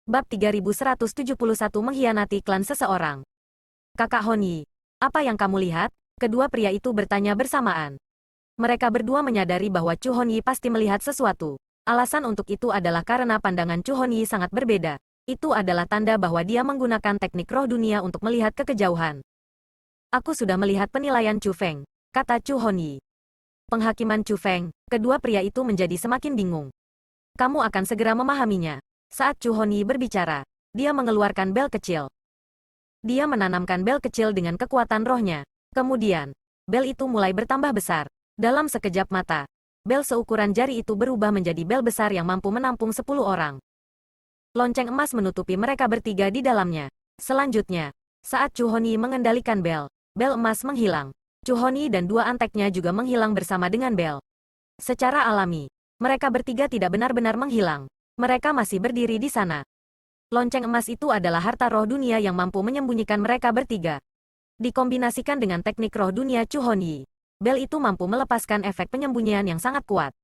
Bab 3171 Mengkhianati klan seseorang. Kakak Honi, apa yang kamu lihat? Kedua pria itu bertanya bersamaan. Mereka berdua menyadari bahwa Chu Honi pasti melihat sesuatu. Alasan untuk itu adalah karena pandangan Chu Honi sangat berbeda. Itu adalah tanda bahwa dia menggunakan teknik roh dunia untuk melihat ke kejauhan. Aku sudah melihat penilaian Chu Feng, kata Chu Honi. Penghakiman Chu Feng, kedua pria itu menjadi semakin bingung. Kamu akan segera memahaminya. Saat Chu Honi berbicara, dia mengeluarkan bel kecil. Dia menanamkan bel kecil dengan kekuatan rohnya. Kemudian, bel itu mulai bertambah besar. Dalam sekejap mata, bel seukuran jari itu berubah menjadi bel besar yang mampu menampung 10 orang. Lonceng emas menutupi mereka bertiga di dalamnya. Selanjutnya, saat Chu Honi mengendalikan bel, bel emas menghilang. Chu Honi dan dua anteknya juga menghilang bersama dengan bel. Secara alami, mereka bertiga tidak benar-benar menghilang. Mereka masih berdiri di sana. Lonceng emas itu adalah harta roh dunia yang mampu menyembunyikan mereka bertiga. Dikombinasikan dengan teknik roh dunia Chu Honi, bel itu mampu melepaskan efek penyembunyian yang sangat kuat.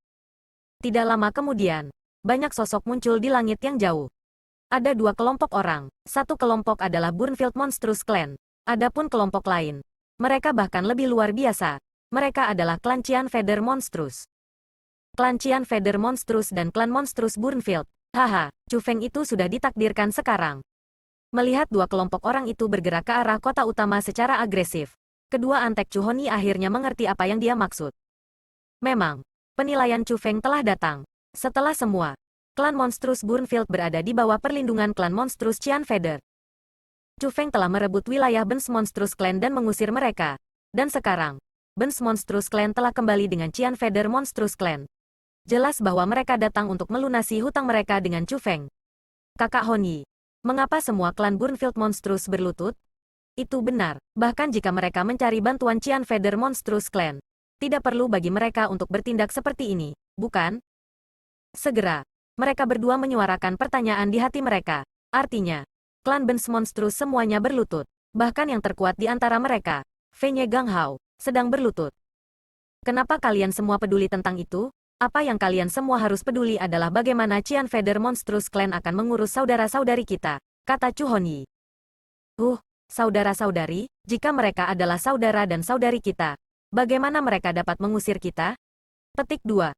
Tidak lama kemudian, banyak sosok muncul di langit yang jauh. Ada dua kelompok orang. Satu kelompok adalah Burnfield Monstrous Clan. Adapun kelompok lain, mereka bahkan lebih luar biasa. Mereka adalah klan Cian Feather Monstrous. Klan Cian Feather Monstrous dan klan Monstrous Burnfield. Haha, Chu Feng itu sudah ditakdirkan sekarang. Melihat dua kelompok orang itu bergerak ke arah kota utama secara agresif, kedua antek Chu Honi akhirnya mengerti apa yang dia maksud. Memang, penilaian Chu Feng telah datang. Setelah semua, klan Monstrous Burnfield berada di bawah perlindungan klan Monstrous Cian Feather. Chu Feng telah merebut wilayah Benz Monstrous Clan dan mengusir mereka. Dan sekarang, Benz Monstrous Clan telah kembali dengan Cian Feather Monstrous Clan. Jelas bahwa mereka datang untuk melunasi hutang mereka dengan Chu Feng. Kakak Honi, mengapa semua klan Burnfield Monstrous berlutut? Itu benar, bahkan jika mereka mencari bantuan Cian Feather Monstrous Clan, tidak perlu bagi mereka untuk bertindak seperti ini, bukan? Segera, mereka berdua menyuarakan pertanyaan di hati mereka. Artinya, klan Benz Monstrous semuanya berlutut. Bahkan yang terkuat di antara mereka, Fenye Ganghao, sedang berlutut. Kenapa kalian semua peduli tentang itu? Apa yang kalian semua harus peduli adalah bagaimana Cian Feather Monstrous Clan akan mengurus saudara-saudari kita, kata Chu Honi. Saudara-saudari, jika mereka adalah saudara dan saudari kita, bagaimana mereka dapat mengusir kita? Petik 2.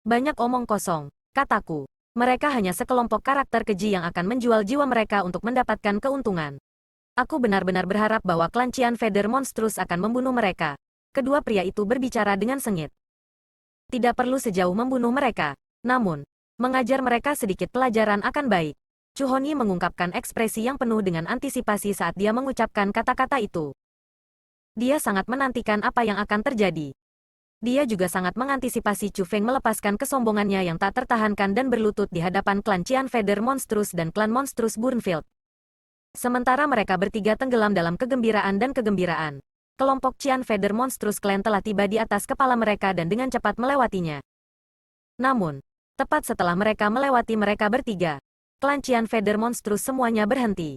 Banyak omong kosong, kataku. Mereka hanya sekelompok karakter keji yang akan menjual jiwa mereka untuk mendapatkan keuntungan. Aku benar-benar berharap bahwa klan Cian Feather Monstrous akan membunuh mereka. Kedua pria itu berbicara dengan sengit. Tidak perlu sejauh membunuh mereka. Namun, mengajar mereka sedikit pelajaran akan baik. Chu Honi mengungkapkan ekspresi yang penuh dengan antisipasi saat dia mengucapkan kata-kata itu. Dia sangat menantikan apa yang akan terjadi. Dia juga sangat mengantisipasi Chu Feng melepaskan kesombongannya yang tak tertahankan dan berlutut di hadapan klan Cian Feather Monstrous dan klan Monstrous Burnfield. Sementara mereka bertiga tenggelam dalam kegembiraan dan kegembiraan, kelompok Cian Feather Monstrous Clan telah tiba di atas kepala mereka dan dengan cepat melewatinya. Namun, tepat setelah mereka melewati mereka bertiga, klan Cian Feather Monstrous semuanya berhenti.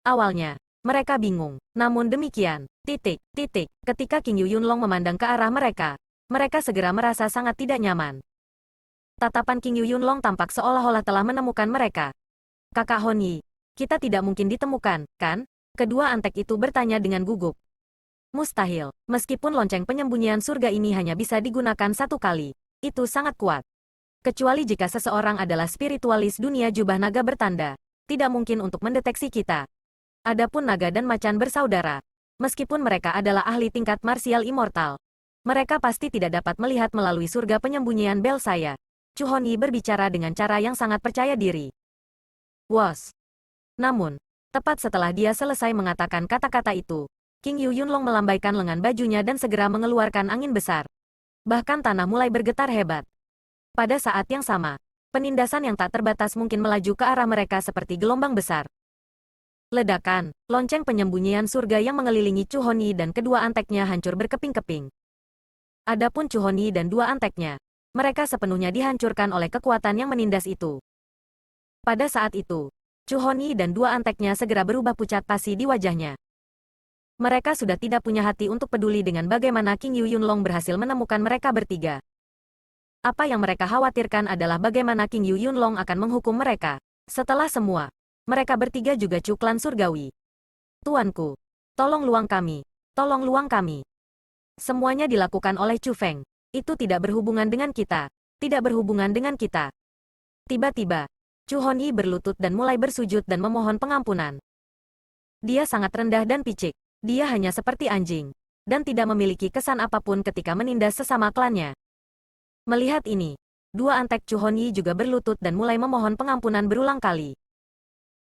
Awalnya, mereka bingung. Namun demikian, ketika King Yu Yunlong memandang ke arah mereka, mereka segera merasa sangat tidak nyaman. Tatapan King Yu Yunlong tampak seolah-olah telah menemukan mereka. Kakak Honi, kita tidak mungkin ditemukan, kan? Kedua antek itu bertanya dengan gugup. Mustahil, meskipun lonceng penyembunyian surga ini hanya bisa digunakan satu kali. Itu sangat kuat. Kecuali jika seseorang adalah spiritualis dunia jubah naga bertanda, tidak mungkin untuk mendeteksi kita. Adapun naga dan macan bersaudara. Meskipun mereka adalah ahli tingkat marsial immortal, mereka pasti tidak dapat melihat melalui surga penyembunyian bel saya. Chu Honi berbicara dengan cara yang sangat percaya diri. Was. Namun, tepat setelah dia selesai mengatakan kata-kata itu, King Yu Yunlong melambaikan lengan bajunya dan segera mengeluarkan angin besar. Bahkan tanah mulai bergetar hebat. Pada saat yang sama, penindasan yang tak terbatas mungkin melaju ke arah mereka seperti gelombang besar. Ledakan, lonceng penyembunyian surga yang mengelilingi Chu Honi dan kedua anteknya hancur berkeping-keping. Adapun Chu Honi dan dua anteknya, mereka sepenuhnya dihancurkan oleh kekuatan yang menindas itu. Pada saat itu, Chu Honi dan dua anteknya segera berubah pucat pasi di wajahnya. Mereka sudah tidak punya hati untuk peduli dengan bagaimana King Yu Yunlong berhasil menemukan mereka bertiga. Apa yang mereka khawatirkan adalah bagaimana King Yu Yunlong akan menghukum mereka. Setelah semua, mereka bertiga juga cuklan surgawi. Tuanku, tolong luang kami. Tolong luang kami. Semuanya dilakukan oleh Chu Feng. Itu tidak berhubungan dengan kita. Tidak berhubungan dengan kita. Tiba-tiba, Chu Honyi berlutut dan mulai bersujud dan memohon pengampunan. Dia sangat rendah dan picik. Dia hanya seperti anjing. Dan tidak memiliki kesan apapun ketika menindas sesama klannya. Melihat ini, dua antek Chu Honyi juga berlutut dan mulai memohon pengampunan berulang kali.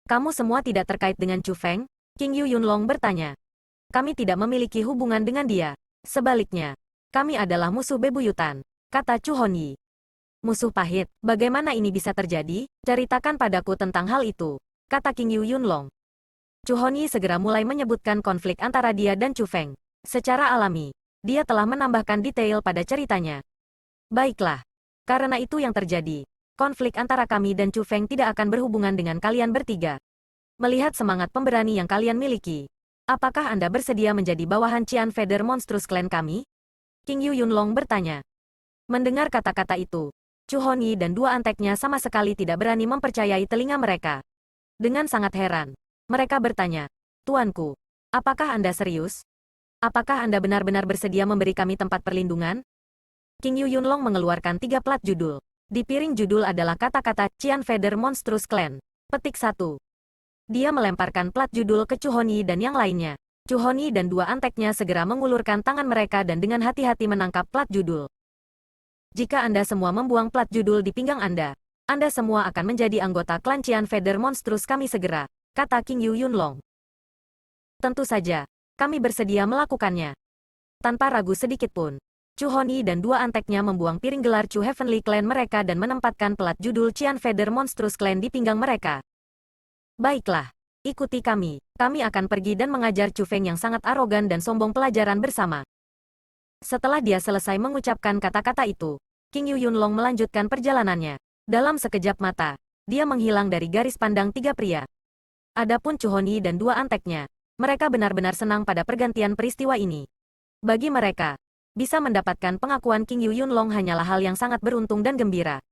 Kamu semua tidak terkait dengan Chu Feng? King Yu Yunlong bertanya. Kami tidak memiliki hubungan dengan dia. Sebaliknya, kami adalah musuh bebuyutan, kata Chu Honyi. Musuh pahit, bagaimana ini bisa terjadi? Ceritakan padaku tentang hal itu, kata King Yu Yunlong. Chu Honyi segera mulai menyebutkan konflik antara dia dan Chu Feng. Secara alami, dia telah menambahkan detail pada ceritanya. Baiklah, karena itu yang terjadi. Konflik antara kami dan Chu Feng tidak akan berhubungan dengan kalian bertiga. Melihat semangat pemberani yang kalian miliki, apakah Anda bersedia menjadi bawahan Qian Feather Monstrous Clan kami? King Yu Yunlong bertanya. Mendengar kata-kata itu, Chu Honyi dan dua anteknya sama sekali tidak berani mempercayai telinga mereka. Dengan sangat heran, mereka bertanya, Tuanku, apakah Anda serius? Apakah Anda benar-benar bersedia memberi kami tempat perlindungan? King Yu Yunlong mengeluarkan 3 plat judul. Di piring judul adalah kata-kata Qian Feather Monstrous Clan. Petik 1. Dia melemparkan plat judul ke Chu Honyi dan yang lainnya. Chu Honyi dan dua anteknya segera mengulurkan tangan mereka dan dengan hati-hati menangkap plat judul. Jika Anda semua membuang plat judul di pinggang Anda semua akan menjadi anggota klan Qian Feather Monstrous kami segera, kata King Yu Yunlong. Tentu saja, kami bersedia melakukannya. Tanpa ragu sedikit pun, Chu Honyi dan dua anteknya membuang piring gelar Chu Heavenly Clan mereka dan menempatkan pelat judul Qian Feather Monstrous Clan di pinggang mereka. Baiklah, ikuti kami. Kami akan pergi dan mengajar Chu Feng yang sangat arogan dan sombong pelajaran bersama. Setelah dia selesai mengucapkan kata-kata itu, King Yu Yunlong melanjutkan perjalanannya. Dalam sekejap mata, dia menghilang dari garis pandang 3 pria. Adapun Chu Honyi dan dua anteknya, mereka benar-benar senang pada pergantian peristiwa ini. Bagi mereka, bisa mendapatkan pengakuan King Yu Yunlong hanyalah hal yang sangat beruntung dan gembira.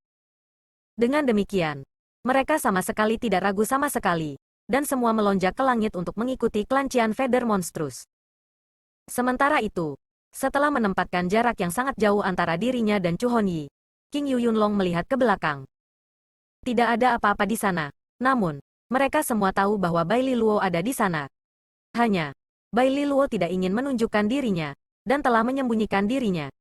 Dengan demikian, mereka sama sekali tidak ragu sama sekali, dan semua melonjak ke langit untuk mengikuti klan Qian Feather Monstrous. Sementara itu, setelah menempatkan jarak yang sangat jauh antara dirinya dan Chu Honyi, King Yu Yunlong melihat ke belakang. Tidak ada apa-apa di sana, namun, mereka semua tahu bahwa Bai Li Luo ada di sana. Hanya, Bai Li Luo tidak ingin menunjukkan dirinya, dan telah menyembunyikan dirinya.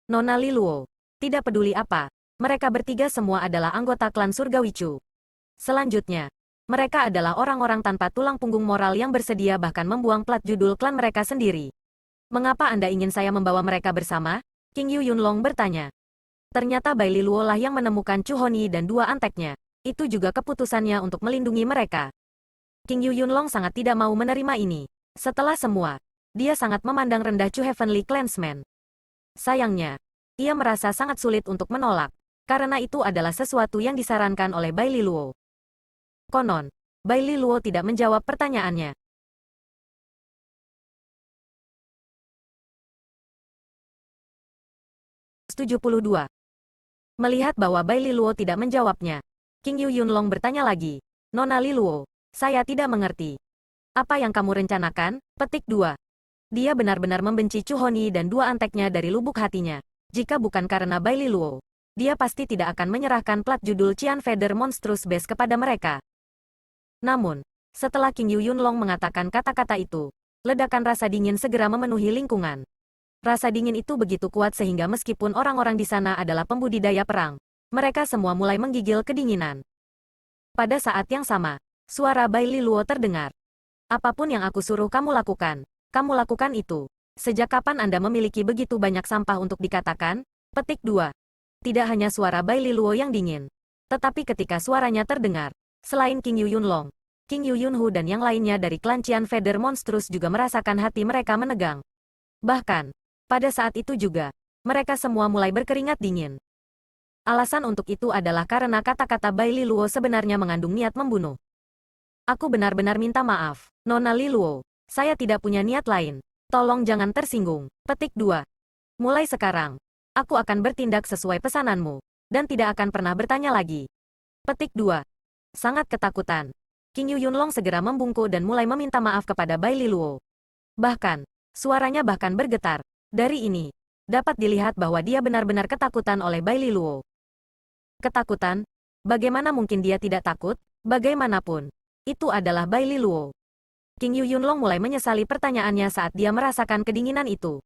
Nona Li Luo, tidak peduli apa, mereka bertiga semua adalah anggota klan Surgawi Chu. Selanjutnya, mereka adalah orang-orang tanpa tulang punggung moral yang bersedia bahkan membuang plat judul klan mereka sendiri. Mengapa Anda ingin saya membawa mereka bersama? King Yu Yunlong bertanya. Ternyata Bai Li Luo lah yang menemukan Chu Honyi dan dua anteknya. Itu juga keputusannya untuk melindungi mereka. King Yu Yunlong sangat tidak mau menerima ini. Setelah semua, dia sangat memandang rendah Chu Heavenly Clansman. Sayangnya, ia merasa sangat sulit untuk menolak, karena itu adalah sesuatu yang disarankan oleh Bai Li Luo. Konon, Bai Li Luo tidak menjawab pertanyaannya. 72. Melihat bahwa Bai Li Luo tidak menjawabnya, King Yu Yunlong bertanya lagi, Nona Li Luo, saya tidak mengerti. Apa yang kamu rencanakan? Petik 2. Dia benar-benar membenci Chu Honyi dan dua anteknya dari lubuk hatinya. Jika bukan karena Bai Li Luo, dia pasti tidak akan menyerahkan plat judul Qian Feather Monstrous Base kepada mereka. Namun, setelah King Yu Yunlong mengatakan kata-kata itu, ledakan rasa dingin segera memenuhi lingkungan. Rasa dingin itu begitu kuat sehingga meskipun orang-orang di sana adalah pembudidaya perang, mereka semua mulai menggigil kedinginan. Pada saat yang sama, suara Bai Li Luo terdengar. Apapun yang aku suruh kamu lakukan itu. Sejak kapan Anda memiliki begitu banyak sampah untuk dikatakan? Petik 2. Tidak hanya suara Bai Li Luo yang dingin, tetapi ketika suaranya terdengar, selain King Yu Yunlong, King Yu Yunhu dan yang lainnya dari klan Qian Feather Monstrous juga merasakan hati mereka menegang. Bahkan, pada saat itu juga, mereka semua mulai berkeringat dingin. Alasan untuk itu adalah karena kata-kata Bai Li Luo sebenarnya mengandung niat membunuh. Aku benar-benar minta maaf, Nona Li Luo. Saya tidak punya niat lain. Tolong jangan tersinggung. Petik 2. Mulai sekarang, aku akan bertindak sesuai pesananmu, dan tidak akan pernah bertanya lagi. Petik 2. Sangat ketakutan. King Yu Yunlong segera membungkuk dan mulai meminta maaf kepada Bai Liluo. Bahkan, suaranya bahkan bergetar. Dari ini, dapat dilihat bahwa dia benar-benar ketakutan oleh Bai Liluo. Ketakutan? Bagaimana mungkin dia tidak takut? Bagaimanapun, itu adalah Bai Liluo. King Yu Yunlong mulai menyesali pertanyaannya saat dia merasakan kedinginan itu.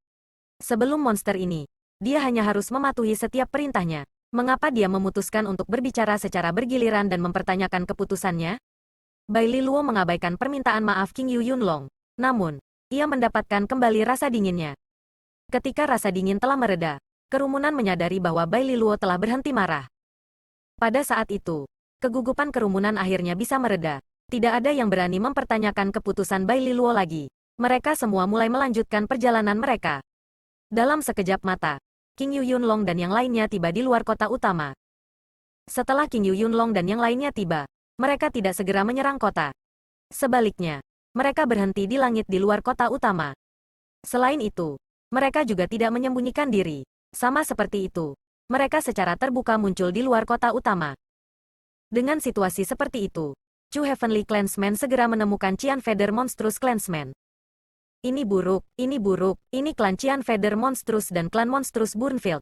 Sebelum monster ini, dia hanya harus mematuhi setiap perintahnya. Mengapa dia memutuskan untuk berbicara secara bergiliran dan mempertanyakan keputusannya? Bai Liluo mengabaikan permintaan maaf King Yu Yunlong. Namun, ia mendapatkan kembali rasa dinginnya. Ketika rasa dingin telah mereda, kerumunan menyadari bahwa Bai Liluo telah berhenti marah. Pada saat itu, kegugupan kerumunan akhirnya bisa mereda. Tidak ada yang berani mempertanyakan keputusan Bai Liluo lagi. Mereka semua mulai melanjutkan perjalanan mereka. Dalam sekejap mata, King Yu Yunlong dan yang lainnya tiba di luar kota utama. Setelah King Yu Yunlong dan yang lainnya tiba, mereka tidak segera menyerang kota. Sebaliknya, mereka berhenti di langit di luar kota utama. Selain itu, mereka juga tidak menyembunyikan diri. Sama seperti itu, mereka secara terbuka muncul di luar kota utama. Dengan situasi seperti itu, Chu Heavenly Clansmen segera menemukan Qian Feather Monstrous Clansmen. Ini buruk, ini klan Qian Feather Monstrous dan klan Monstrous Burnfield.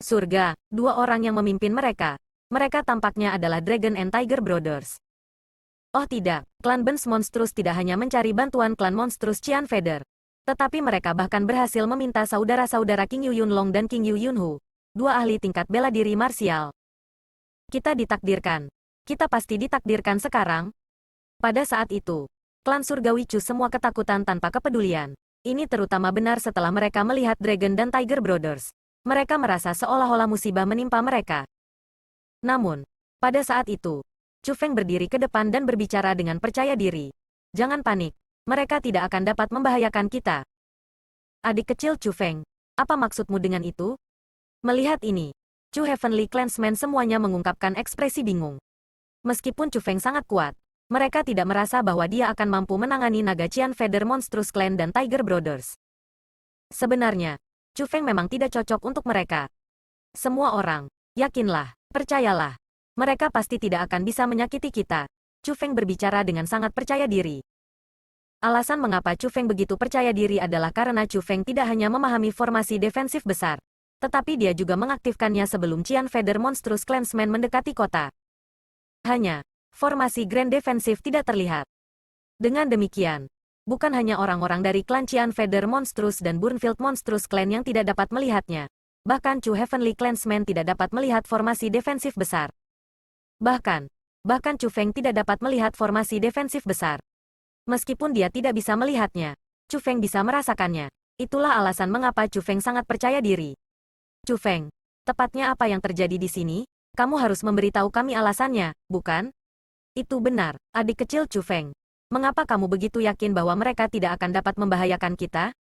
Surga, dua orang yang memimpin mereka. Mereka tampaknya adalah Dragon and Tiger Brothers. Oh tidak, klan Burns Monstrous tidak hanya mencari bantuan klan Monstrous Qian Feather, tetapi mereka bahkan berhasil meminta saudara-saudara King Yu Yunlong dan King Yu Yunhu, dua ahli tingkat bela diri marsial. Kita ditakdirkan. Kita pasti ditakdirkan sekarang. Pada saat itu, klan Surgawi Chu semua ketakutan tanpa kepedulian. Ini terutama benar setelah mereka melihat Dragon dan Tiger Brothers. Mereka merasa seolah-olah musibah menimpa mereka. Namun, pada saat itu, Chu Feng berdiri ke depan dan berbicara dengan percaya diri. Jangan panik, mereka tidak akan dapat membahayakan kita. Adik kecil Chu Feng, apa maksudmu dengan itu? Melihat ini, Chu Heavenly Clansmen semuanya mengungkapkan ekspresi bingung. Meskipun Chu Feng sangat kuat, mereka tidak merasa bahwa dia akan mampu menangani naga Qian Feather Monstrous Clan dan Tiger Brothers. Sebenarnya, Chu Feng memang tidak cocok untuk mereka. Semua orang, yakinlah, percayalah, mereka pasti tidak akan bisa menyakiti kita. Chu Feng berbicara dengan sangat percaya diri. Alasan mengapa Chu Feng begitu percaya diri adalah karena Chu Feng tidak hanya memahami formasi defensif besar, tetapi dia juga mengaktifkannya sebelum Qian Feather Monstrous Clansmen mendekati kota. Hanya, formasi Grand Defensif tidak terlihat. Dengan demikian, bukan hanya orang-orang dari klan Qian Feather Monstrous dan Burnfield Monstrous Clan yang tidak dapat melihatnya. Bahkan Chu Heavenly Clansmen tidak dapat melihat formasi defensif besar. Bahkan Chu Feng tidak dapat melihat formasi defensif besar. Meskipun dia tidak bisa melihatnya, Chu Feng bisa merasakannya. Itulah alasan mengapa Chu Feng sangat percaya diri. Chu Feng, tepatnya apa yang terjadi di sini? Kamu harus memberitahu kami alasannya, bukan? Itu benar, adik kecil Chu Feng. Mengapa kamu begitu yakin bahwa mereka tidak akan dapat membahayakan kita?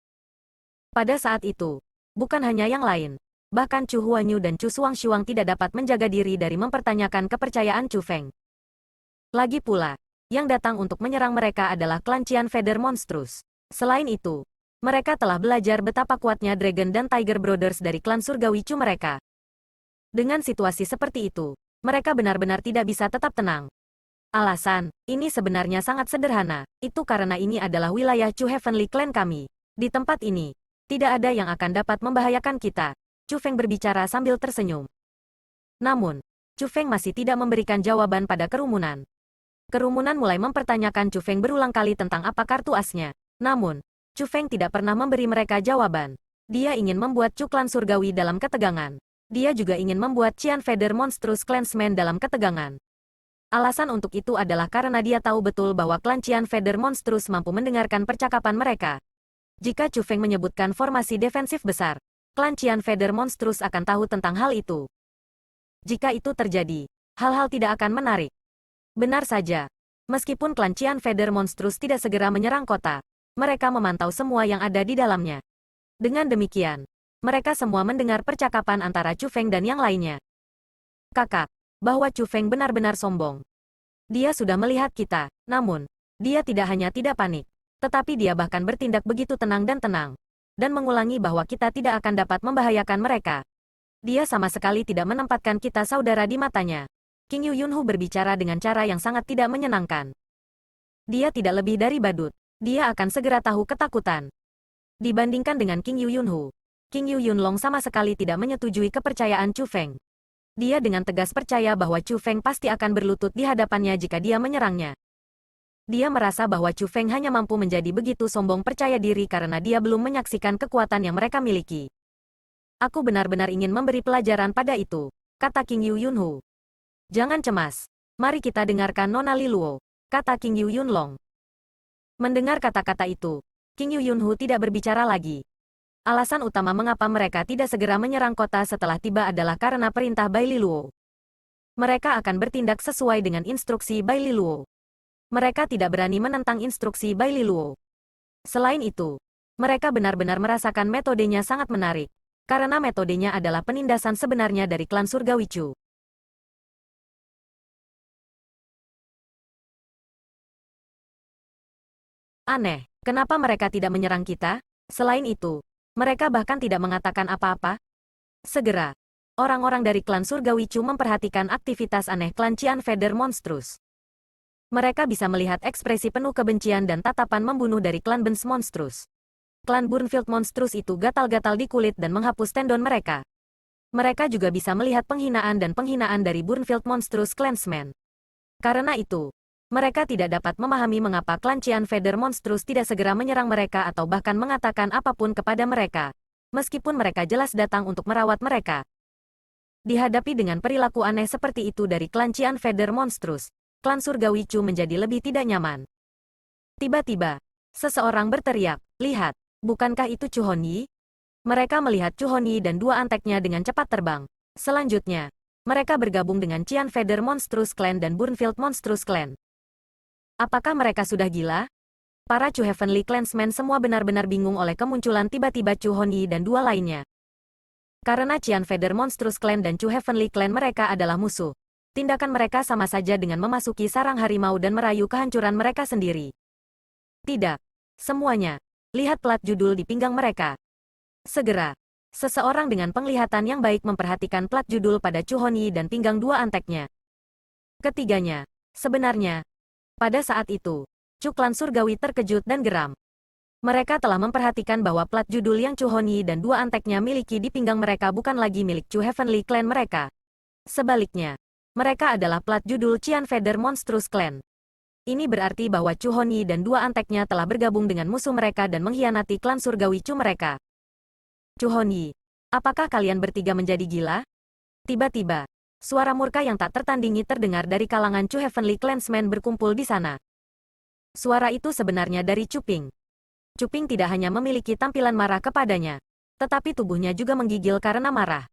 Pada saat itu, bukan hanya yang lain, bahkan Chu Huanyu dan Chu Shuang tidak dapat menjaga diri dari mempertanyakan kepercayaan Chu Feng. Lagi pula, yang datang untuk menyerang mereka adalah klan Qian Feather Monstrous. Selain itu, mereka telah belajar betapa kuatnya Dragon dan Tiger Brothers dari klan Surgawi Chu mereka. Dengan situasi seperti itu, mereka benar-benar tidak bisa tetap tenang. Alasan, ini sebenarnya sangat sederhana, itu karena ini adalah wilayah Chu Heavenly Clan kami. Di tempat ini, tidak ada yang akan dapat membahayakan kita. Chu Feng berbicara sambil tersenyum. Namun, Chu Feng masih tidak memberikan jawaban pada kerumunan. Kerumunan mulai mempertanyakan Chu Feng berulang kali tentang apa kartu asnya. Namun, Chu Feng tidak pernah memberi mereka jawaban. Dia ingin membuat Chu Klan Surgawi dalam ketegangan. Dia juga ingin membuat Qian Feather Monstrous Clansmen dalam ketegangan. Alasan untuk itu adalah karena dia tahu betul bahwa klan Qian Feather Monstrous mampu mendengarkan percakapan mereka. Jika Chu Feng menyebutkan formasi defensif besar, klan Qian Feather Monstrous akan tahu tentang hal itu. Jika itu terjadi, hal-hal tidak akan menarik. Benar saja. Meskipun klan Qian Feather Monstrous tidak segera menyerang kota, mereka memantau semua yang ada di dalamnya. Dengan demikian, mereka semua mendengar percakapan antara Chu Feng dan yang lainnya. Kakak, bahwa Chu Feng benar-benar sombong. Dia sudah melihat kita, namun, dia tidak hanya tidak panik, tetapi dia bahkan bertindak begitu tenang dan mengulangi bahwa kita tidak akan dapat membahayakan mereka. Dia sama sekali tidak menempatkan kita saudara di matanya. King Yu Yunhu berbicara dengan cara yang sangat tidak menyenangkan. Dia tidak lebih dari badut. Dia akan segera tahu ketakutan. Dibandingkan dengan King Yu Yunhu, King Yu Yunlong sama sekali tidak menyetujui kepercayaan Chu Feng. Dia dengan tegas percaya bahwa Chu Feng pasti akan berlutut di hadapannya jika dia menyerangnya. Dia merasa bahwa Chu Feng hanya mampu menjadi begitu sombong percaya diri karena dia belum menyaksikan kekuatan yang mereka miliki. Aku benar-benar ingin memberi pelajaran pada itu, kata King Yu Yunhu. Jangan cemas. Mari kita dengarkan Nona Li Luo, kata King Yu Yunlong. Mendengar kata-kata itu, King Yu Yunhu tidak berbicara lagi. Alasan utama mengapa mereka tidak segera menyerang kota setelah tiba adalah karena perintah Bai Li Luo. Mereka akan bertindak sesuai dengan instruksi Bai Li Luo. Mereka tidak berani menentang instruksi Bai Li Luo. Selain itu, mereka benar-benar merasakan metodenya sangat menarik, karena metodenya adalah penindasan sebenarnya dari klan Surgawi Chu. Aneh, kenapa mereka tidak menyerang kita? Selain itu, mereka bahkan tidak mengatakan apa-apa. Segera, orang-orang dari klan Surgawi Chu memperhatikan aktivitas aneh klan Qian Feather Monstrous. Mereka bisa melihat ekspresi penuh kebencian dan tatapan membunuh dari klan Benz Monstrous. Klan Burnfield Monstrous itu gatal-gatal di kulit dan menghapus tendon mereka. Mereka juga bisa melihat penghinaan dan penghinaan dari Burnfield Monstrous Clansmen. Karena itu, mereka tidak dapat memahami mengapa klan Qian Feather Monstrous tidak segera menyerang mereka atau bahkan mengatakan apapun kepada mereka, meskipun mereka jelas datang untuk merawat mereka. Dihadapi dengan perilaku aneh seperti itu dari klan Qian Feather Monstrous, klan Surgawi Chu menjadi lebih tidak nyaman. Tiba-tiba, seseorang berteriak, "Lihat, bukankah itu Chu Hongyi?" Mereka melihat Chu Hongyi dan dua anteknya dengan cepat terbang. Selanjutnya, mereka bergabung dengan Qian Feather Monstrous Clan dan Burnfield Monstrous Clan. Apakah mereka sudah gila? Para Chu Heavenly Clansmen semua benar-benar bingung oleh kemunculan tiba-tiba Chu Hongyi dan dua lainnya. Karena Qian Feather Monstrous Clan dan Chu Heavenly Clan mereka adalah musuh. Tindakan mereka sama saja dengan memasuki sarang harimau dan merayu kehancuran mereka sendiri. Tidak. Semuanya. Lihat plat judul di pinggang mereka. Segera. Seseorang dengan penglihatan yang baik memperhatikan plat judul pada Chu Hongyi dan pinggang dua anteknya. Ketiganya. Sebenarnya, pada saat itu, Chu Klan Surgawi terkejut dan geram. Mereka telah memperhatikan bahwa plat judul yang Chu Hongyi dan dua anteknya miliki di pinggang mereka bukan lagi milik Chu Heavenly Clan mereka. Sebaliknya, mereka adalah plat judul Qian Feather Monstrous Clan. Ini berarti bahwa Chu Hongyi dan dua anteknya telah bergabung dengan musuh mereka dan mengkhianati klan Surgawi Chu mereka. Chu Hongyi, apakah kalian bertiga menjadi gila? Tiba-tiba, suara murka yang tak tertandingi terdengar dari kalangan Chu Heavenly Clansmen berkumpul di sana. Suara itu sebenarnya dari Chu Ping. Chu Ping tidak hanya memiliki tampilan marah kepadanya, tetapi tubuhnya juga menggigil karena marah.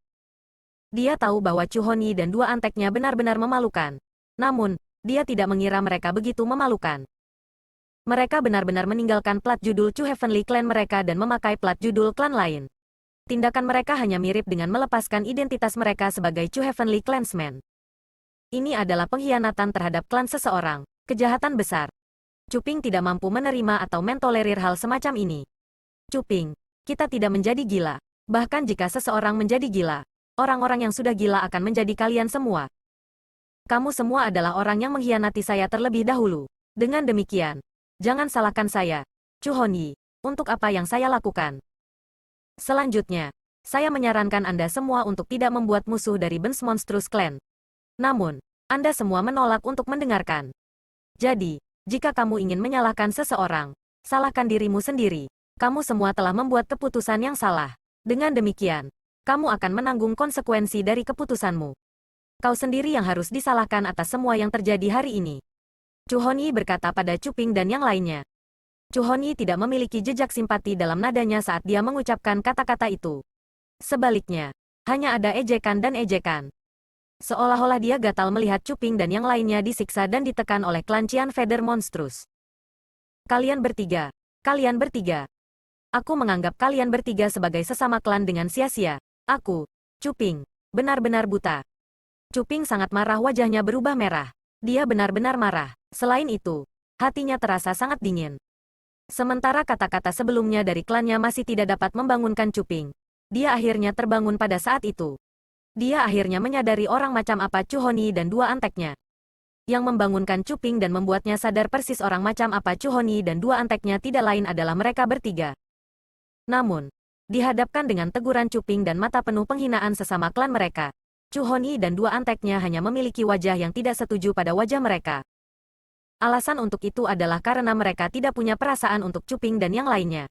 Dia tahu bahwa Chu Hongyi dan dua anteknya benar-benar memalukan. Namun, dia tidak mengira mereka begitu memalukan. Mereka benar-benar meninggalkan plat judul Chu Heavenly Clan mereka dan memakai plat judul klan lain. Tindakan mereka hanya mirip dengan melepaskan identitas mereka sebagai Chu Heavenly Clansmen. Ini adalah pengkhianatan terhadap klan seseorang, kejahatan besar. Chu Ping tidak mampu menerima atau mentolerir hal semacam ini. Chu Ping, kita tidak menjadi gila. Bahkan jika seseorang menjadi gila, orang-orang yang sudah gila akan menjadi kalian semua. Kamu semua adalah orang yang mengkhianati saya terlebih dahulu. Dengan demikian, jangan salahkan saya, Chu Hongyi, untuk apa yang saya lakukan. Selanjutnya, saya menyarankan Anda semua untuk tidak membuat musuh dari Benz Monstrous Clan. Namun, Anda semua menolak untuk mendengarkan. Jadi, jika kamu ingin menyalahkan seseorang, salahkan dirimu sendiri. Kamu semua telah membuat keputusan yang salah. Dengan demikian, kamu akan menanggung konsekuensi dari keputusanmu. Kau sendiri yang harus disalahkan atas semua yang terjadi hari ini. Chu Hongyi berkata pada Chu Ping dan yang lainnya. Chu Hongyi tidak memiliki jejak simpati dalam nadanya saat dia mengucapkan kata-kata itu. Sebaliknya, hanya ada ejekan dan ejekan. Seolah-olah dia gatal melihat Chu Ping dan yang lainnya disiksa dan ditekan oleh klan Qian Feather Monstrous. Kalian bertiga. Aku menganggap kalian bertiga sebagai sesama klan dengan sia-sia. Aku, Chu Ping, benar-benar buta. Chu Ping sangat marah, wajahnya berubah merah. Dia benar-benar marah. Selain itu, hatinya terasa sangat dingin. Sementara kata-kata sebelumnya dari klannya masih tidak dapat membangunkan Chu Ping. Dia akhirnya terbangun pada saat itu. Dia akhirnya menyadari orang macam apa Chu Honi dan dua anteknya. Yang membangunkan Chu Ping dan membuatnya sadar persis orang macam apa Chu Honi dan dua anteknya tidak lain adalah mereka bertiga. Namun, dihadapkan dengan teguran Chu Ping dan mata penuh penghinaan sesama klan mereka, Chu Honi dan dua anteknya hanya memiliki wajah yang tidak setuju pada wajah mereka. Alasan untuk itu adalah karena mereka tidak punya perasaan untuk Chu Ping dan yang lainnya.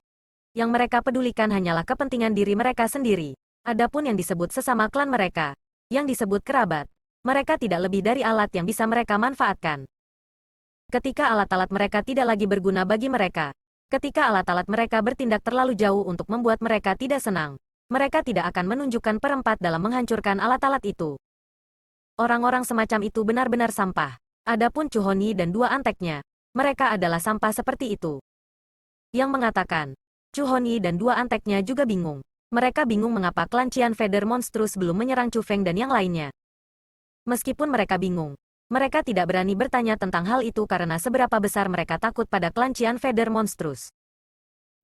Yang mereka pedulikan hanyalah kepentingan diri mereka sendiri. Adapun yang disebut sesama klan mereka, yang disebut kerabat, mereka tidak lebih dari alat yang bisa mereka manfaatkan. Ketika alat-alat mereka tidak lagi berguna bagi mereka, ketika alat-alat mereka bertindak terlalu jauh untuk membuat mereka tidak senang, mereka tidak akan menunjukkan perempat dalam menghancurkan alat-alat itu. Orang-orang semacam itu benar-benar sampah. Adapun Chu Honi dan dua anteknya, mereka adalah sampah seperti itu. Yang mengatakan, Chu Honi dan dua anteknya juga bingung. Mereka bingung mengapa klan Qian Feather Monstrous belum menyerang Chu Feng dan yang lainnya. Meskipun mereka bingung, mereka tidak berani bertanya tentang hal itu karena seberapa besar mereka takut pada klan Qian Feather Monstrous.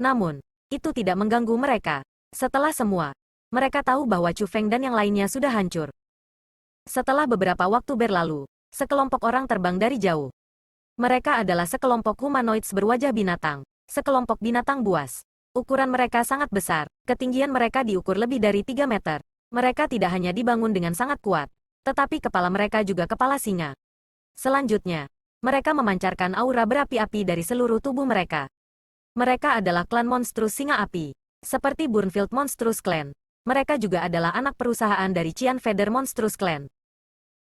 Namun, itu tidak mengganggu mereka. Setelah semua, mereka tahu bahwa Chu Feng dan yang lainnya sudah hancur. Setelah beberapa waktu berlalu, sekelompok orang terbang dari jauh. Mereka adalah sekelompok humanoids berwajah binatang, sekelompok binatang buas. Ukuran mereka sangat besar, ketinggian mereka diukur lebih dari 3 meter. Mereka tidak hanya dibangun dengan sangat kuat, tetapi kepala mereka juga kepala singa. Selanjutnya, mereka memancarkan aura berapi-api dari seluruh tubuh mereka. Mereka adalah klan monstrus singa api. Seperti Burnfield Monstrous Clan, mereka juga adalah anak perusahaan dari Qian Feather Monstrous Clan.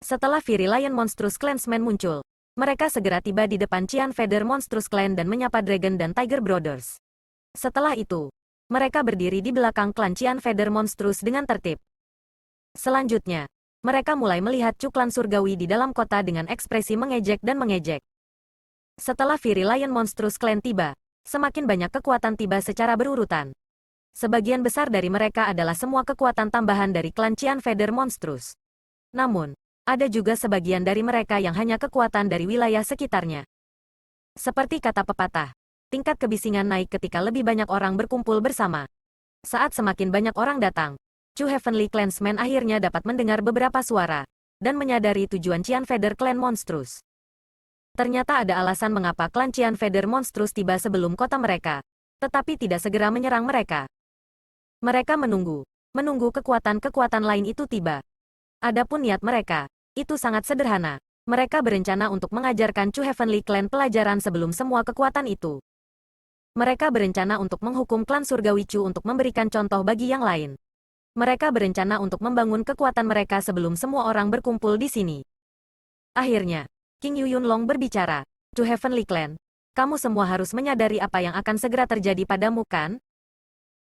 Setelah Fury Lion Monstrous Clansmen muncul, mereka segera tiba di depan Qian Feather Monstrous Clan dan menyapa Dragon dan Tiger Brothers. Setelah itu, mereka berdiri di belakang klan Qian Feather Monstrous dengan tertib. Selanjutnya, mereka mulai melihat cuklan surgawi di dalam kota dengan ekspresi mengejek dan mengejek. Setelah Fury Lion Monstrous Clan tiba, semakin banyak kekuatan tiba secara berurutan. Sebagian besar dari mereka adalah semua kekuatan tambahan dari klan Qian Feather Monstrous. Namun, ada juga sebagian dari mereka yang hanya kekuatan dari wilayah sekitarnya. Seperti kata pepatah, tingkat kebisingan naik ketika lebih banyak orang berkumpul bersama. Saat semakin banyak orang datang, Chu Heavenly Clansmen akhirnya dapat mendengar beberapa suara, dan menyadari tujuan Qian Feather Clan Monstrous. Ternyata ada alasan mengapa klan Qian Feather Monstrous tiba sebelum kota mereka, tetapi tidak segera menyerang mereka. Mereka menunggu kekuatan-kekuatan lain itu tiba. Adapun niat mereka, itu sangat sederhana. Mereka berencana untuk mengajarkan Chu Heavenly Clan pelajaran sebelum semua kekuatan itu. Mereka berencana untuk menghukum klan Surgawi Chu untuk memberikan contoh bagi yang lain. Mereka berencana untuk membangun kekuatan mereka sebelum semua orang berkumpul di sini. Akhirnya, King Yu Yunlong berbicara, Chu Heavenly Clan, kamu semua harus menyadari apa yang akan segera terjadi padamu kan?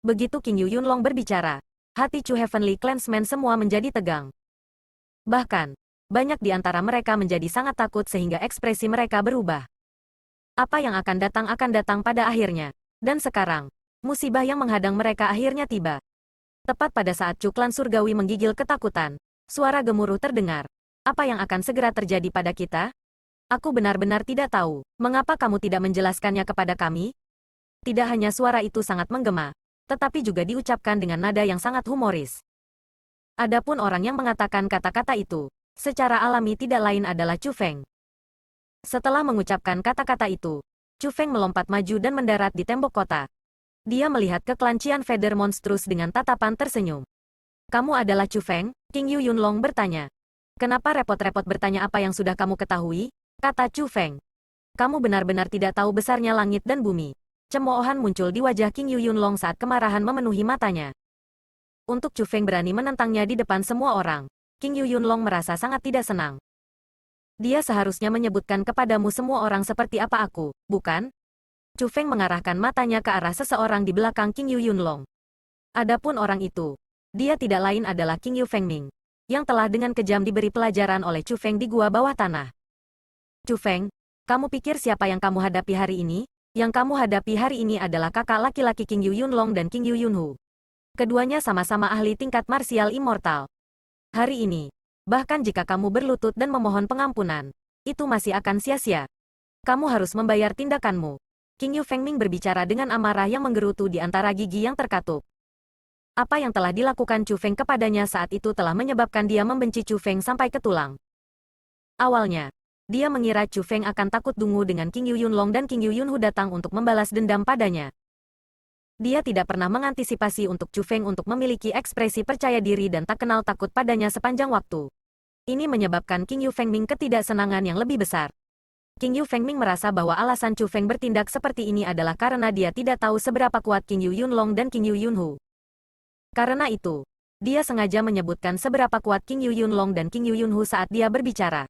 Begitu King Yu Yunlong berbicara, hati Chu Heavenly Clansmen semua menjadi tegang. Bahkan, banyak di antara mereka menjadi sangat takut sehingga ekspresi mereka berubah. Apa yang akan datang pada akhirnya. Dan sekarang, musibah yang menghadang mereka akhirnya tiba. Tepat pada saat cuklan surgawi menggigil ketakutan, suara gemuruh terdengar. Apa yang akan segera terjadi pada kita? Aku benar-benar tidak tahu. Mengapa kamu tidak menjelaskannya kepada kami? Tidak hanya suara itu sangat menggema, tetapi juga diucapkan dengan nada yang sangat humoris. Adapun orang yang mengatakan kata-kata itu, secara alami tidak lain adalah Chu Feng. Setelah mengucapkan kata-kata itu, Chu Feng melompat maju dan mendarat di tembok kota. Dia melihat ke klan Qian Feather Monstrous dengan tatapan tersenyum. Kamu adalah Chu Feng? King Yu Yunlong bertanya. Kenapa repot-repot bertanya apa yang sudah kamu ketahui? Kata Chu Feng. Kamu benar-benar tidak tahu besarnya langit dan bumi. Cemoohan muncul di wajah King Yu Yunlong saat kemarahan memenuhi matanya. Untuk Chu Feng berani menentangnya di depan semua orang, King Yu Yunlong merasa sangat tidak senang. Dia seharusnya menyebutkan kepadamu semua orang seperti apa aku, bukan? Chu Feng mengarahkan matanya ke arah seseorang di belakang King Yu Yunlong. Adapun orang itu, dia tidak lain adalah King Yu Fengming, yang telah dengan kejam diberi pelajaran oleh Chu Feng di gua bawah tanah. Chu Feng, kamu pikir siapa yang kamu hadapi hari ini? Yang kamu hadapi hari ini adalah kakak laki-laki King Yu Yunlong dan King Yu Yunhu. Keduanya sama-sama ahli tingkat marsial immortal. Hari ini, bahkan jika kamu berlutut dan memohon pengampunan, itu masih akan sia-sia. Kamu harus membayar tindakanmu. King Yu Fengming berbicara dengan amarah yang menggerutu di antara gigi yang terkatup. Apa yang telah dilakukan Chu Feng kepadanya saat itu telah menyebabkan dia membenci Chu Feng sampai ke tulang. Awalnya, dia mengira Chu Feng akan takut dungu dengan King Yu Yunlong dan King Yu Yunhu datang untuk membalas dendam padanya. Dia tidak pernah mengantisipasi untuk Chu Feng untuk memiliki ekspresi percaya diri dan tak kenal takut padanya sepanjang waktu. Ini menyebabkan King Yu Fengming ketidaksenangan yang lebih besar. King Yu Fengming merasa bahwa alasan Chu Feng bertindak seperti ini adalah karena dia tidak tahu seberapa kuat King Yu Yunlong dan King Yu Yunhu. Karena itu, dia sengaja menyebutkan seberapa kuat King Yu Yunlong dan King Yu Yunhu saat dia berbicara.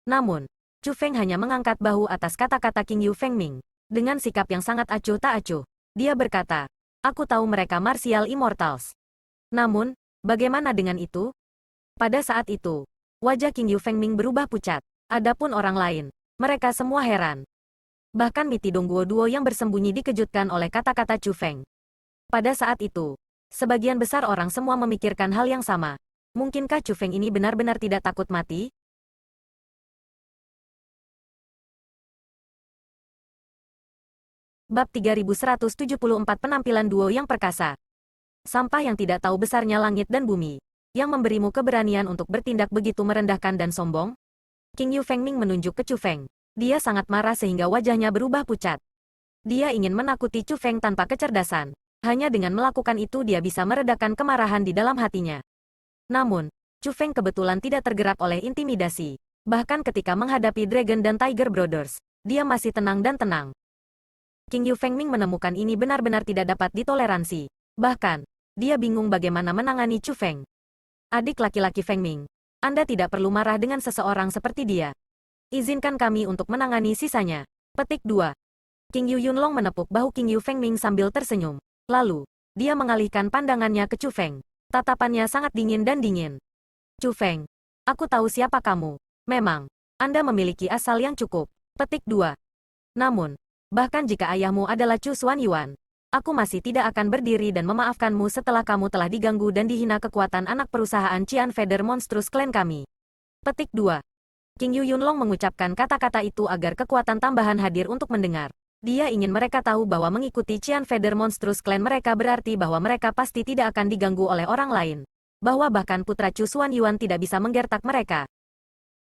Namun, Chu Feng hanya mengangkat bahu atas kata-kata King Yu Fengming. Dengan sikap yang sangat acuh tak acuh. Dia berkata, aku tahu mereka Martial Immortals. Namun, bagaimana dengan itu? Pada saat itu, wajah King Yu Fengming berubah pucat. Adapun orang lain, mereka semua heran. Bahkan Miti Dongguo Duo yang bersembunyi dikejutkan oleh kata-kata Chu Feng. Pada saat itu, sebagian besar orang semua memikirkan hal yang sama. Mungkinkah Chu Feng ini benar-benar tidak takut mati? Bab 3174 Penampilan Duo yang Perkasa. Sampah yang tidak tahu besarnya langit dan bumi, yang memberimu keberanian untuk bertindak begitu merendahkan dan sombong? King Yu Fengming menunjuk ke Chu Feng. Dia sangat marah sehingga wajahnya berubah pucat. Dia ingin menakuti Chu Feng tanpa kecerdasan. Hanya dengan melakukan itu dia bisa meredakan kemarahan di dalam hatinya. Namun, Chu Feng kebetulan tidak tergerak oleh intimidasi. Bahkan ketika menghadapi Dragon dan Tiger Brothers, dia masih tenang dan tenang. King Yu Fengming menemukan ini benar-benar tidak dapat ditoleransi. Bahkan, dia bingung bagaimana menangani Chu Feng. Adik laki-laki Fengming, Anda tidak perlu marah dengan seseorang seperti dia. Izinkan kami untuk menangani sisanya. Petik 2. King Yu Yunlong menepuk bahu King Yu Fengming sambil tersenyum. Lalu, dia mengalihkan pandangannya ke Chu Feng. Tatapannya sangat dingin dan dingin. Chu Feng, aku tahu siapa kamu. Memang, Anda memiliki asal yang cukup. Petik 2. Namun, bahkan jika ayahmu adalah Chu Xuanyuan, aku masih tidak akan berdiri dan memaafkanmu setelah kamu telah diganggu dan dihina kekuatan anak perusahaan Qian Feather Monstrous Clan kami. Petik 2. King Yu Yunlong mengucapkan kata-kata itu agar kekuatan tambahan hadir untuk mendengar. Dia ingin mereka tahu bahwa mengikuti Qian Feather Monstrous Clan mereka berarti bahwa mereka pasti tidak akan diganggu oleh orang lain. Bahwa bahkan putra Chu Xuanyuan tidak bisa menggertak mereka.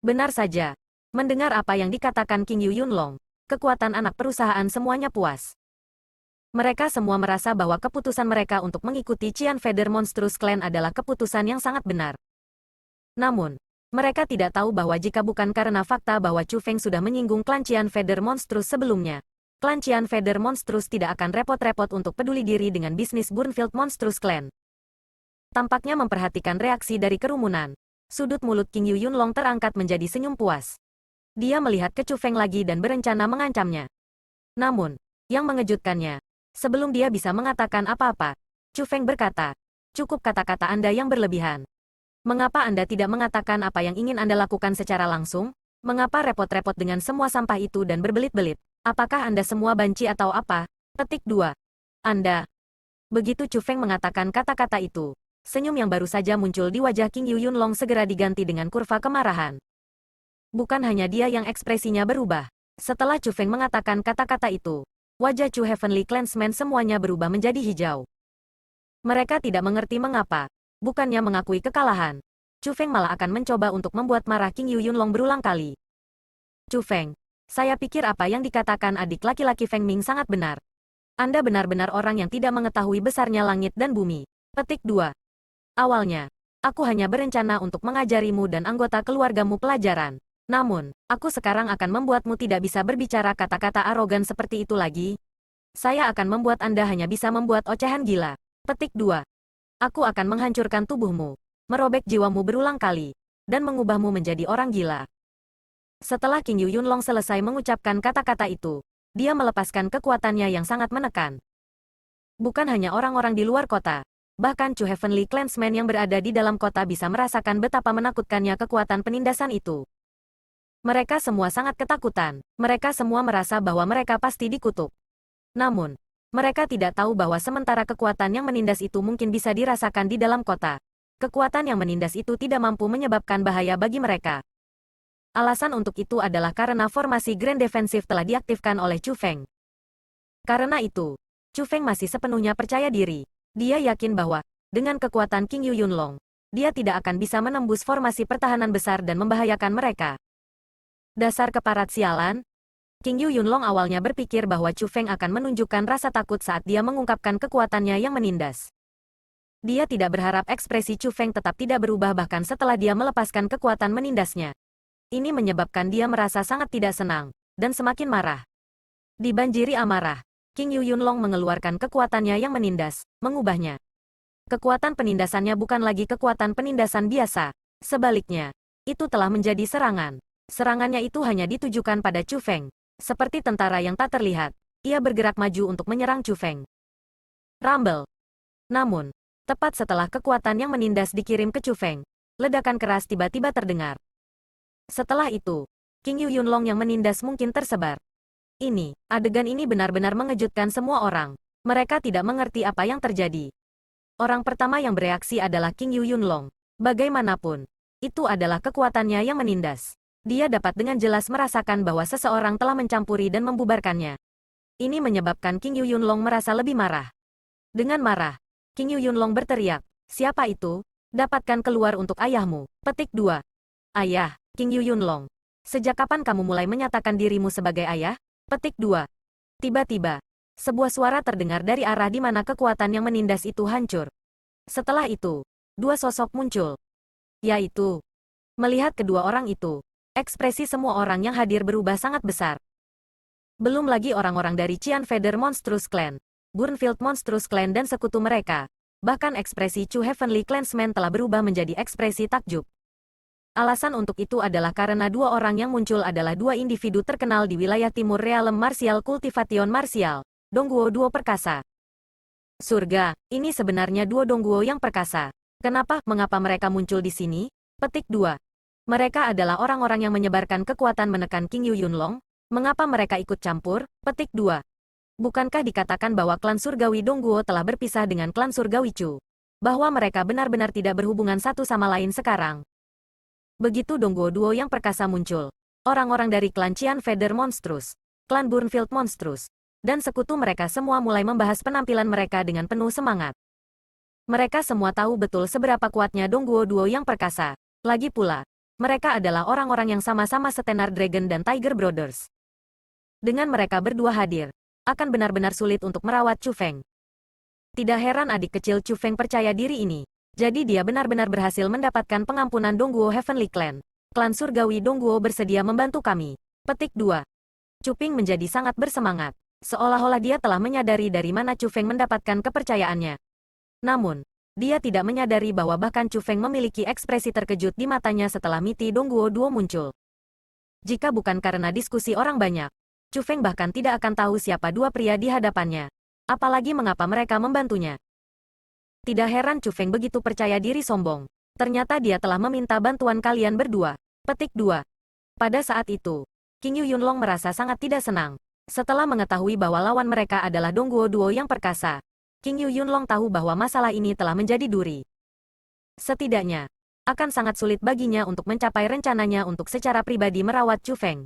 Benar saja. Mendengar apa yang dikatakan King Yu Yunlong, kekuatan anak perusahaan semuanya puas. Mereka semua merasa bahwa keputusan mereka untuk mengikuti Qian Feather Monstrous Clan adalah keputusan yang sangat benar. Namun, mereka tidak tahu bahwa jika bukan karena fakta bahwa Chu Feng sudah menyinggung klan Qian Feather Monstrous sebelumnya, klan Qian Feather Monstrous tidak akan repot-repot untuk peduli diri dengan bisnis Burnfield Monstrous Clan. Tampaknya memperhatikan reaksi dari kerumunan, sudut mulut King Yu Yunlong terangkat menjadi senyum puas. Dia melihat ke Chu Feng lagi dan berencana mengancamnya. Namun, yang mengejutkannya, sebelum dia bisa mengatakan apa-apa, Chu Feng berkata, cukup kata-kata Anda yang berlebihan. Mengapa Anda tidak mengatakan apa yang ingin Anda lakukan secara langsung? Mengapa repot-repot dengan semua sampah itu dan berbelit-belit? Apakah Anda semua banci atau apa? Petik 2. Anda. Begitu Chu Feng mengatakan kata-kata itu, senyum yang baru saja muncul di wajah King Yu Yunlong segera diganti dengan kurva kemarahan. Bukan hanya dia yang ekspresinya berubah. Setelah Chu Feng mengatakan kata-kata itu, wajah Chu Heavenly Clansmen semuanya berubah menjadi hijau. Mereka tidak mengerti mengapa. Bukannya mengakui kekalahan, Chu Feng malah akan mencoba untuk membuat marah King Yu Yunlong berulang kali. Chu Feng, saya pikir apa yang dikatakan adik laki-laki Fengming sangat benar. Anda benar-benar orang yang tidak mengetahui besarnya langit dan bumi. Petik 2. Awalnya, aku hanya berencana untuk mengajarimu dan anggota keluargamu pelajaran. Namun, aku sekarang akan membuatmu tidak bisa berbicara kata-kata arogan seperti itu lagi. Saya akan membuat Anda hanya bisa membuat ocehan gila. Petik 2. Aku akan menghancurkan tubuhmu, merobek jiwamu berulang kali, dan mengubahmu menjadi orang gila. Setelah King Yu Yunlong selesai mengucapkan kata-kata itu, dia melepaskan kekuatannya yang sangat menekan. Bukan hanya orang-orang di luar kota, bahkan Chu Heavenly Clansmen yang berada di dalam kota bisa merasakan betapa menakutkannya kekuatan penindasan itu. Mereka semua sangat ketakutan. Mereka semua merasa bahwa mereka pasti dikutuk. Namun, mereka tidak tahu bahwa sementara kekuatan yang menindas itu mungkin bisa dirasakan di dalam kota, kekuatan yang menindas itu tidak mampu menyebabkan bahaya bagi mereka. Alasan untuk itu adalah karena formasi Grand Defensive telah diaktifkan oleh Chu Feng. Karena itu, Chu Feng masih sepenuhnya percaya diri. Dia yakin bahwa, dengan kekuatan King Yu Yunlong, dia tidak akan bisa menembus formasi pertahanan besar dan membahayakan mereka. Dasar keparat sialan. King Yu Yunlong awalnya berpikir bahwa Chu Feng akan menunjukkan rasa takut saat dia mengungkapkan kekuatannya yang menindas. Dia tidak berharap ekspresi Chu Feng tetap tidak berubah bahkan setelah dia melepaskan kekuatan menindasnya. Ini menyebabkan dia merasa sangat tidak senang, dan semakin marah. Dibanjiri amarah, King Yu Yunlong mengeluarkan kekuatannya yang menindas, mengubahnya. Kekuatan penindasannya bukan lagi kekuatan penindasan biasa. Sebaliknya, itu telah menjadi serangan. Serangannya itu hanya ditujukan pada Chu Feng. Seperti tentara yang tak terlihat, ia bergerak maju untuk menyerang Chu Feng. Rumble. Namun, tepat setelah kekuatan yang menindas dikirim ke Chu Feng, ledakan keras tiba-tiba terdengar. Setelah itu, King Yu Yunlong yang menindas mungkin tersebar. Adegan ini benar-benar mengejutkan semua orang. Mereka tidak mengerti apa yang terjadi. Orang pertama yang bereaksi adalah King Yu Yunlong. Bagaimanapun, itu adalah kekuatannya yang menindas. Dia dapat dengan jelas merasakan bahwa seseorang telah mencampuri dan membubarkannya. Ini menyebabkan King Yu Yunlong merasa lebih marah. Dengan marah, King Yu Yunlong berteriak, "Siapa itu? Dapatkan keluar untuk ayahmu." Petik 2. Ayah, King Yu Yunlong. Sejak kapan kamu mulai menyatakan dirimu sebagai ayah? Petik 2. Tiba-tiba, sebuah suara terdengar dari arah di mana kekuatan yang menindas itu hancur. Setelah itu, dua sosok muncul. Yaitu, melihat kedua orang itu, ekspresi semua orang yang hadir berubah sangat besar. Belum lagi orang-orang dari Qian Feather Monstrous Clan, Burnfield Monstrous Clan dan sekutu mereka. Bahkan ekspresi Chu Heavenly Clansmen telah berubah menjadi ekspresi takjub. Alasan untuk itu adalah karena dua orang yang muncul adalah dua individu terkenal di wilayah timur Realem Martial Cultivation Martial, Dongguo Duo Perkasa. Surga, ini sebenarnya dua Dongguo yang perkasa. Mengapa mereka muncul di sini? Petik 2. Mereka adalah orang-orang yang menyebarkan kekuatan menekan King Yu Yunlong. Mengapa mereka ikut campur? Petik 2. Bukankah dikatakan bahwa klan surgawi Dongguo telah berpisah dengan klan surgawi Chu? Bahwa mereka benar-benar tidak berhubungan satu sama lain sekarang. Begitu Dongguo Duo yang perkasa muncul, orang-orang dari klan Qian Feather Monstrous, klan Burnfield Monstrous, dan sekutu mereka semua mulai membahas penampilan mereka dengan penuh semangat. Mereka semua tahu betul seberapa kuatnya Dongguo Duo yang perkasa. Lagi pula, mereka adalah orang-orang yang sama-sama setenar Dragon dan Tiger Brothers. Dengan mereka berdua hadir, akan benar-benar sulit untuk merawat Chu Feng. Tidak heran adik kecil Chu Feng percaya diri ini. Jadi dia benar-benar berhasil mendapatkan pengampunan Dongguo Heavenly Clan. Klan surgawi Dongguo bersedia membantu kami. Petik 2. Chu Ping menjadi sangat bersemangat. Seolah-olah dia telah menyadari dari mana Chu Feng mendapatkan kepercayaannya. Namun, dia tidak menyadari bahwa bahkan Chu Feng memiliki ekspresi terkejut di matanya setelah miti Dongguo Duo muncul. Jika bukan karena diskusi orang banyak, Chu Feng bahkan tidak akan tahu siapa dua pria di hadapannya. Apalagi mengapa mereka membantunya. Tidak heran Chu Feng begitu percaya diri sombong. Ternyata dia telah meminta bantuan kalian berdua. Petik 2. Pada saat itu, King Yu Yunlong merasa sangat tidak senang. Setelah mengetahui bahwa lawan mereka adalah Dongguo Duo yang perkasa, King Yu Yunlong tahu bahwa masalah ini telah menjadi duri. Setidaknya, akan sangat sulit baginya untuk mencapai rencananya untuk secara pribadi merawat Chu Feng.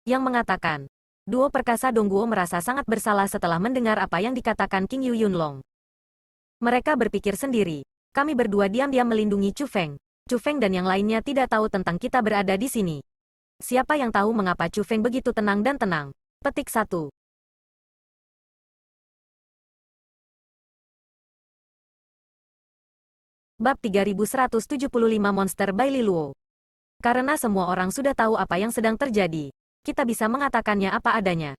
Yang mengatakan, Duo perkasa Dongguo merasa sangat bersalah setelah mendengar apa yang dikatakan King Yu Yunlong. Mereka berpikir sendiri, kami berdua diam-diam melindungi Chu Feng. Chu Feng dan yang lainnya tidak tahu tentang kita berada di sini. Siapa yang tahu mengapa Chu Feng begitu tenang dan tenang? Petik 1. Bab 3175 Monster by Li Luo. Karena semua orang sudah tahu apa yang sedang terjadi, kita bisa mengatakannya apa adanya.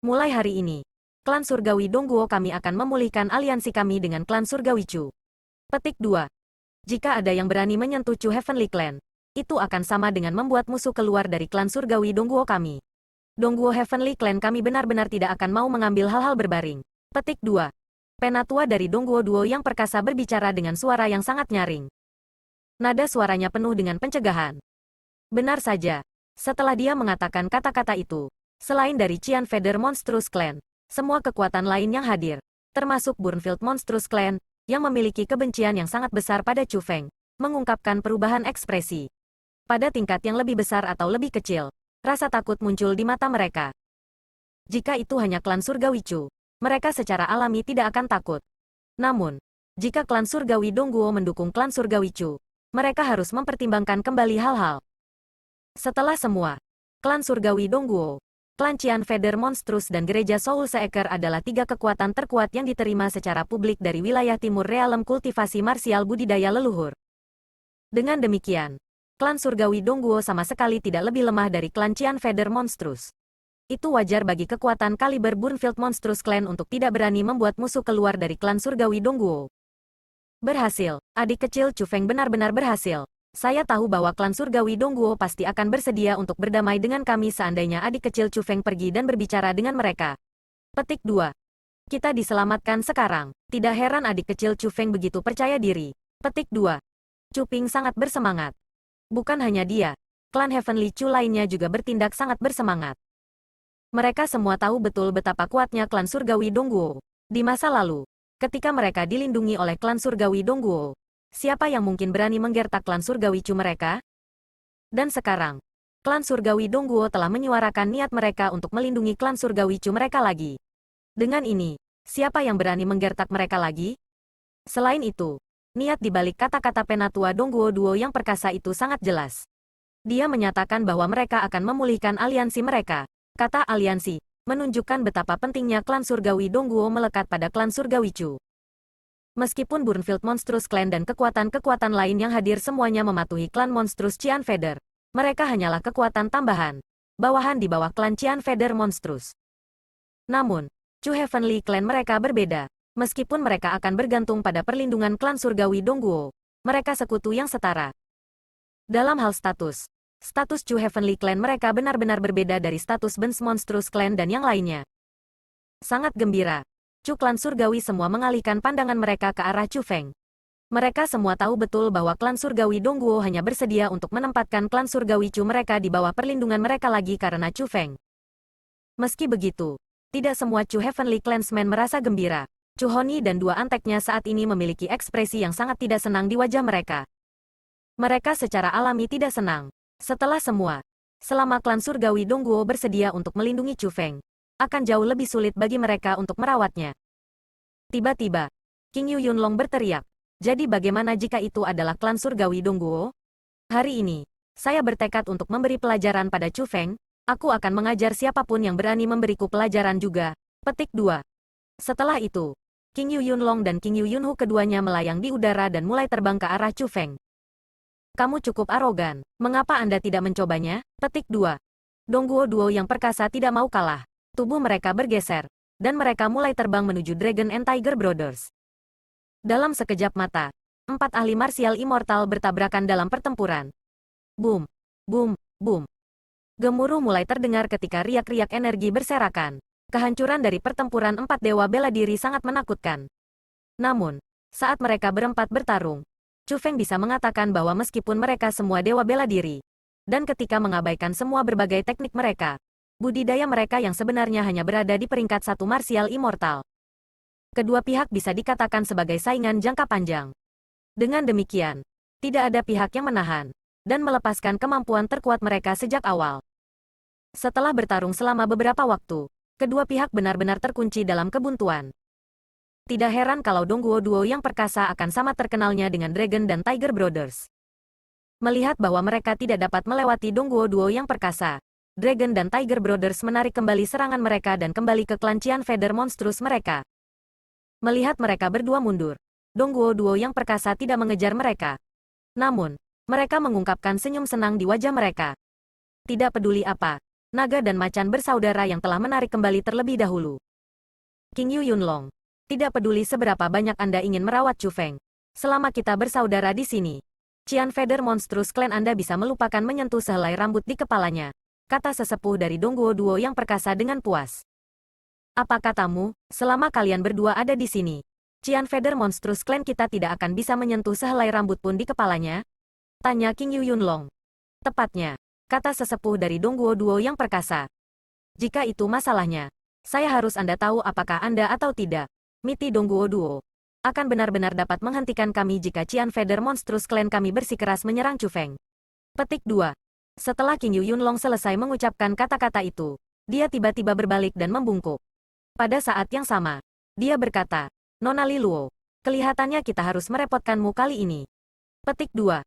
Mulai hari ini, klan surgawi Dongguo kami akan memulihkan aliansi kami dengan klan surgawi Chu. Petik 2. Jika ada yang berani menyentuh Chu Heavenly Clan, itu akan sama dengan membuat musuh keluar dari klan surgawi Dongguo kami. Dongguo Heavenly Clan kami benar-benar tidak akan mau mengambil hal-hal berbaring. Petik 2. Penatua dari Dongguo Duo yang perkasa berbicara dengan suara yang sangat nyaring. Nada suaranya penuh dengan pencegahan. Benar saja. Setelah dia mengatakan kata-kata itu, selain dari Qian Feather Monstrous Clan, semua kekuatan lain yang hadir, termasuk Burnfield Monstrous Clan, yang memiliki kebencian yang sangat besar pada Chu Feng, mengungkapkan perubahan ekspresi. Pada tingkat yang lebih besar atau lebih kecil, rasa takut muncul di mata mereka. Jika itu hanya klan surgawi Chu, mereka secara alami tidak akan takut. Namun, jika klan surgawi Dongguo mendukung klan surgawi Chu, mereka harus mempertimbangkan kembali hal-hal. Setelah semua, klan surgawi Dongguo, klan Qian Feather Monstrous dan gereja Soul Seeker adalah tiga kekuatan terkuat yang diterima secara publik dari wilayah timur realem kultivasi marsial budidaya leluhur. Dengan demikian, klan surgawi Dongguo sama sekali tidak lebih lemah dari klan Qian Feather Monstrous. Itu wajar bagi kekuatan kaliber Burnfield Monstrous Clan untuk tidak berani membuat musuh keluar dari klan surgawi Dongguo. Berhasil, adik kecil Chu Feng benar-benar berhasil. Saya tahu bahwa klan surgawi Dongguo pasti akan bersedia untuk berdamai dengan kami seandainya adik kecil Chu Feng pergi dan berbicara dengan mereka. Petik 2. Kita diselamatkan sekarang. Tidak heran adik kecil Chu Feng begitu percaya diri. Petik 2. Chu Ping sangat bersemangat. Bukan hanya dia, klan Heavenly Chu lainnya juga bertindak sangat bersemangat. Mereka semua tahu betul betapa kuatnya klan surgawi Dongguo. Di masa lalu, ketika mereka dilindungi oleh klan surgawi Dongguo, siapa yang mungkin berani menggertak klan surgawi Chu mereka? Dan sekarang, klan surgawi Dongguo telah menyuarakan niat mereka untuk melindungi klan surgawi Chu mereka lagi. Dengan ini, siapa yang berani menggertak mereka lagi? Selain itu, niat di balik kata-kata penatua Dongguo Duo yang perkasa itu sangat jelas. Dia menyatakan bahwa mereka akan memulihkan aliansi mereka. Kata aliansi menunjukkan betapa pentingnya klan surgawi Dongguo melekat pada klan surgawi Chu. Meskipun Burnfield Monstrous Clan dan kekuatan-kekuatan lain yang hadir semuanya mematuhi klan Monstrous Qian Feather, mereka hanyalah kekuatan tambahan, bawahan di bawah klan Qian Feather Monstrous. Namun, Chu Heavenly Clan mereka berbeda. Meskipun mereka akan bergantung pada perlindungan klan surgawi Dongguo, mereka sekutu yang setara. Dalam hal status Chu Heavenly Clan mereka benar-benar berbeda dari status Burns Monstrous Clan dan yang lainnya. Sangat gembira, Chu klan surgawi semua mengalihkan pandangan mereka ke arah Chu Feng. Mereka semua tahu betul bahwa klan surgawi Dongguo hanya bersedia untuk menempatkan klan surgawi Chu mereka di bawah perlindungan mereka lagi karena Chu Feng. Meski begitu, tidak semua Chu Heavenly Clansmen merasa gembira. Chu Honi dan dua anteknya saat ini memiliki ekspresi yang sangat tidak senang di wajah mereka. Mereka secara alami tidak senang. Setelah semua, selama klan surgawi Dongguo bersedia untuk melindungi Chu Feng, akan jauh lebih sulit bagi mereka untuk merawatnya. Tiba-tiba, King Yu Yunlong berteriak, jadi bagaimana jika itu adalah klan surgawi Dongguo? Hari ini, saya bertekad untuk memberi pelajaran pada Chu Feng, aku akan mengajar siapapun yang berani memberiku pelajaran juga. Petik 2. Setelah itu, King Yu Yunlong dan King Yu Yunhu keduanya melayang di udara dan mulai terbang ke arah Chu Feng. Kamu cukup arogan, mengapa Anda tidak mencobanya? Petik 2. Dongguo Duo yang perkasa tidak mau kalah. Tubuh mereka bergeser, dan mereka mulai terbang menuju Dragon and Tiger Brothers. Dalam sekejap mata, 4 ahli marsial immortal bertabrakan dalam pertempuran. Boom, boom, boom. Gemuruh mulai terdengar ketika riak-riak energi berserakan. Kehancuran dari pertempuran 4 dewa bela diri sangat menakutkan. Namun, saat mereka berempat bertarung, Chu Feng bisa mengatakan bahwa meskipun mereka semua dewa bela diri, dan ketika mengabaikan semua berbagai teknik mereka, budidaya mereka yang sebenarnya hanya berada di peringkat 1 marsial immortal. Kedua pihak bisa dikatakan sebagai saingan jangka panjang. Dengan demikian, tidak ada pihak yang menahan dan melepaskan kemampuan terkuat mereka sejak awal. Setelah bertarung selama beberapa waktu, kedua pihak benar-benar terkunci dalam kebuntuan. Tidak heran kalau Dongguo Duo yang perkasa akan sama terkenalnya dengan Dragon dan Tiger Brothers. Melihat bahwa mereka tidak dapat melewati Dongguo Duo yang perkasa, Dragon dan Tiger Brothers menarik kembali serangan mereka dan kembali ke klan Qian Feather Monstrous mereka. Melihat mereka berdua mundur, Dongguo Duo yang perkasa tidak mengejar mereka. Namun, mereka mengungkapkan senyum senang di wajah mereka. Tidak peduli apa, naga dan macan bersaudara yang telah menarik kembali terlebih dahulu. King Yu Yunlong, tidak peduli seberapa banyak Anda ingin merawat Chu Feng. Selama kita bersaudara di sini, Qian Feather Monstrous Clan Anda bisa melupakan menyentuh sehelai rambut di kepalanya, kata sesepuh dari Dongguo Duo yang perkasa dengan puas. Apa katamu, selama kalian berdua ada di sini, Qian Feather Monstrous Clan kita tidak akan bisa menyentuh sehelai rambut pun di kepalanya? Tanya King Yu Yunlong. Tepatnya, kata sesepuh dari Dongguo Duo yang perkasa. Jika itu masalahnya, saya harus Anda tahu apakah Anda atau tidak. Miti Dongguo Duo akan benar-benar dapat menghentikan kami jika Qian Feather Monstrous Clan kami bersikeras menyerang Chu Feng. Petik 2. Setelah King Yu Yunlong selesai mengucapkan kata-kata itu, dia tiba-tiba berbalik dan membungkuk. Pada saat yang sama, dia berkata, Nona Li Luo, Kelihatannya kita harus merepotkanmu kali ini. Petik 2.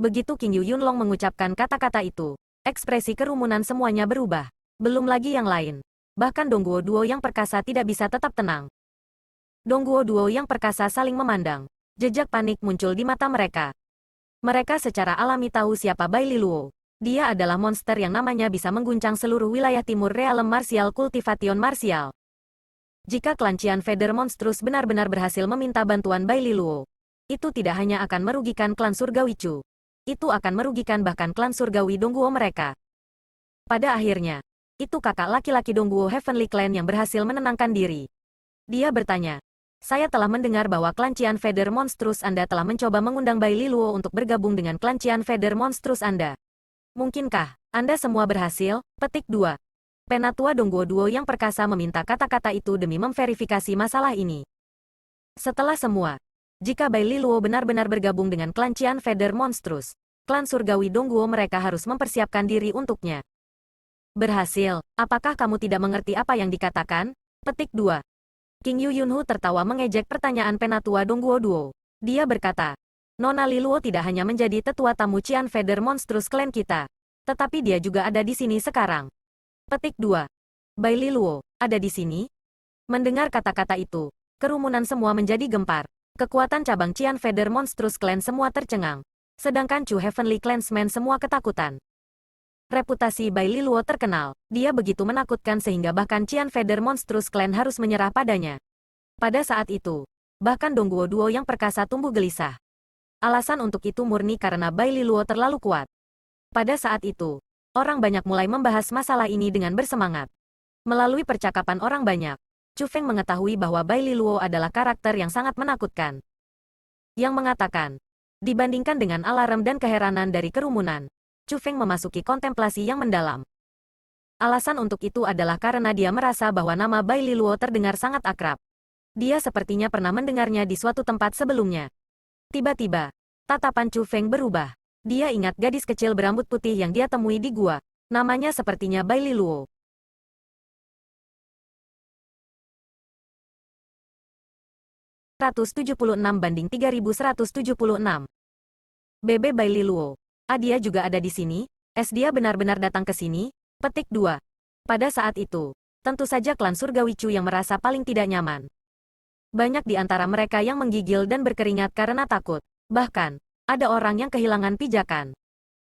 Begitu King Yu Yunlong mengucapkan kata-kata itu, ekspresi kerumunan semuanya berubah. Belum lagi yang lain. Bahkan Dongguo Duo yang perkasa tidak bisa tetap tenang. Dongguo Duo yang perkasa saling memandang. Jejak panik muncul di mata mereka. Mereka secara alami tahu siapa Bai Li Luo. Dia adalah monster yang namanya bisa mengguncang seluruh wilayah timur realem martial kultivation martial. Jika klan Qian Feather Monstrous benar-benar berhasil meminta bantuan Bai Li Luo, itu tidak hanya akan merugikan klan Surgawi Chu. Itu akan merugikan bahkan klan Surgawi Dongguo mereka. Pada akhirnya, itu kakak laki-laki Dongguo Heavenly Clan yang berhasil menenangkan diri. Dia bertanya, saya telah mendengar bahwa klan Qian Feather Monstrous Anda telah mencoba mengundang Bai Li Luo untuk bergabung dengan klan Qian Feather Monstrous Anda. Mungkinkah Anda semua berhasil? Petik 2. Penatua Dongguo Duo yang perkasa meminta kata-kata itu demi memverifikasi masalah ini. Setelah semua, jika Bai Li Luo benar-benar bergabung dengan klan Qian Feather Monstrous, klan Surgawi Dongguo mereka harus mempersiapkan diri untuknya. Berhasil, apakah kamu tidak mengerti apa yang dikatakan? Petik 2. King Yu Yunhu tertawa mengejek pertanyaan penatua Dongguo Duo. Dia berkata, Nona Li Luo tidak hanya menjadi tetua tamu Qian Feather Monstrous Clan kita, tetapi dia juga ada di sini sekarang. Petik 2. Bai Li Luo, ada di sini? Mendengar kata-kata itu, kerumunan semua menjadi gempar. Kekuatan cabang Qian Feather Monstrous Clan semua tercengang. Sedangkan Chu Heavenly Clansmen semua ketakutan. Reputasi Bai Li Luo terkenal, dia begitu menakutkan sehingga bahkan Qian Feather Monstrous Clan harus menyerah padanya. Pada saat itu, bahkan Dongguo Duo yang perkasa tumbuh gelisah. Alasan untuk itu murni karena Bai Li Luo terlalu kuat. Pada saat itu, orang banyak mulai membahas masalah ini dengan bersemangat. Melalui percakapan orang banyak, Chu Feng mengetahui bahwa Bai Li Luo adalah karakter yang sangat menakutkan. Yang mengatakan, dibandingkan dengan alarm dan keheranan dari kerumunan, Chu Feng memasuki kontemplasi yang mendalam. Alasan untuk itu adalah karena dia merasa bahwa nama Bai Li Luo terdengar sangat akrab. Dia sepertinya pernah mendengarnya di suatu tempat sebelumnya. Tiba-tiba, tatapan Chu Feng berubah. Dia ingat gadis kecil berambut putih yang dia temui di gua. Namanya sepertinya Bai Li Luo. 176 banding 3176. Bebe Bai Li Luo. Dia juga ada di sini? Dia benar-benar datang ke sini? Petik 2. Pada saat itu, tentu saja klan Surgawi Chu yang merasa paling tidak nyaman. Banyak di antara mereka yang menggigil dan berkeringat karena takut. Bahkan, ada orang yang kehilangan pijakan.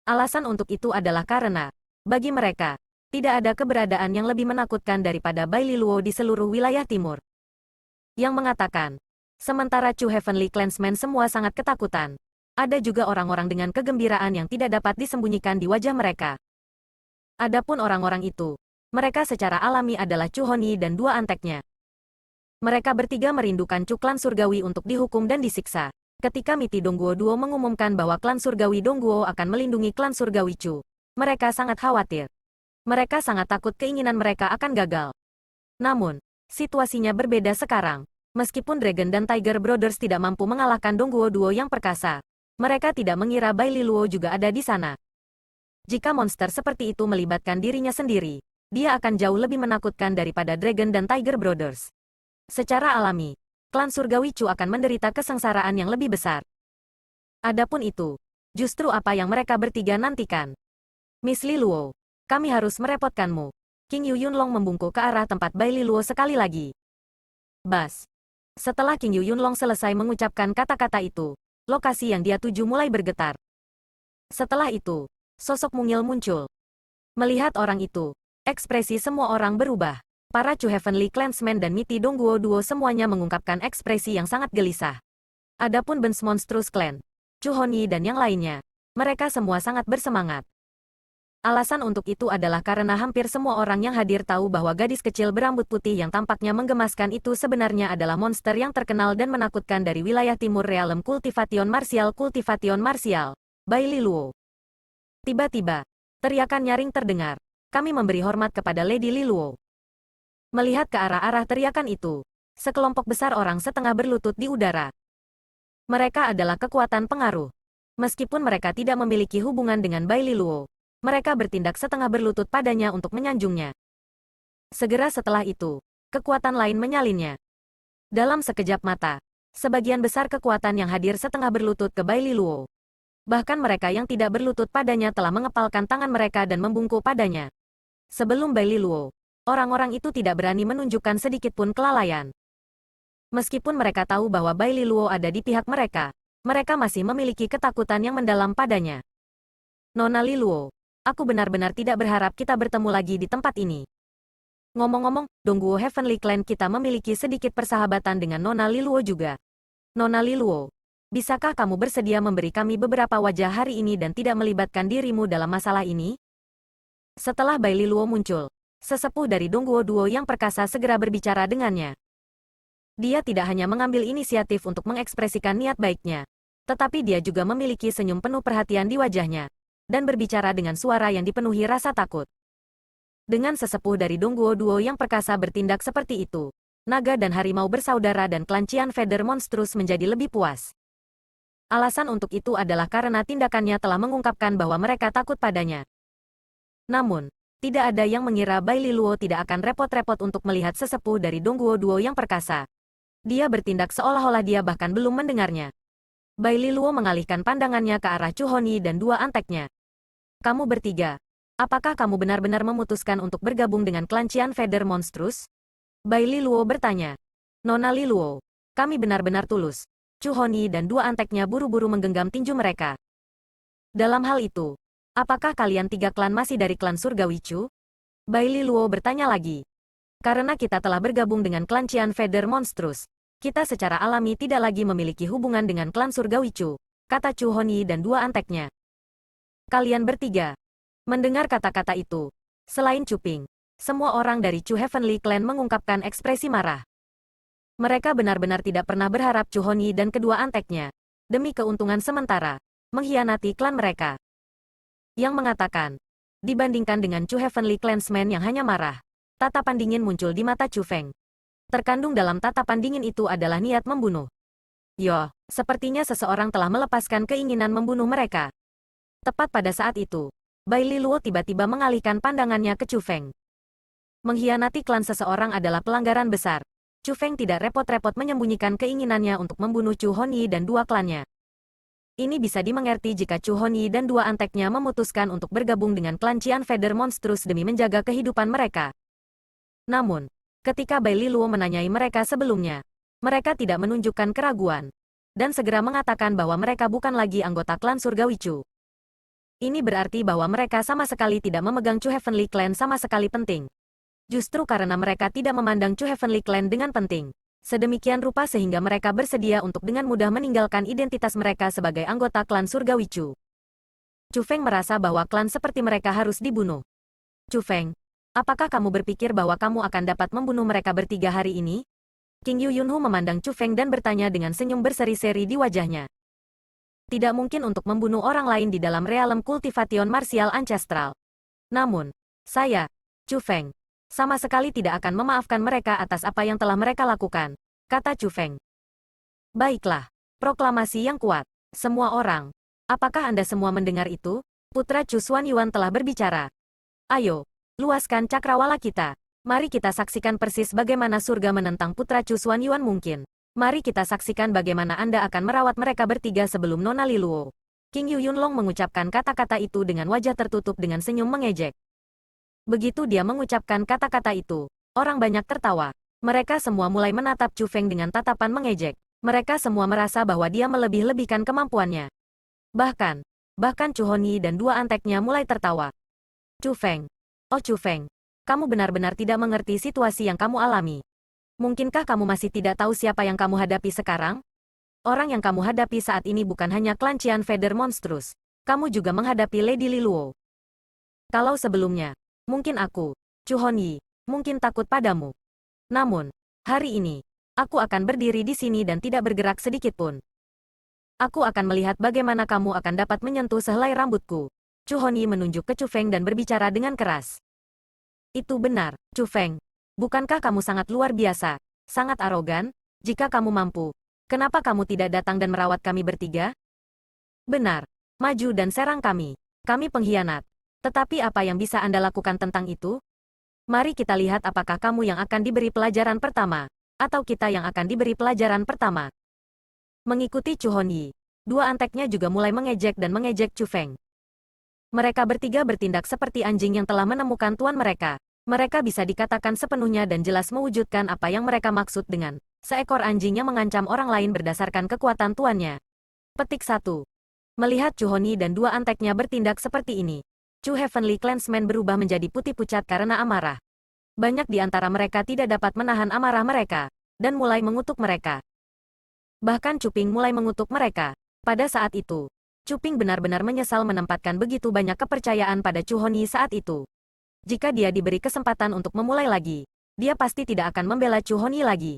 Alasan untuk itu adalah karena, bagi mereka, tidak ada keberadaan yang lebih menakutkan daripada Bai Li Luo di seluruh wilayah timur. Yang mengatakan, sementara Chu Heavenly Clansmen semua sangat ketakutan. Ada juga orang-orang dengan kegembiraan yang tidak dapat disembunyikan di wajah mereka. Adapun orang-orang itu, mereka secara alami adalah Chu Honi dan dua anteknya. Mereka bertiga merindukan Chu klan Surgawi untuk dihukum dan disiksa. Ketika Miti Dongguo Duo mengumumkan bahwa klan Surgawi Dongguo akan melindungi klan Surgawi Chu, mereka sangat khawatir. Mereka sangat takut keinginan mereka akan gagal. Namun, situasinya berbeda sekarang. Meskipun Dragon dan Tiger Brothers tidak mampu mengalahkan Dongguo Duo yang perkasa, mereka tidak mengira Bai Li Luo juga ada di sana. Jika monster seperti itu melibatkan dirinya sendiri, dia akan jauh lebih menakutkan daripada Dragon dan Tiger Brothers. Secara alami, klan Surgawi Chu akan menderita kesengsaraan yang lebih besar. Adapun itu, justru apa yang mereka bertiga nantikan. Miss Li Luo, kami harus merepotkanmu. King Yu Yunlong membungkuk ke arah tempat Bai Li Luo sekali lagi. Bas. Setelah King Yu Yunlong selesai mengucapkan kata-kata itu, lokasi yang dia tuju mulai bergetar. Setelah itu, sosok mungil muncul. Melihat orang itu, ekspresi semua orang berubah. Para Chu Heavenly Clansmen dan Miti Dongguo Duo semuanya mengungkapkan ekspresi yang sangat gelisah. Adapun Benz Monstrous Clan, Chu Honi dan yang lainnya, mereka semua sangat bersemangat. Alasan untuk itu adalah karena hampir semua orang yang hadir tahu bahwa gadis kecil berambut putih yang tampaknya menggemaskan itu sebenarnya adalah monster yang terkenal dan menakutkan dari wilayah timur realem kultivation martial, Bai Li Luo. Tiba-tiba, teriakan nyaring terdengar. Kami memberi hormat kepada Lady Li Luo. Melihat ke arah-arah teriakan itu, sekelompok besar orang setengah berlutut di udara. Mereka adalah kekuatan pengaruh. Meskipun mereka tidak memiliki hubungan dengan Bai Li Luo, mereka bertindak setengah berlutut padanya untuk menyanjungnya. Segera setelah itu, kekuatan lain menyalinnya. Dalam sekejap mata, Sebagian besar kekuatan yang hadir setengah berlutut ke Bai Liluo. Bahkan mereka yang tidak berlutut padanya telah mengepalkan tangan mereka dan membungkuk padanya. Sebelum Bai Liluo, orang-orang itu tidak berani menunjukkan sedikit pun kelalaian. Meskipun mereka tahu bahwa Bai Liluo ada di pihak mereka, mereka masih memiliki ketakutan yang mendalam padanya. Nona Liluo, aku benar-benar tidak berharap kita bertemu lagi di tempat ini. Ngomong-ngomong, Dongguo Heavenly Clan kita memiliki sedikit persahabatan dengan Nona Liluo juga. Nona Liluo, bisakah kamu bersedia memberi kami beberapa wajah hari ini dan tidak melibatkan dirimu dalam masalah ini? Setelah Bai Liluo muncul, sesepuh dari Dongguo Duo yang perkasa segera berbicara dengannya. Dia tidak hanya mengambil inisiatif untuk mengekspresikan niat baiknya, tetapi dia juga memiliki senyum penuh perhatian di wajahnya, dan berbicara dengan suara yang dipenuhi rasa takut. Dengan sesepuh dari Dongguo Duo yang perkasa bertindak seperti itu, naga dan harimau bersaudara dan klan Cian Feather Monstrous menjadi lebih puas. Alasan untuk itu adalah karena tindakannya telah mengungkapkan bahwa mereka takut padanya. Namun, tidak ada yang mengira Bai Liluo tidak akan repot-repot untuk melihat sesepuh dari Dongguo Duo yang perkasa. Dia bertindak seolah-olah dia bahkan belum mendengarnya. Bai Liluo mengalihkan pandangannya ke arah Chu Honi dan dua anteknya. Kamu bertiga, apakah kamu benar-benar memutuskan untuk bergabung dengan klan Cian Feather Monstrous? Bai Liluo bertanya. Nona Liluo, kami benar-benar tulus. Chu Honi dan dua anteknya buru-buru menggenggam tinju mereka. Dalam hal itu, apakah kalian tiga klan masih dari klan Surgawi Chu? Bai Liluo bertanya lagi. Karena kita telah bergabung dengan klan Cian Feather Monstrous, kita secara alami tidak lagi memiliki hubungan dengan klan Surgawi Chu, kata Chu Honi dan dua anteknya. Kalian bertiga. Mendengar kata-kata itu, selain Cuping, semua orang dari Chu Heavenly Clan mengungkapkan ekspresi marah. Mereka benar-benar tidak pernah berharap Chu Honi dan kedua anteknya, demi keuntungan sementara, mengkhianati klan mereka. Yang mengatakan, dibandingkan dengan Chu Heavenly Clansmen yang hanya marah, tatapan dingin muncul di mata Chu Feng. Terkandung dalam tatapan dingin itu adalah niat membunuh. Yo, sepertinya seseorang telah melepaskan keinginan membunuh mereka. Tepat pada saat itu, Bai Liluo tiba-tiba mengalihkan pandangannya ke Chu Feng. Mengkhianati klan seseorang adalah pelanggaran besar. Chu Feng tidak repot-repot menyembunyikan keinginannya untuk membunuh Chu Honi dan dua klannya. Ini bisa dimengerti jika Chu Honi dan dua anteknya memutuskan untuk bergabung dengan klan Cian Feather Monstrous demi menjaga kehidupan mereka. Namun, ketika Bai Liluo menanyai mereka sebelumnya, mereka tidak menunjukkan keraguan, dan segera mengatakan bahwa mereka bukan lagi anggota klan Surgawi Chu. Ini berarti bahwa mereka sama sekali tidak memegang Chu Heavenly Clan sama sekali penting. Justru karena mereka tidak memandang Chu Heavenly Clan dengan penting, sedemikian rupa sehingga mereka bersedia untuk dengan mudah meninggalkan identitas mereka sebagai anggota klan Surgawi Chu. Chu Feng merasa bahwa klan seperti mereka harus dibunuh. Chu Feng, apakah kamu berpikir bahwa kamu akan dapat membunuh mereka bertiga hari ini? King Yu Yunhu memandang Chu Feng dan bertanya dengan senyum berseri-seri di wajahnya. Tidak mungkin untuk membunuh orang lain di dalam realem kultivation martial ancestral. Namun, saya, Chu Feng, sama sekali tidak akan memaafkan mereka atas apa yang telah mereka lakukan, kata Chu Feng. Baiklah, proklamasi yang kuat. Semua orang, apakah Anda semua mendengar itu? Putra Chu Xuanyuan telah berbicara. Ayo, luaskan cakrawala kita. Mari kita saksikan persis bagaimana surga menentang Putra Chu Xuanyuan mungkin. Mari kita saksikan bagaimana Anda akan merawat mereka bertiga sebelum Nona Liluo. King Yu Yunlong mengucapkan kata-kata itu dengan wajah tertutup dengan senyum mengejek. Begitu dia mengucapkan kata-kata itu, orang banyak tertawa. Mereka semua mulai menatap Chu Feng dengan tatapan mengejek. Mereka semua merasa bahwa dia melebih-lebihkan kemampuannya. Bahkan Chu Honi dan dua anteknya mulai tertawa. Chu Feng. Oh Chu Feng. Kamu benar-benar tidak mengerti situasi yang kamu alami. Mungkinkah kamu masih tidak tahu siapa yang kamu hadapi sekarang? Orang yang kamu hadapi saat ini bukan hanya klan Cian Feather Monstrous. Kamu juga menghadapi Lady Liluo. Kalau sebelumnya, mungkin aku, Chu Honi, mungkin takut padamu. Namun, hari ini, aku akan berdiri di sini dan tidak bergerak sedikit pun. Aku akan melihat bagaimana kamu akan dapat menyentuh sehelai rambutku. Chu Honi menunjuk ke Chu Feng dan berbicara dengan keras. Itu benar, Chu Feng. Bukankah kamu sangat luar biasa, sangat arogan? Jika kamu mampu, kenapa kamu tidak datang dan merawat kami bertiga? Benar, maju dan serang kami. Kami pengkhianat. Tetapi apa yang bisa Anda lakukan tentang itu? Mari kita lihat apakah kamu yang akan diberi pelajaran pertama, atau kita yang akan diberi pelajaran pertama. Mengikuti Chu Honyi, dua anteknya juga mulai mengejek dan mengejek Chu Feng. Mereka bertiga bertindak seperti anjing yang telah menemukan tuan mereka. Mereka bisa dikatakan sepenuhnya dan jelas mewujudkan apa yang mereka maksud dengan seekor anjing yang mengancam orang lain berdasarkan kekuatan tuannya. Petik 1. Melihat Chu Honyi dan dua anteknya bertindak seperti ini, Chu Heavenly Clansmen berubah menjadi putih pucat karena amarah. Banyak di antara mereka tidak dapat menahan amarah mereka, dan mulai mengutuk mereka. Bahkan Chu Ping mulai mengutuk mereka. Pada saat itu, Chu Ping benar-benar menyesal menempatkan begitu banyak kepercayaan pada Chu Honyi saat itu. Jika dia diberi kesempatan untuk memulai lagi, dia pasti tidak akan membela Chu Honyi lagi.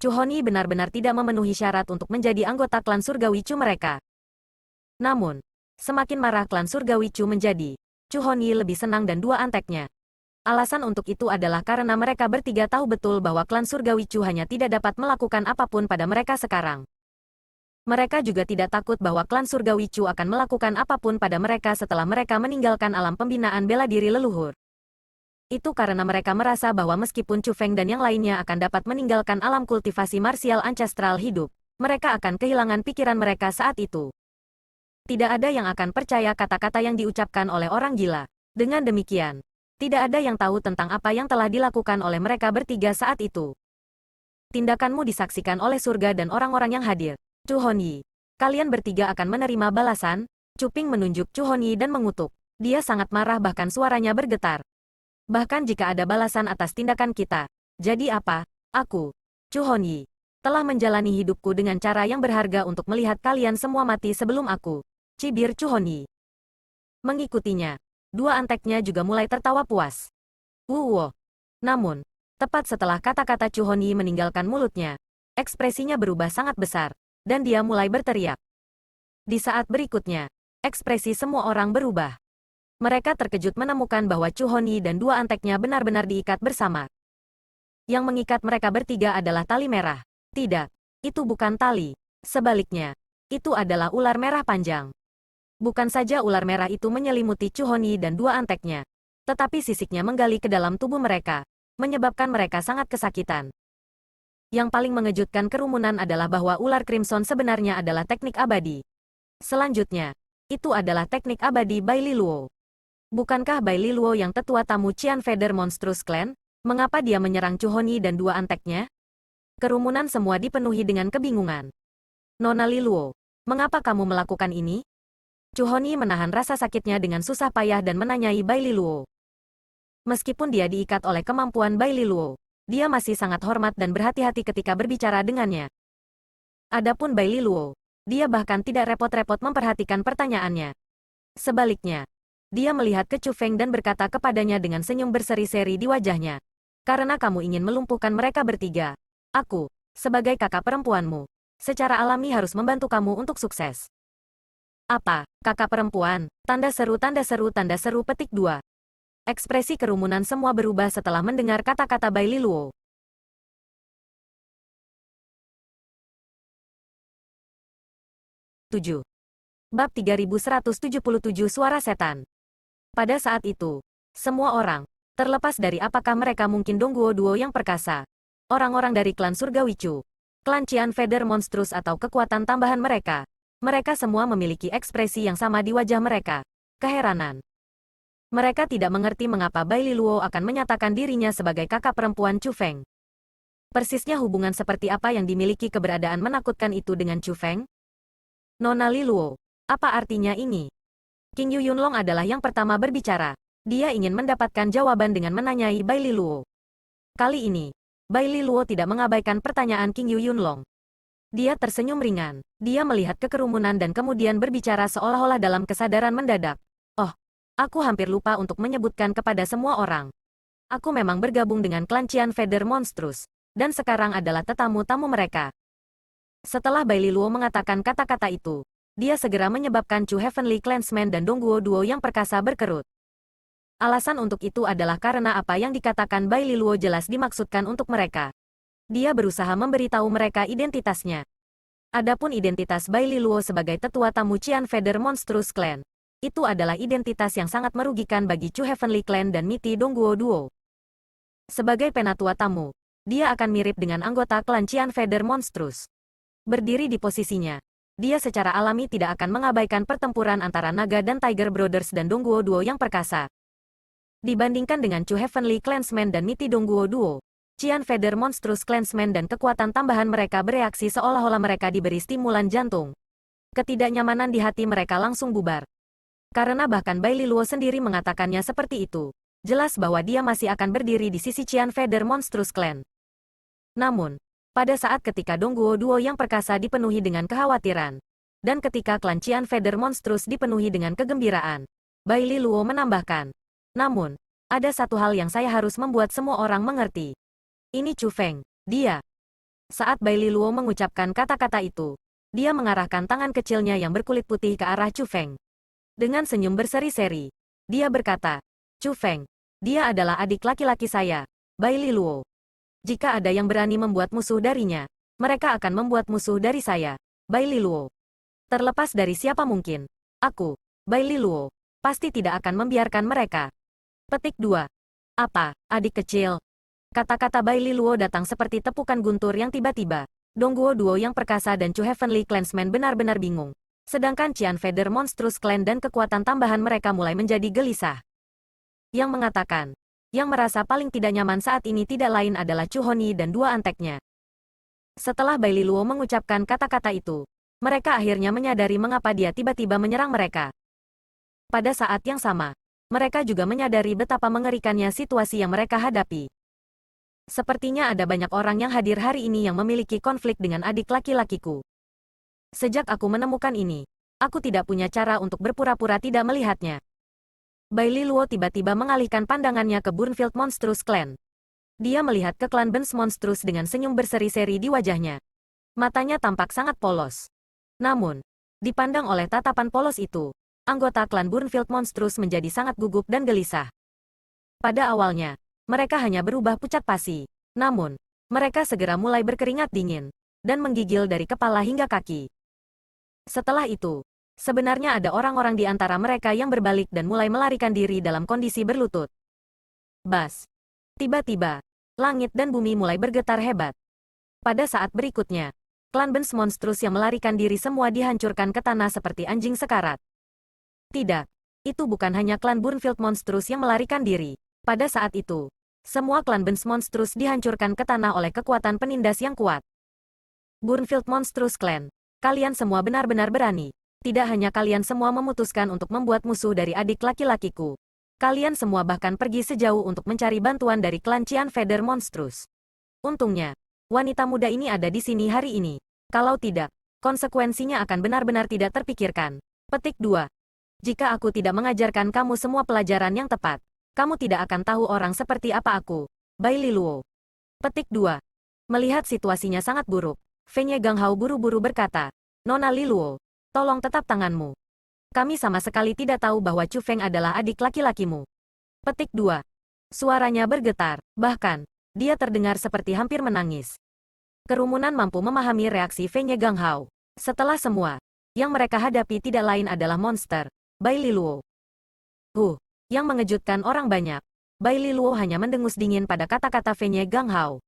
Chu Honyi benar-benar tidak memenuhi syarat untuk menjadi anggota klan surgawi Chu mereka. Namun, semakin marah klan surgawi Chu menjadi, Chu Honyi lebih senang dan dua anteknya. Alasan untuk itu adalah karena mereka bertiga tahu betul bahwa klan surgawi Chu hanya tidak dapat melakukan apapun pada mereka sekarang. Mereka juga tidak takut bahwa klan surgawi Chu akan melakukan apapun pada mereka setelah mereka meninggalkan alam pembinaan bela diri leluhur. Itu karena mereka merasa bahwa meskipun Chu Feng dan yang lainnya akan dapat meninggalkan alam kultivasi marsial ancestral hidup, mereka akan kehilangan pikiran mereka saat itu. Tidak ada yang akan percaya kata-kata yang diucapkan oleh orang gila. Dengan demikian, tidak ada yang tahu tentang apa yang telah dilakukan oleh mereka bertiga saat itu. Tindakanmu disaksikan oleh surga dan orang-orang yang hadir. Chu Honyi, kalian bertiga akan menerima balasan. Chu Ping menunjuk Chu Honyi dan mengutuk. Dia sangat marah bahkan suaranya bergetar. Bahkan jika ada balasan atas tindakan kita, jadi apa? Aku, Chu Honyi, telah menjalani hidupku dengan cara yang berharga untuk melihat kalian semua mati sebelum aku. Cibir Chu Honyi. Mengikutinya, dua anteknya juga mulai tertawa puas. Wuwo. Namun, tepat setelah kata-kata Chu Honyi meninggalkan mulutnya, ekspresinya berubah sangat besar, dan dia mulai berteriak. Di saat berikutnya, ekspresi semua orang berubah. Mereka terkejut menemukan bahwa Chu Honyi dan dua anteknya benar-benar diikat bersama. Yang mengikat mereka bertiga adalah tali merah. Tidak, itu bukan tali. Sebaliknya, itu adalah ular merah panjang. Bukan saja ular merah itu menyelimuti Chu Honyi dan dua anteknya, tetapi sisiknya menggali ke dalam tubuh mereka, menyebabkan mereka sangat kesakitan. Yang paling mengejutkan kerumunan adalah bahwa ular Crimson sebenarnya adalah teknik abadi. Selanjutnya, itu adalah teknik abadi Bai Li Luo. Bukankah Bai Li Luo yang tetua tamu Qian Feather Monstrous Clan? Mengapa dia menyerang Chu Honyi dan dua anteknya? Kerumunan semua dipenuhi dengan kebingungan. Nona Li Luo, mengapa kamu melakukan ini? Chu Honyi menahan rasa sakitnya dengan susah payah dan menanyai Bai Li Luo. Meskipun dia diikat oleh kemampuan Bai Li Luo, dia masih sangat hormat dan berhati-hati ketika berbicara dengannya. Adapun Bai Li Luo, dia bahkan tidak repot-repot memperhatikan pertanyaannya. Sebaliknya, dia melihat ke Chu Feng dan berkata kepadanya dengan senyum berseri-seri di wajahnya. Karena kamu ingin melumpuhkan mereka bertiga, aku, sebagai kakak perempuanmu, secara alami harus membantu kamu untuk sukses. Apa, kakak perempuan? Tanda seru tanda seru tanda seru petik 2. Ekspresi kerumunan semua berubah setelah mendengar kata-kata Bai Li Luo. 7. Bab 3177 Suara Setan. Pada saat itu, semua orang, terlepas dari apakah mereka mungkin Dongguo Duo yang perkasa, orang-orang dari klan Surgawi Chu, klan Qian Feather Monstrous atau kekuatan tambahan mereka semua memiliki ekspresi yang sama di wajah mereka, keheranan. Mereka tidak mengerti mengapa Bai Li Luo akan menyatakan dirinya sebagai kakak perempuan Chu Feng. Persisnya hubungan seperti apa yang dimiliki keberadaan menakutkan itu dengan Chu Feng? Nona Li Luo, apa artinya ini? King Yu Yunlong adalah yang pertama berbicara. Dia ingin mendapatkan jawaban dengan menanyai Bai Li Luo. Kali ini, Bai Li Luo tidak mengabaikan pertanyaan King Yu Yunlong. Dia tersenyum ringan. Dia melihat ke kerumunan dan kemudian berbicara seolah-olah dalam kesadaran mendadak. Oh, aku hampir lupa untuk menyebutkan kepada semua orang. Aku memang bergabung dengan klan Qian Feather Monstrous, dan sekarang adalah tetamu-tamu mereka. Setelah Bai Li Luo mengatakan kata-kata itu, dia segera menyebabkan Chu Heavenly Clansmen dan Dongguo Duo yang perkasa berkerut. Alasan untuk itu adalah karena apa yang dikatakan Bai Li Luo jelas dimaksudkan untuk mereka. Dia berusaha memberitahu mereka identitasnya. Adapun identitas Bai Li Luo sebagai tetua tamu Qian Feather Monstrous Clan, itu adalah identitas yang sangat merugikan bagi Chu Heavenly Clan dan Miti Dongguo Duo. Sebagai penatua tamu, dia akan mirip dengan anggota klan Qian Feather Monstrous. Berdiri di posisinya, dia secara alami tidak akan mengabaikan pertempuran antara Naga dan Tiger Brothers dan Dongguo Duo yang perkasa. Dibandingkan dengan Chu Heavenly Clansman dan Mighty Dongguo Duo, Qian Feather Monstrous Clansman dan kekuatan tambahan mereka bereaksi seolah-olah mereka diberi stimulan jantung. Ketidaknyamanan di hati mereka langsung bubar. Karena bahkan Bai Liluo sendiri mengatakannya seperti itu. Jelas bahwa dia masih akan berdiri di sisi Qian Feather Monstrous Clan. Namun, pada saat ketika Dongguo Duo yang perkasa dipenuhi dengan kekhawatiran, dan ketika klan Qian Feather Monstrous dipenuhi dengan kegembiraan, Bai Liluo menambahkan, namun, ada satu hal yang saya harus membuat semua orang mengerti. Ini Chu Feng, dia. Saat Bai Liluo mengucapkan kata-kata itu, dia mengarahkan tangan kecilnya yang berkulit putih ke arah Chu Feng. Dengan senyum berseri-seri, dia berkata, Chu Feng, dia adalah adik laki-laki saya, Bai Liluo. Jika ada yang berani membuat musuh darinya, mereka akan membuat musuh dari saya, Bai Liluo. Terlepas dari siapa mungkin, aku, Bai Liluo, pasti tidak akan membiarkan mereka. Petik 2. Apa, adik kecil? Kata-kata Bai Liluo datang seperti tepukan guntur yang tiba-tiba. Dongguo Duo yang perkasa dan Chu Heavenly Clansman benar-benar bingung. Sedangkan Qian Feather Monstrous Clan dan kekuatan tambahan mereka mulai menjadi gelisah. Yang mengatakan, yang merasa paling tidak nyaman saat ini tidak lain adalah Chu Honi dan dua anteknya. Setelah Bai Liluo mengucapkan kata-kata itu, mereka akhirnya menyadari mengapa dia tiba-tiba menyerang mereka. Pada saat yang sama, mereka juga menyadari betapa mengerikannya situasi yang mereka hadapi. Sepertinya ada banyak orang yang hadir hari ini yang memiliki konflik dengan adik laki-lakiku. Sejak aku menemukan ini, aku tidak punya cara untuk berpura-pura tidak melihatnya. Bai Liluo tiba-tiba mengalihkan pandangannya ke Burnfield Monstrous Clan. Dia melihat ke klan Benz Monstrous dengan senyum berseri-seri di wajahnya. Matanya tampak sangat polos. Namun, dipandang oleh tatapan polos itu, anggota klan Burnfield Monstrous menjadi sangat gugup dan gelisah. Pada awalnya, mereka hanya berubah pucat pasi. Namun, mereka segera mulai berkeringat dingin dan menggigil dari kepala hingga kaki. Setelah itu, sebenarnya ada orang-orang di antara mereka yang berbalik dan mulai melarikan diri dalam kondisi berlutut. Bas. Tiba-tiba, langit dan bumi mulai bergetar hebat. Pada saat berikutnya, klan Benz Monstrous yang melarikan diri semua dihancurkan ke tanah seperti anjing sekarat. Tidak, itu bukan hanya klan Burnfield Monstrous yang melarikan diri. Pada saat itu, semua klan Benz Monstrous dihancurkan ke tanah oleh kekuatan penindas yang kuat. Burnfield Monstrous Clan, kalian semua benar-benar berani. Tidak hanya kalian semua memutuskan untuk membuat musuh dari adik laki-lakiku. Kalian semua bahkan pergi sejauh untuk mencari bantuan dari klan Qian Feather Monstrous. Untungnya, wanita muda ini ada di sini hari ini. Kalau tidak, konsekuensinya akan benar-benar tidak terpikirkan. Petik 2. Jika aku tidak mengajarkan kamu semua pelajaran yang tepat, kamu tidak akan tahu orang seperti apa aku, Bai Liluo. Petik 2. Melihat situasinya sangat buruk, Feng Ye Ganghao buru-buru berkata, Nona Liluo, tolong tetap tanganmu. Kami sama sekali tidak tahu bahwa Chu Feng adalah adik laki-lakimu. Petik 2. Suaranya bergetar, bahkan, dia terdengar seperti hampir menangis. Kerumunan mampu memahami reaksi Feng Ye Ganghao. Setelah semua, yang mereka hadapi tidak lain adalah monster, Bai Liluo. Yang mengejutkan orang banyak, Bai Liluo hanya mendengus dingin pada kata-kata Feng Ye Ganghao.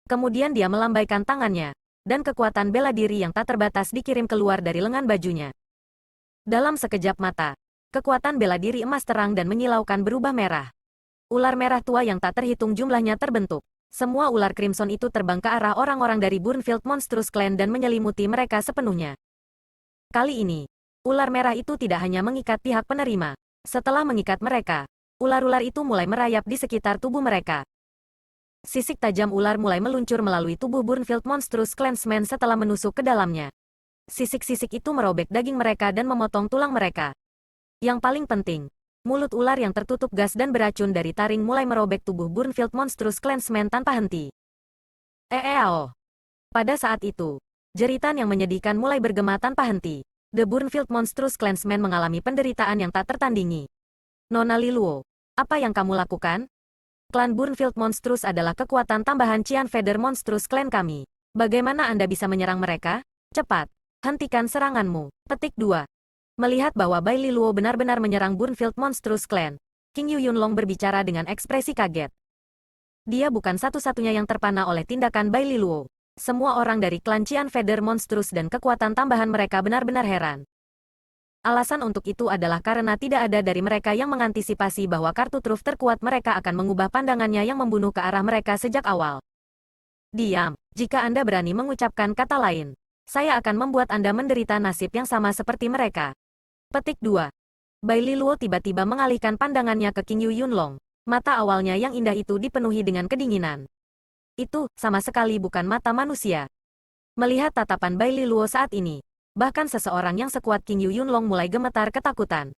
Kemudian dia melambaikan tangannya, dan kekuatan bela diri yang tak terbatas dikirim keluar dari lengan bajunya. Dalam sekejap mata, kekuatan bela diri emas terang dan menyilaukan berubah merah. Ular merah tua yang tak terhitung jumlahnya terbentuk. Semua ular crimson itu terbang ke arah orang-orang dari Burnfield Monstrous Clan dan menyelimuti mereka sepenuhnya. Kali ini, ular merah itu tidak hanya mengikat pihak penerima. Setelah mengikat mereka, ular-ular itu mulai merayap di sekitar tubuh mereka. Sisik tajam ular mulai meluncur melalui tubuh Burnfield Monstrous Clansman setelah menusuk ke dalamnya. Sisik-sisik itu merobek daging mereka dan memotong tulang mereka. Yang paling penting, mulut ular yang tertutup gas dan beracun dari taring mulai merobek tubuh Burnfield Monstrous Clansman tanpa henti. Pada saat itu, jeritan yang menyedihkan mulai bergema tanpa henti. The Burnfield Monstrous Clansman mengalami penderitaan yang tak tertandingi. Nona Liluo, apa yang kamu lakukan? Klan Burnfield Monstrous adalah kekuatan tambahan Qian Feather Monstrous Clan kami. Bagaimana Anda bisa menyerang mereka? Cepat, hentikan seranganmu. Petik 2. Melihat bahwa Bai Liluo benar-benar menyerang Burnfield Monstrous Clan, King Yu Yunlong berbicara dengan ekspresi kaget. Dia bukan satu-satunya yang terpana oleh tindakan Bai Liluo. Semua orang dari klan Qian Feather Monstrous dan kekuatan tambahan mereka benar-benar heran. Alasan untuk itu adalah karena tidak ada dari mereka yang mengantisipasi bahwa kartu truf terkuat mereka akan mengubah pandangannya yang membunuh ke arah mereka sejak awal. Diam, jika Anda berani mengucapkan kata lain. Saya akan membuat Anda menderita nasib yang sama seperti mereka. Petik 2. Bai Liluo tiba-tiba mengalihkan pandangannya ke King Yu Yunlong. Mata awalnya yang indah itu dipenuhi dengan kedinginan. Itu, sama sekali bukan mata manusia. Melihat tatapan Bai Liluo saat ini, bahkan seseorang yang sekuat King Yu Yunlong mulai gemetar ketakutan.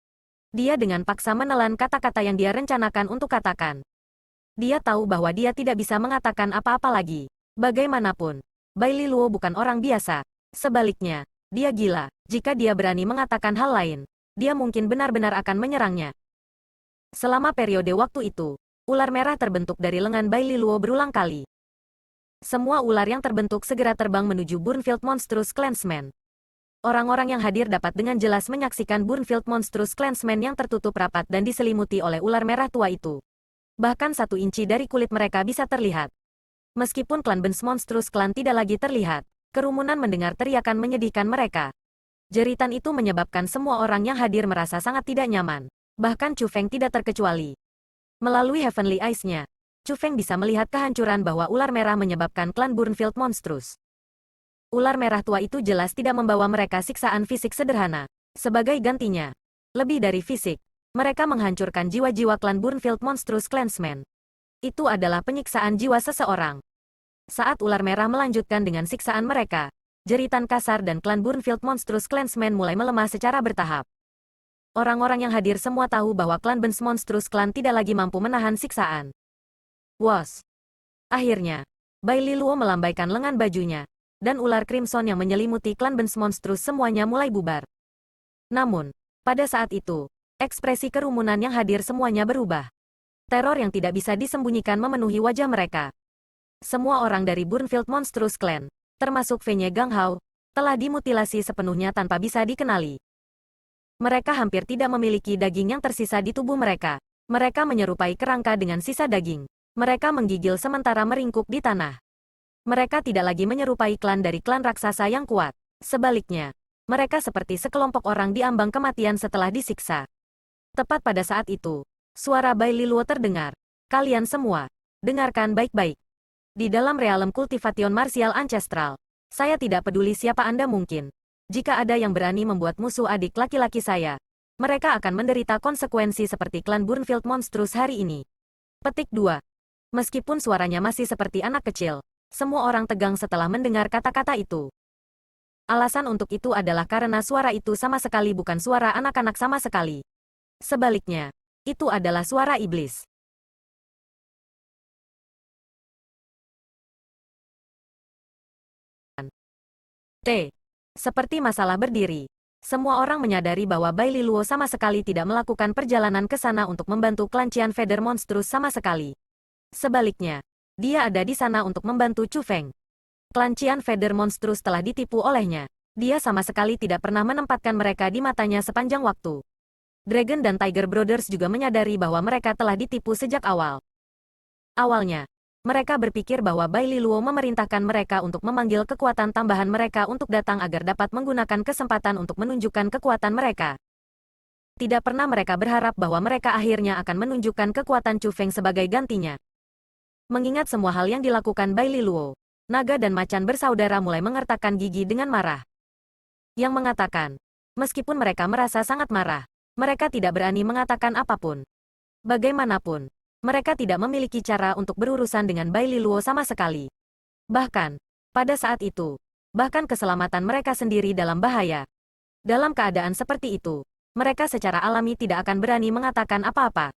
Dia dengan paksa menelan kata-kata yang dia rencanakan untuk katakan. Dia tahu bahwa dia tidak bisa mengatakan apa-apa lagi. Bagaimanapun, Bai Liluo bukan orang biasa. Sebaliknya, dia gila. Jika dia berani mengatakan hal lain, dia mungkin benar-benar akan menyerangnya. Selama periode waktu itu, ular merah terbentuk dari lengan Bai Liluo berulang kali. Semua ular yang terbentuk segera terbang menuju Burnfield Monstrous Clansman. Orang-orang yang hadir dapat dengan jelas menyaksikan Burnfield Monstrous Clansman yang tertutup rapat dan diselimuti oleh ular merah tua itu. Bahkan 1 inci dari kulit mereka bisa terlihat. Meskipun klan Benz Monstrous Clan tidak lagi terlihat, kerumunan mendengar teriakan menyedihkan mereka. Jeritan itu menyebabkan semua orang yang hadir merasa sangat tidak nyaman. Bahkan Chu Feng tidak terkecuali. Melalui Heavenly Eyes-nya, Chu Feng bisa melihat kehancuran bahwa ular merah menyebabkan klan Burnfield Monstrous. Ular merah tua itu jelas tidak membawa mereka siksaan fisik sederhana. Sebagai gantinya, lebih dari fisik, mereka menghancurkan jiwa-jiwa klan Burnfield Monstrous Clansmen. Itu adalah penyiksaan jiwa seseorang. Saat ular merah melanjutkan dengan siksaan mereka, jeritan kasar dan klan Burnfield Monstrous Clansmen mulai melemah secara bertahap. Orang-orang yang hadir semua tahu bahwa klan Benz Monstrous Clan tidak lagi mampu menahan siksaan. Was! Akhirnya, Bai Liluo melambaikan lengan bajunya, dan ular Crimson yang menyelimuti klan Benz Monstrous semuanya mulai bubar. Namun, pada saat itu, ekspresi kerumunan yang hadir semuanya berubah. Teror yang tidak bisa disembunyikan memenuhi wajah mereka. Semua orang dari Burnfield Monstrous Clan, termasuk Fenye Ganghao, telah dimutilasi sepenuhnya tanpa bisa dikenali. Mereka hampir tidak memiliki daging yang tersisa di tubuh mereka. Mereka menyerupai kerangka dengan sisa daging. Mereka menggigil sementara meringkuk di tanah. Mereka tidak lagi menyerupai klan dari klan raksasa yang kuat. Sebaliknya, mereka seperti sekelompok orang di ambang kematian setelah disiksa. Tepat pada saat itu, suara Bai Liluo terdengar. Kalian semua, dengarkan baik-baik. Di dalam realem kultivation martial ancestral, saya tidak peduli siapa Anda mungkin. Jika ada yang berani membuat musuh adik laki-laki saya, mereka akan menderita konsekuensi seperti klan Burnfield Monstrous hari ini. Petik 2. Meskipun suaranya masih seperti anak kecil, semua orang tegang setelah mendengar kata-kata itu. Alasan untuk itu adalah karena suara itu sama sekali bukan suara anak-anak sama sekali. Sebaliknya, itu adalah suara iblis. T. Seperti masalah berdiri. Semua orang menyadari bahwa Bai Liluo sama sekali tidak melakukan perjalanan ke sana untuk membantu klan Qian Feather Monstrous sama sekali. Sebaliknya, dia ada di sana untuk membantu Chu Feng. Klan Qian Feather Monstrous telah ditipu olehnya. Dia sama sekali tidak pernah menempatkan mereka di matanya sepanjang waktu. Dragon dan Tiger Brothers juga menyadari bahwa mereka telah ditipu sejak awal. Awalnya, mereka berpikir bahwa Bai Liluo memerintahkan mereka untuk memanggil kekuatan tambahan mereka untuk datang agar dapat menggunakan kesempatan untuk menunjukkan kekuatan mereka. Tidak pernah mereka berharap bahwa mereka akhirnya akan menunjukkan kekuatan Chu Feng sebagai gantinya. Mengingat semua hal yang dilakukan Bai Liluo, naga dan macan bersaudara mulai mengertakkan gigi dengan marah. Yang mengatakan, meskipun mereka merasa sangat marah, mereka tidak berani mengatakan apapun. Bagaimanapun, mereka tidak memiliki cara untuk berurusan dengan Bai Liluo sama sekali. Bahkan, pada saat itu, bahkan keselamatan mereka sendiri dalam bahaya. Dalam keadaan seperti itu, mereka secara alami tidak akan berani mengatakan apa-apa.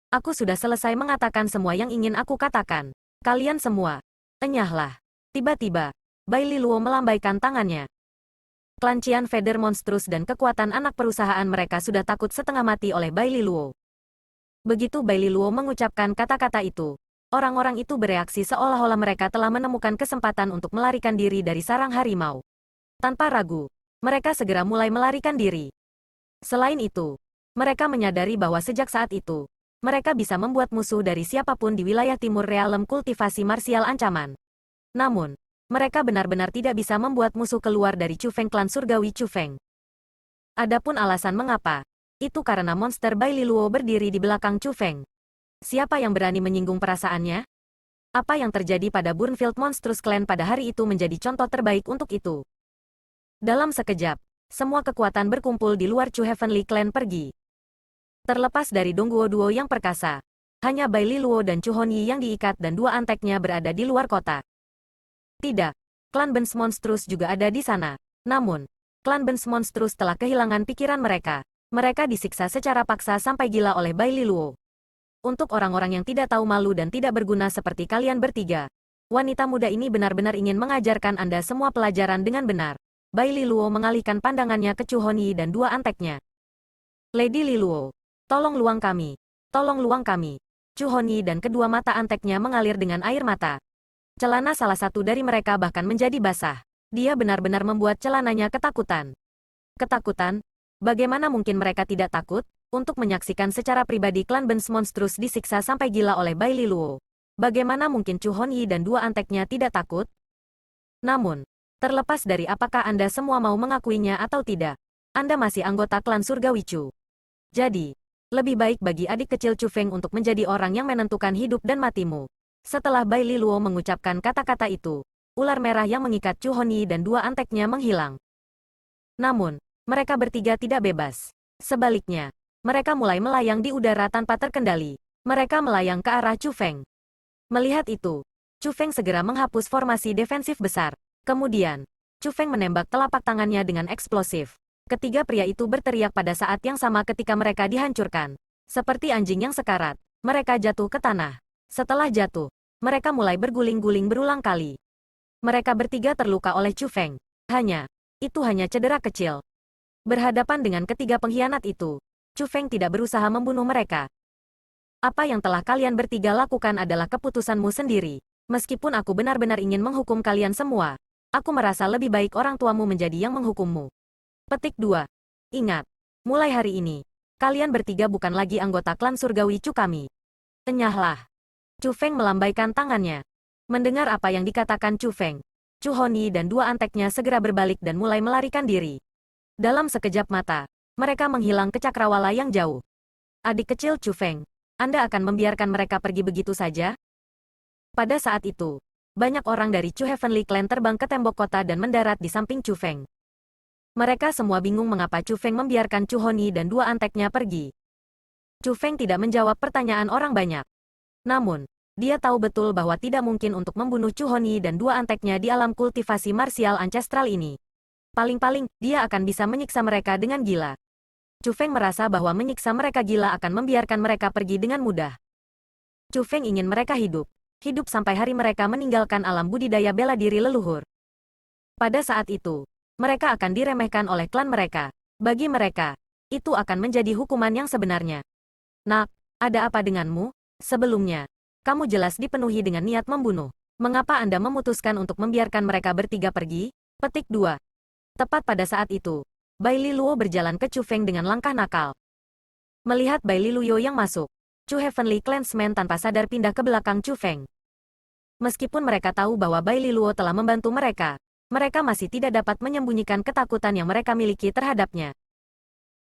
Aku sudah selesai mengatakan semua yang ingin aku katakan. Kalian semua, enyahlah. Tiba-tiba, Bai Liluo melambaikan tangannya. Klan Qian Feather Monstrous dan kekuatan anak perusahaan mereka sudah takut setengah mati oleh Bai Liluo. Begitu Bai Liluo mengucapkan kata-kata itu, orang-orang itu bereaksi seolah-olah mereka telah menemukan kesempatan untuk melarikan diri dari sarang harimau. Tanpa ragu, mereka segera mulai melarikan diri. Selain itu, mereka menyadari bahwa sejak saat itu, mereka bisa membuat musuh dari siapapun di wilayah timur realem kultivasi marsial ancaman. Namun, Mereka benar-benar tidak bisa membuat musuh keluar dari Chu Feng klan surgawi Chu Feng. Adapun alasan mengapa, itu karena monster Bai Liluo berdiri di belakang Chu Feng. Siapa yang berani menyinggung perasaannya? Apa yang terjadi pada Burnfield Monstrous Clan pada hari itu menjadi contoh terbaik untuk itu. Dalam sekejap, semua kekuatan berkumpul di luar Chu Heavenly Clan pergi. Terlepas dari Dongguo Duo yang perkasa, hanya Bai Liluo dan Chu Honyi yang diikat dan dua anteknya berada di luar kota. Tidak, klan Benz Monstrous juga ada di sana. Namun, klan Benz Monstrous telah kehilangan pikiran mereka. Mereka disiksa secara paksa sampai gila oleh Bai Liluo. Untuk orang-orang yang tidak tahu malu dan tidak berguna seperti kalian bertiga, wanita muda ini benar-benar ingin mengajarkan Anda semua pelajaran dengan benar. Bai Liluo mengalihkan pandangannya ke Chu Honyi dan dua anteknya. Lady Liluo, tolong luang kami. Tolong luang kami. Chu Honyi dan kedua mata anteknya mengalir dengan air mata. Celana salah satu dari mereka bahkan menjadi basah. Dia benar-benar membuat celananya ketakutan. Ketakutan? Bagaimana mungkin mereka tidak takut? Untuk menyaksikan secara pribadi klan Benz Monstrous disiksa sampai gila oleh Bai Liluo. Bagaimana mungkin Chu Honyi dan dua anteknya tidak takut? Namun, terlepas dari apakah Anda semua mau mengakuinya atau tidak, Anda masih anggota klan surgawi Chu. Jadi, lebih baik bagi adik kecil Chu Feng untuk menjadi orang yang menentukan hidup dan matimu. Setelah Bai Liluo mengucapkan kata-kata itu, ular merah yang mengikat Chu Honyi dan dua anteknya menghilang. Namun, mereka bertiga tidak bebas. Sebaliknya, mereka mulai melayang di udara tanpa terkendali. Mereka melayang ke arah Chu Feng. Melihat itu, Chu Feng segera menghapus formasi defensif besar. Kemudian, Chu Feng menembak telapak tangannya dengan eksplosif. Ketiga pria itu berteriak pada saat yang sama ketika mereka dihancurkan. Seperti anjing yang sekarat, mereka jatuh ke tanah. Setelah jatuh, mereka mulai berguling-guling berulang kali. Mereka bertiga terluka oleh Chu Feng. Itu hanya cedera kecil. Berhadapan dengan ketiga pengkhianat itu, Chu Feng tidak berusaha membunuh mereka. Apa yang telah kalian bertiga lakukan adalah keputusanmu sendiri. Meskipun aku benar-benar ingin menghukum kalian semua, aku merasa lebih baik orang tuamu menjadi yang menghukummu. Petik 2. Ingat, mulai hari ini, kalian bertiga bukan lagi anggota klan surgawi Chu kami. Enyahlah. Chu Feng melambaikan tangannya. Mendengar apa yang dikatakan Chu Feng, Chu Honyi dan dua anteknya segera berbalik dan mulai melarikan diri. Dalam sekejap mata, mereka menghilang ke cakrawala yang jauh. Adik kecil Chu Feng, Anda akan membiarkan mereka pergi begitu saja? Pada saat itu, banyak orang dari Chu Heavenly Clan terbang ke tembok kota dan mendarat di samping Chu Feng. Mereka semua bingung mengapa Chu Feng membiarkan Chu Honyi dan dua anteknya pergi. Chu Feng tidak menjawab pertanyaan orang banyak. Namun, dia tahu betul bahwa tidak mungkin untuk membunuh Chu Honyi dan dua anteknya di alam kultivasi marsial ancestral ini. Paling-paling, dia akan bisa menyiksa mereka dengan gila. Chu Feng merasa bahwa menyiksa mereka gila akan membiarkan mereka pergi dengan mudah. Chu Feng ingin mereka hidup sampai hari mereka meninggalkan alam budidaya bela diri leluhur. Pada saat itu, mereka akan diremehkan oleh klan mereka. Bagi mereka, itu akan menjadi hukuman yang sebenarnya. Nak, ada apa denganmu? Sebelumnya, kamu jelas dipenuhi dengan niat membunuh. Mengapa Anda memutuskan untuk membiarkan mereka bertiga pergi? Petik 2. Tepat pada saat itu, Bai Liluo berjalan ke Chu Feng dengan langkah nakal. Melihat Bai Liluo yang masuk, Chu Heavenly Clansmen tanpa sadar pindah ke belakang Chu Feng. Meskipun mereka tahu bahwa Bai Liluo telah membantu mereka, mereka masih tidak dapat menyembunyikan ketakutan yang mereka miliki terhadapnya.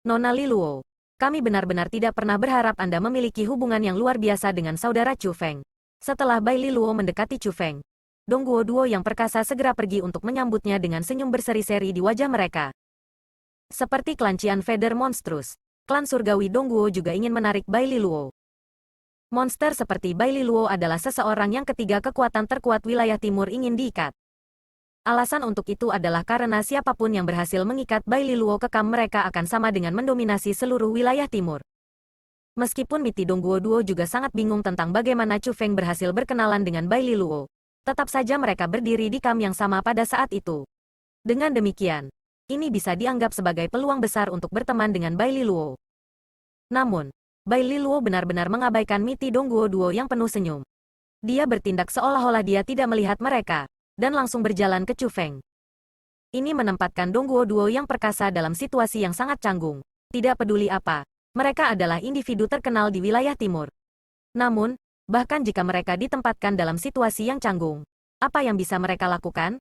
Nona Liluo, kami benar-benar tidak pernah berharap Anda memiliki hubungan yang luar biasa dengan saudara Chu Feng. Setelah Bai Liluo mendekati Chu Feng, Dongguo Duo yang perkasa segera pergi untuk menyambutnya dengan senyum berseri-seri di wajah mereka. Seperti klan Qian Feather Monstrous, klan surgawi Dongguo juga ingin menarik Bai Liluo. Monster seperti Bai Liluo adalah seseorang yang ketiga kekuatan terkuat wilayah timur ingin diikat. Alasan untuk itu adalah karena siapapun yang berhasil mengikat Bai Liluo ke kam mereka akan sama dengan mendominasi seluruh wilayah timur. Meskipun Miti Dongguo Duo juga sangat bingung tentang bagaimana Chu Feng berhasil berkenalan dengan Bai Liluo, tetap saja mereka berdiri di kam yang sama pada saat itu. Dengan demikian, ini bisa dianggap sebagai peluang besar untuk berteman dengan Bai Liluo. Namun, Bai Liluo benar-benar mengabaikan Miti Dongguo Duo yang penuh senyum. Dia bertindak seolah-olah dia tidak melihat mereka, dan langsung berjalan ke Chu Feng. Ini menempatkan Dongguo Duo yang perkasa dalam situasi yang sangat canggung. Tidak peduli apa, mereka adalah individu terkenal di wilayah timur. Namun, bahkan jika mereka ditempatkan dalam situasi yang canggung, Apa yang bisa mereka lakukan?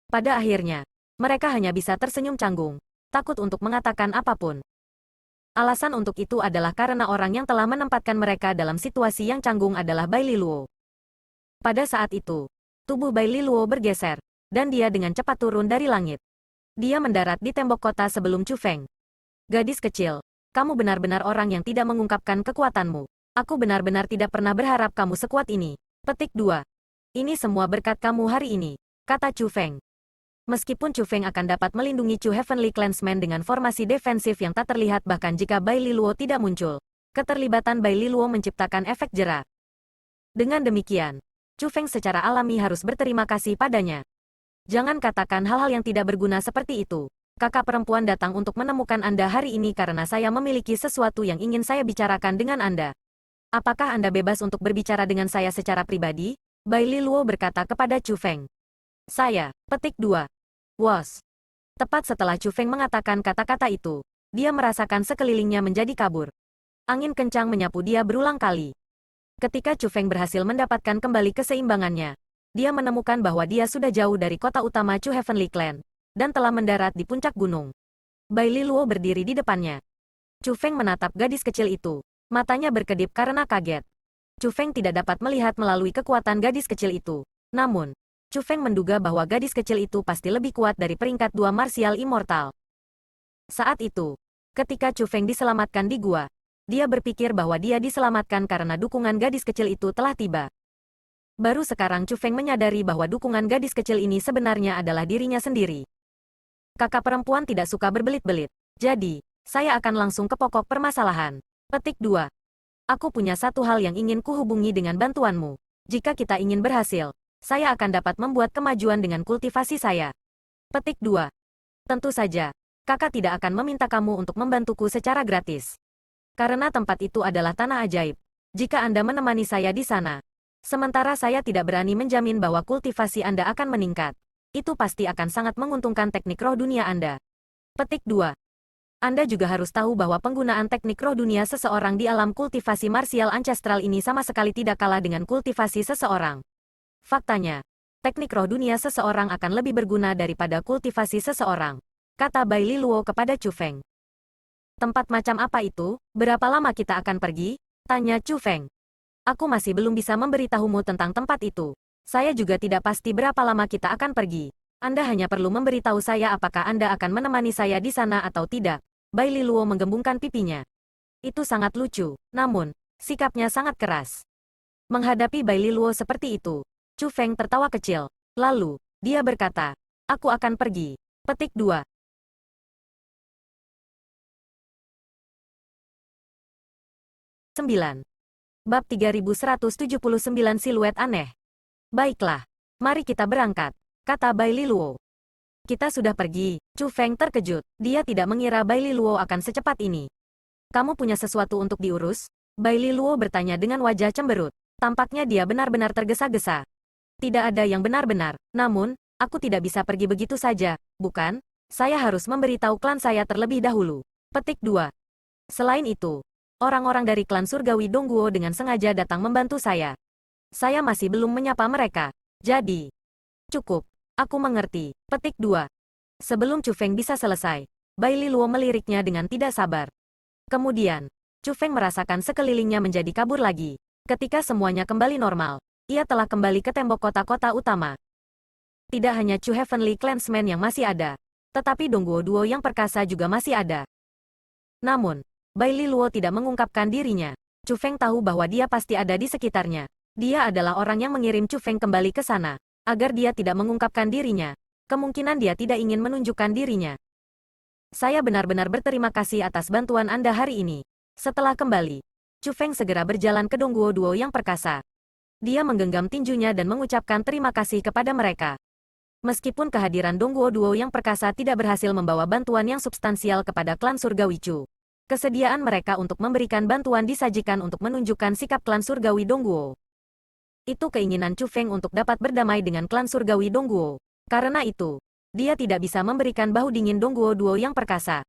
Pada akhirnya, mereka hanya bisa tersenyum canggung, takut untuk mengatakan apapun. Alasan untuk itu adalah karena orang yang telah menempatkan mereka dalam situasi yang canggung adalah Bai Liluo. Pada saat itu, tubuh Bai Liluo bergeser, dan dia dengan cepat turun dari langit. Dia mendarat di tembok kota sebelum Chu Feng. Gadis kecil, kamu benar-benar orang yang tidak mengungkapkan kekuatanmu. Aku benar-benar tidak pernah berharap kamu sekuat ini. Petik 2. Ini semua berkat kamu hari ini, kata Chu Feng. Meskipun Chu Feng akan dapat melindungi Chu Heavenly Clansman dengan formasi defensif yang tak terlihat bahkan jika Bai Liluo tidak muncul, keterlibatan Bai Liluo menciptakan efek jera. Dengan demikian, Chu Feng secara alami harus berterima kasih padanya. Jangan katakan hal-hal yang tidak berguna seperti itu. Kakak perempuan datang untuk menemukan Anda hari ini karena saya memiliki sesuatu yang ingin saya bicarakan dengan Anda. Apakah Anda bebas untuk berbicara dengan saya secara pribadi? Bai Liluo berkata kepada Chu Feng. Saya, petik 2. Was. Tepat setelah Chu Feng mengatakan kata-kata itu, dia merasakan sekelilingnya menjadi kabur. Angin kencang menyapu dia berulang kali. Ketika Chu Feng berhasil mendapatkan kembali keseimbangannya, dia menemukan bahwa dia sudah jauh dari kota utama Chu Heavenly Clan, dan telah mendarat di puncak gunung. Bai Liluo berdiri di depannya. Chu Feng menatap gadis kecil itu. Matanya berkedip karena kaget. Chu Feng tidak dapat melihat melalui kekuatan gadis kecil itu. Namun, Chu Feng menduga bahwa gadis kecil itu pasti lebih kuat dari peringkat 2 marsial immortal. Saat itu, ketika Chu Feng diselamatkan di gua, dia berpikir bahwa dia diselamatkan karena dukungan gadis kecil itu telah tiba. Baru sekarang Chu Feng menyadari bahwa dukungan gadis kecil ini sebenarnya adalah dirinya sendiri. Kakak perempuan tidak suka berbelit-belit. Jadi, saya akan langsung ke pokok permasalahan. Petik 2. Aku punya satu hal yang ingin kuhubungi dengan bantuanmu. Jika kita ingin berhasil, saya akan dapat membuat kemajuan dengan kultivasi saya. Petik 2. Tentu saja, kakak tidak akan meminta kamu untuk membantuku secara gratis. Karena tempat itu adalah tanah ajaib. Jika Anda menemani saya di sana, sementara saya tidak berani menjamin bahwa kultivasi Anda akan meningkat, itu pasti akan sangat menguntungkan teknik roh dunia Anda. Petik 2. Anda juga harus tahu bahwa penggunaan teknik roh dunia seseorang di alam kultivasi marsial ancestral ini sama sekali tidak kalah dengan kultivasi seseorang. Faktanya, teknik roh dunia seseorang akan lebih berguna daripada kultivasi seseorang, kata Bai Liluo kepada Chu Feng. Tempat macam apa itu? Berapa lama kita akan pergi? Tanya Chu Feng. Aku masih belum bisa memberitahumu tentang tempat itu. Saya juga tidak pasti berapa lama kita akan pergi. Anda hanya perlu memberitahu saya apakah Anda akan menemani saya di sana atau tidak. Bai Liluo menggembungkan pipinya. Itu sangat lucu, namun, sikapnya sangat keras. Menghadapi Bai Liluo seperti itu, Chu Feng tertawa kecil. Lalu, dia berkata, aku akan pergi. Petik 2. 9. Bab 3179 Siluet Aneh. Baiklah, mari kita berangkat, kata Bai Liluo. Kita sudah pergi. Chu Feng terkejut. Dia tidak mengira Bai Liluo akan secepat ini. Kamu punya sesuatu untuk diurus? Bai Liluo bertanya dengan wajah cemberut. Tampaknya dia benar-benar tergesa-gesa. Tidak ada yang benar-benar, namun, aku tidak bisa pergi begitu saja, bukan? Saya harus memberitahu klan saya terlebih dahulu. Petik 2. Selain itu, orang-orang dari klan Surgawi Dongguo dengan sengaja datang membantu saya. Saya masih belum menyapa mereka. Jadi, cukup. Aku mengerti. Petik 2. Sebelum Chu Feng bisa selesai, Bai Liluo meliriknya dengan tidak sabar. Kemudian, Chu Feng merasakan sekelilingnya menjadi kabur lagi. Ketika semuanya kembali normal, ia telah kembali ke tembok kota-kota utama. Tidak hanya Chu Heavenly Clansman yang masih ada, tetapi Dongguo Duo yang perkasa juga masih ada. Namun, Bai Liluo tidak mengungkapkan dirinya. Chu Feng tahu bahwa dia pasti ada di sekitarnya. Dia adalah orang yang mengirim Chu Feng kembali ke sana, agar dia tidak mengungkapkan dirinya. Kemungkinan dia tidak ingin menunjukkan dirinya. Saya benar-benar berterima kasih atas bantuan Anda hari ini. Setelah kembali, Chu Feng segera berjalan ke Dongguo Duo yang perkasa. Dia menggenggam tinjunya dan mengucapkan terima kasih kepada mereka. Meskipun kehadiran Dongguo Duo yang perkasa tidak berhasil membawa bantuan yang substansial kepada klan Surgawi Chu, kesediaan mereka untuk memberikan bantuan disajikan untuk menunjukkan sikap klan Surgawi Dongguo. Itu keinginan Chu Feng untuk dapat berdamai dengan klan Surgawi Dongguo. Karena itu, dia tidak bisa memberikan bahu dingin Dongguo Duo yang perkasa.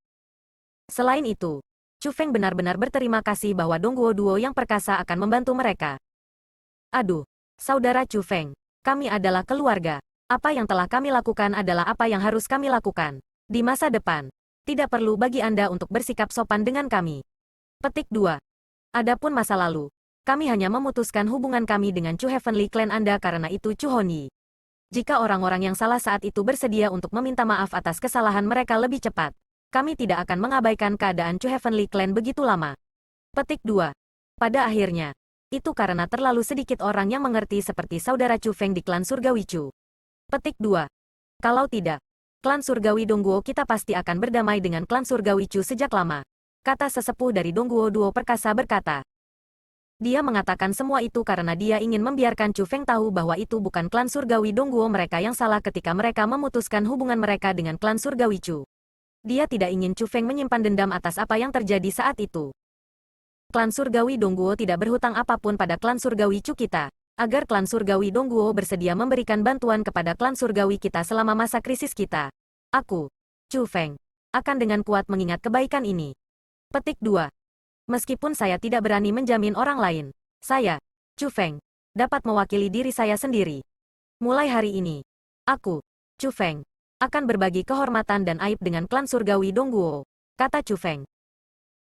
Selain itu, Chu Feng benar-benar berterima kasih bahwa Dongguo Duo yang perkasa akan membantu mereka. Aduh, saudara Chu Feng, Kami adalah keluarga. Apa yang telah kami lakukan adalah apa yang harus kami lakukan. Di masa depan, tidak perlu bagi Anda untuk bersikap sopan dengan kami. Petik 2. Adapun masa lalu, kami hanya memutuskan hubungan kami dengan Chu Heavenly Clan Anda karena itu Chu Hon-yi. Jika orang-orang yang salah saat itu bersedia untuk meminta maaf atas kesalahan mereka lebih cepat, kami tidak akan mengabaikan keadaan Chu Heavenly Clan begitu lama. Petik 2. Pada akhirnya, itu karena terlalu sedikit orang yang mengerti seperti saudara Chu Feng di klan Surgawi Chu. Petik 2. Kalau tidak, klan Surgawi Dongguo kita pasti akan berdamai dengan klan Surgawi Chu sejak lama. Kata sesepuh dari Dongguo Duo Perkasa berkata. Dia mengatakan semua itu karena dia ingin membiarkan Chu Feng tahu bahwa itu bukan klan Surgawi Dongguo mereka yang salah ketika mereka memutuskan hubungan mereka dengan klan Surgawi Chu. Dia tidak ingin Chu Feng menyimpan dendam atas apa yang terjadi saat itu. Klan Surgawi Dongguo tidak berhutang apapun pada klan Surgawi Chu kita, agar klan Surgawi Dongguo bersedia memberikan bantuan kepada klan Surgawi kita selama masa krisis kita. Aku, Chu Feng, akan dengan kuat mengingat kebaikan ini. Petik 2. Meskipun saya tidak berani menjamin orang lain, saya, Chu Feng, dapat mewakili diri saya sendiri. Mulai hari ini, aku, Chu Feng, akan berbagi kehormatan dan aib dengan klan Surgawi Dongguo, kata Chu Feng.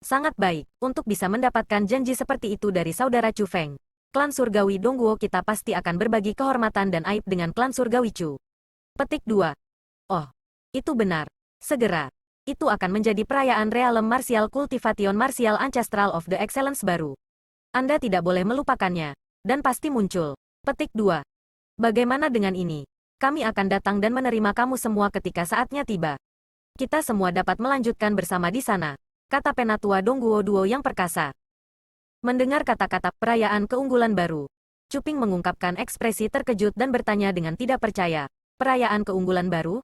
Sangat baik, untuk bisa mendapatkan janji seperti itu dari saudara Chu Feng. Klan Surgawi Dongguo kita pasti akan berbagi kehormatan dan aib dengan klan Surgawi Chu. Petik 2. Oh, itu benar. Segera. Itu akan menjadi perayaan Realm Martial Cultivation Martial Ancestral of the Excellence baru. Anda tidak boleh melupakannya, dan pasti muncul. Petik 2. Bagaimana dengan ini? Kami akan datang dan menerima kamu semua ketika saatnya tiba. Kita semua dapat melanjutkan bersama di sana, kata penatua Dongguo Duo yang perkasa. Mendengar kata-kata perayaan keunggulan baru, Chu Ping mengungkapkan ekspresi terkejut dan bertanya dengan tidak percaya. Perayaan keunggulan baru?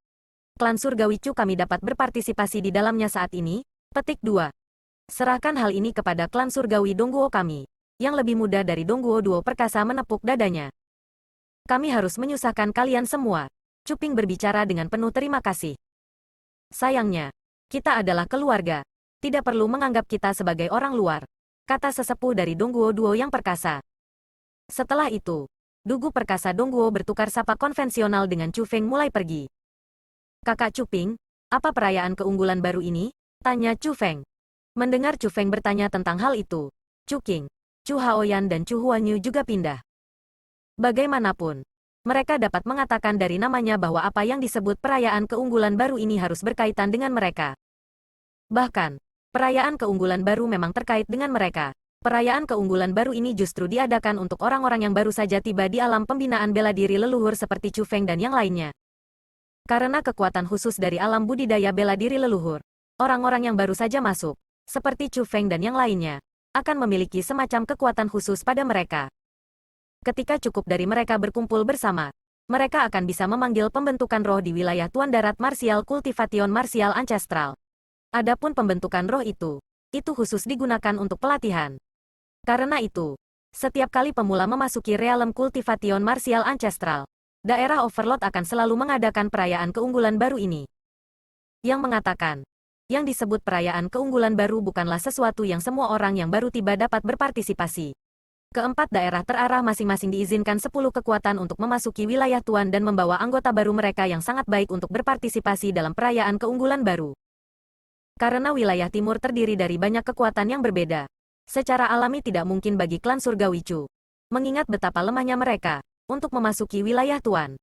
Klan Surgawi Chu kami dapat berpartisipasi di dalamnya saat ini? Petik 2. Serahkan hal ini kepada klan Surgawi Dongguo kami. Yang lebih muda dari Dongguo Duo Perkasa menepuk dadanya. Kami harus menyusahkan kalian semua. Chu Ping berbicara dengan penuh terima kasih. Sayangnya, kita adalah keluarga. Tidak perlu menganggap kita sebagai orang luar, kata sesepuh dari Dongguo Duo yang perkasa. Setelah itu, Dugu Perkasa Dongguo bertukar sapa konvensional dengan Chu Feng mulai pergi. Kakak Chu Ping, apa perayaan keunggulan baru ini? Tanya Chu Feng. Mendengar Chu Feng bertanya tentang hal itu, Chu Qing, Chu Haoyan dan Chu Huanyu juga pindah. Bagaimanapun, mereka dapat mengatakan dari namanya bahwa apa yang disebut perayaan keunggulan baru ini harus berkaitan dengan mereka. Bahkan, perayaan keunggulan baru memang terkait dengan mereka. Perayaan keunggulan baru ini justru diadakan untuk orang-orang yang baru saja tiba di alam pembinaan bela diri leluhur seperti Chu Feng dan yang lainnya. Karena kekuatan khusus dari alam budidaya bela diri leluhur, orang-orang yang baru saja masuk, seperti Chu Feng dan yang lainnya, akan memiliki semacam kekuatan khusus pada mereka. Ketika cukup dari mereka berkumpul bersama, mereka akan bisa memanggil pembentukan roh di wilayah Tuan Darat Martial Cultivation Martial Ancestral. Adapun pembentukan roh itu khusus digunakan untuk pelatihan. Karena itu, setiap kali pemula memasuki Realm Cultivation Martial Ancestral, daerah Overlord akan selalu mengadakan perayaan keunggulan baru ini. Yang mengatakan, yang disebut perayaan keunggulan baru bukanlah sesuatu yang semua orang yang baru tiba dapat berpartisipasi. Keempat daerah terarah masing-masing diizinkan 10 kekuatan untuk memasuki wilayah Tuan dan membawa anggota baru mereka yang sangat baik untuk berpartisipasi dalam perayaan keunggulan baru. Karena wilayah timur terdiri dari banyak kekuatan yang berbeda, secara alami tidak mungkin bagi klan Surgawi Chu, mengingat betapa lemahnya mereka, untuk memasuki wilayah Tuan.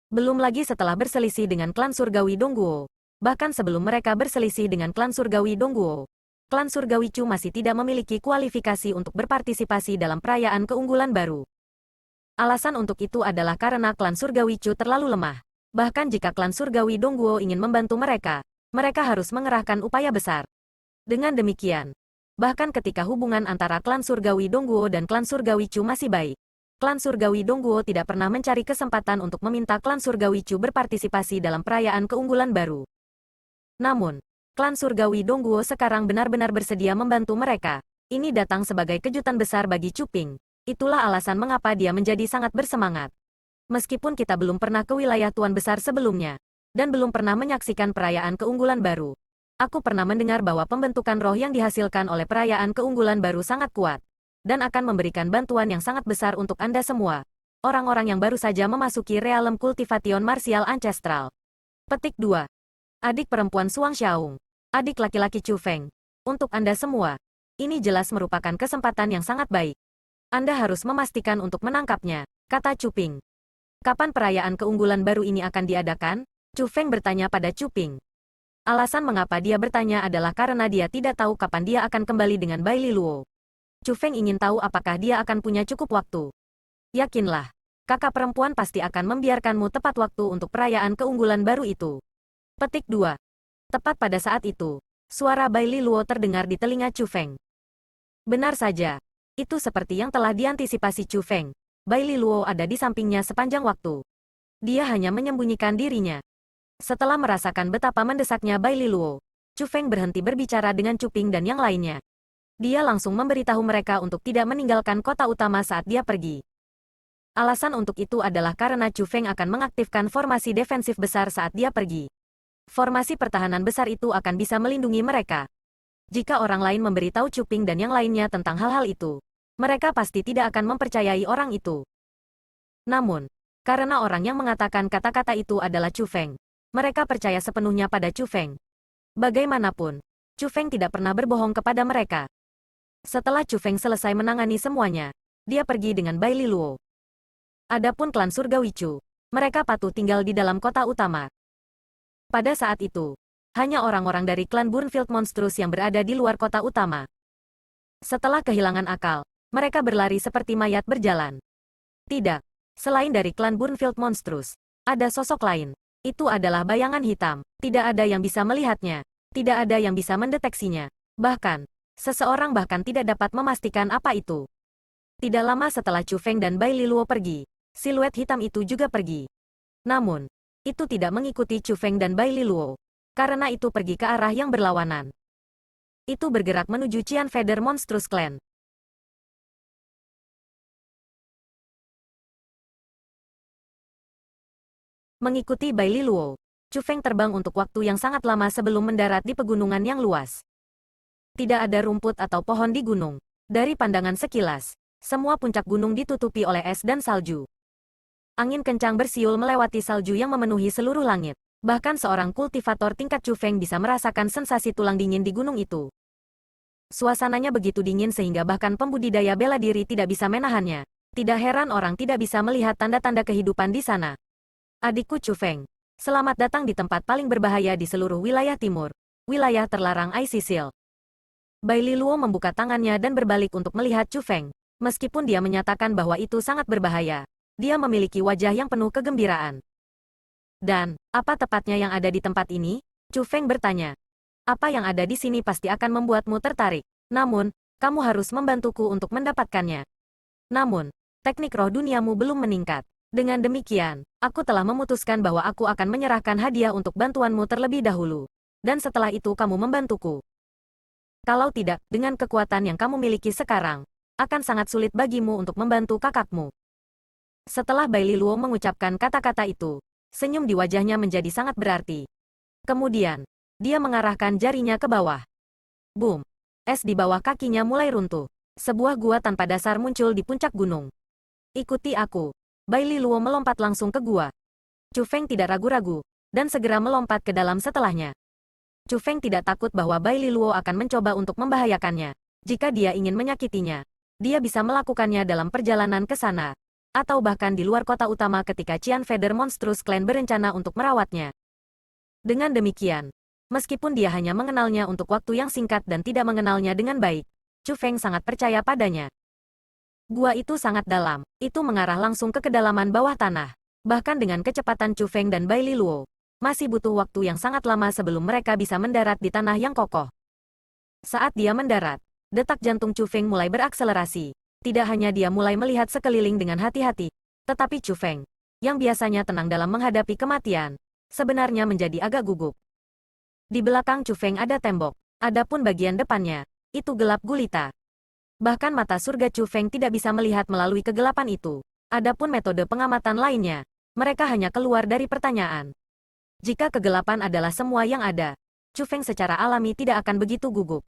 Belum lagi setelah berselisih dengan klan Surgawi Dongguo, bahkan sebelum mereka berselisih dengan klan Surgawi Dongguo, klan Surgawi Chu masih tidak memiliki kualifikasi untuk berpartisipasi dalam perayaan keunggulan baru. Alasan untuk itu adalah karena klan Surgawi Chu terlalu lemah. Bahkan jika klan Surgawi Dongguo ingin membantu mereka, mereka harus mengerahkan upaya besar. Dengan demikian, bahkan ketika hubungan antara klan Surgawi Dongguo dan klan Surgawi Chu masih baik, klan Surgawi Dongguo tidak pernah mencari kesempatan untuk meminta klan Surgawi Chu berpartisipasi dalam perayaan keunggulan baru. Namun, klan Surgawi Dongguo sekarang benar-benar bersedia membantu mereka. Ini datang sebagai kejutan besar bagi Chu Ping. Itulah alasan mengapa dia menjadi sangat bersemangat. Meskipun kita belum pernah ke wilayah Tuan Besar sebelumnya, dan belum pernah menyaksikan perayaan keunggulan baru, aku pernah mendengar bahwa pembentukan roh yang dihasilkan oleh perayaan keunggulan baru sangat kuat, dan akan memberikan bantuan yang sangat besar untuk Anda semua. orang-orang yang baru saja memasuki realem kultivation martial ancestral. Petik 2. Adik perempuan Suang Xiaong. Adik laki-laki Chu Feng. Untuk Anda semua, ini jelas merupakan kesempatan yang sangat baik. Anda harus memastikan untuk menangkapnya, kata Chu Ping. Kapan perayaan keunggulan baru ini akan diadakan? Chu Feng bertanya pada Chu Ping. Alasan mengapa dia bertanya adalah karena dia tidak tahu kapan dia akan kembali dengan Bai Li Luo. Chu Feng ingin tahu apakah dia akan punya cukup waktu. Yakinlah, kakak perempuan pasti akan membiarkanmu tepat waktu untuk perayaan keunggulan baru itu. Petik 2. Tepat pada saat itu, suara Bai Li Luo terdengar di telinga Chu Feng. Benar saja. Itu seperti yang telah diantisipasi Chu Feng. Bai Li Luo ada di sampingnya sepanjang waktu. Dia hanya menyembunyikan dirinya. Setelah merasakan betapa mendesaknya Bai Li Luo, Chu Feng berhenti berbicara dengan Chu Ping dan yang lainnya. Dia langsung memberitahu mereka untuk tidak meninggalkan kota utama saat dia pergi. Alasan untuk itu adalah karena Chu Feng akan mengaktifkan formasi defensif besar saat dia pergi. Formasi pertahanan besar itu akan bisa melindungi mereka. Jika orang lain memberitahu Chu Ping dan yang lainnya tentang hal-hal itu, mereka pasti tidak akan mempercayai orang itu. Namun, karena orang yang mengatakan kata-kata itu adalah Chu Feng, mereka percaya sepenuhnya pada Chu Feng. Bagaimanapun, Chu Feng tidak pernah berbohong kepada mereka. Setelah Chu Feng selesai menangani semuanya, dia pergi dengan Bai Li Luo. Adapun klan Surgawi Chu, mereka patuh tinggal di dalam kota utama. Pada saat itu, hanya orang-orang dari klan Burnfield Monstrous yang berada di luar kota utama. Setelah kehilangan akal, mereka berlari seperti mayat berjalan. Tidak, selain dari klan Burnfield Monstrous, ada sosok lain. Itu adalah bayangan hitam, tidak ada yang bisa melihatnya, tidak ada yang bisa mendeteksinya. Bahkan, seseorang bahkan tidak dapat memastikan apa itu. Tidak lama setelah Chu Feng dan Bai Li Luo pergi, siluet hitam itu juga pergi. Namun, itu tidak mengikuti Chu Feng dan Bai Li Luo, karena itu pergi ke arah yang berlawanan. Itu bergerak menuju Qian Feather Monstrous Clan. Mengikuti Bai Li Luo, Chu Feng terbang untuk waktu yang sangat lama sebelum mendarat di pegunungan yang luas. Tidak ada rumput atau pohon di gunung. Dari pandangan sekilas, semua puncak gunung ditutupi oleh es dan salju. Angin kencang bersiul melewati salju yang memenuhi seluruh langit. Bahkan seorang kultivator tingkat Chu Feng bisa merasakan sensasi tulang dingin di gunung itu. Suasananya begitu dingin sehingga bahkan pembudidaya bela diri tidak bisa menahannya. Tidak heran orang tidak bisa melihat tanda-tanda kehidupan di sana. Adikku Chu Feng, selamat datang di tempat paling berbahaya di seluruh wilayah timur. Wilayah terlarang Icy Seal. Bai Li Luo membuka tangannya dan berbalik untuk melihat Chu Feng. Meskipun dia menyatakan bahwa itu sangat berbahaya, dia memiliki wajah yang penuh kegembiraan. Dan, apa tepatnya yang ada di tempat ini? Chu Feng bertanya. Apa yang ada di sini pasti akan membuatmu tertarik. Namun, kamu harus membantuku untuk mendapatkannya. Namun, teknik roh duniamu belum meningkat. Dengan demikian, aku telah memutuskan bahwa aku akan menyerahkan hadiah untuk bantuanmu terlebih dahulu. Dan setelah itu kamu membantuku. Kalau tidak, dengan kekuatan yang kamu miliki sekarang, akan sangat sulit bagimu untuk membantu kakakmu. Setelah Bai Li Luo mengucapkan kata-kata itu, senyum di wajahnya menjadi sangat berarti. Kemudian, dia mengarahkan jarinya ke bawah. Boom! Es di bawah kakinya mulai runtuh. Sebuah gua tanpa dasar muncul di puncak gunung. Ikuti aku. Bai Li Luo melompat langsung ke gua. Chu Feng tidak ragu-ragu, dan segera melompat ke dalam setelahnya. Chu Feng tidak takut bahwa Bai Li Luo akan mencoba untuk membahayakannya. Jika dia ingin menyakitinya, dia bisa melakukannya dalam perjalanan ke sana, atau bahkan di luar kota utama ketika Qian Feather Monstrous Clan berencana untuk merawatnya. Dengan demikian, meskipun dia hanya mengenalnya untuk waktu yang singkat dan tidak mengenalnya dengan baik, Chu Feng sangat percaya padanya. Gua itu sangat dalam, itu mengarah langsung ke kedalaman bawah tanah. Bahkan dengan kecepatan Chu Feng dan Bai Li Luo, masih butuh waktu yang sangat lama sebelum mereka bisa mendarat di tanah yang kokoh. Saat dia mendarat, detak jantung Chu Feng mulai berakselerasi. Tidak hanya dia mulai melihat sekeliling dengan hati-hati, tetapi Chu Feng, yang biasanya tenang dalam menghadapi kematian, sebenarnya menjadi agak gugup. Di belakang Chu Feng ada tembok, adapun bagian depannya, itu gelap gulita. Bahkan mata surga Chu Feng tidak bisa melihat melalui kegelapan itu. Adapun metode pengamatan lainnya, mereka hanya keluar dari pertanyaan. Jika kegelapan adalah semua yang ada, Chu Feng secara alami tidak akan begitu gugup.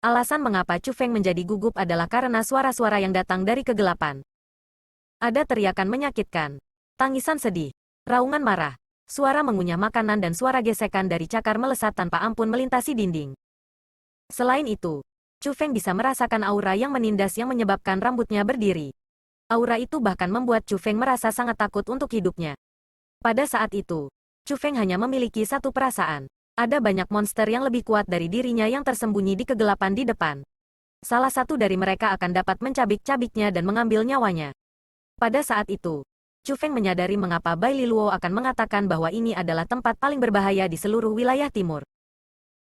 Alasan mengapa Chu Feng menjadi gugup adalah karena suara-suara yang datang dari kegelapan. Ada teriakan menyakitkan. Tangisan sedih. Raungan marah. Suara mengunyah makanan dan suara gesekan dari cakar melesat tanpa ampun melintasi dinding. Selain itu, Chu Feng bisa merasakan aura yang menindas yang menyebabkan rambutnya berdiri. Aura itu bahkan membuat Chu Feng merasa sangat takut untuk hidupnya. Pada saat itu, Chu Feng hanya memiliki satu perasaan. Ada banyak monster yang lebih kuat dari dirinya yang tersembunyi di kegelapan di depan. Salah satu dari mereka akan dapat mencabik-cabiknya dan mengambil nyawanya. Pada saat itu, Chu Feng menyadari mengapa Bai Liluo akan mengatakan bahwa ini adalah tempat paling berbahaya di seluruh wilayah timur.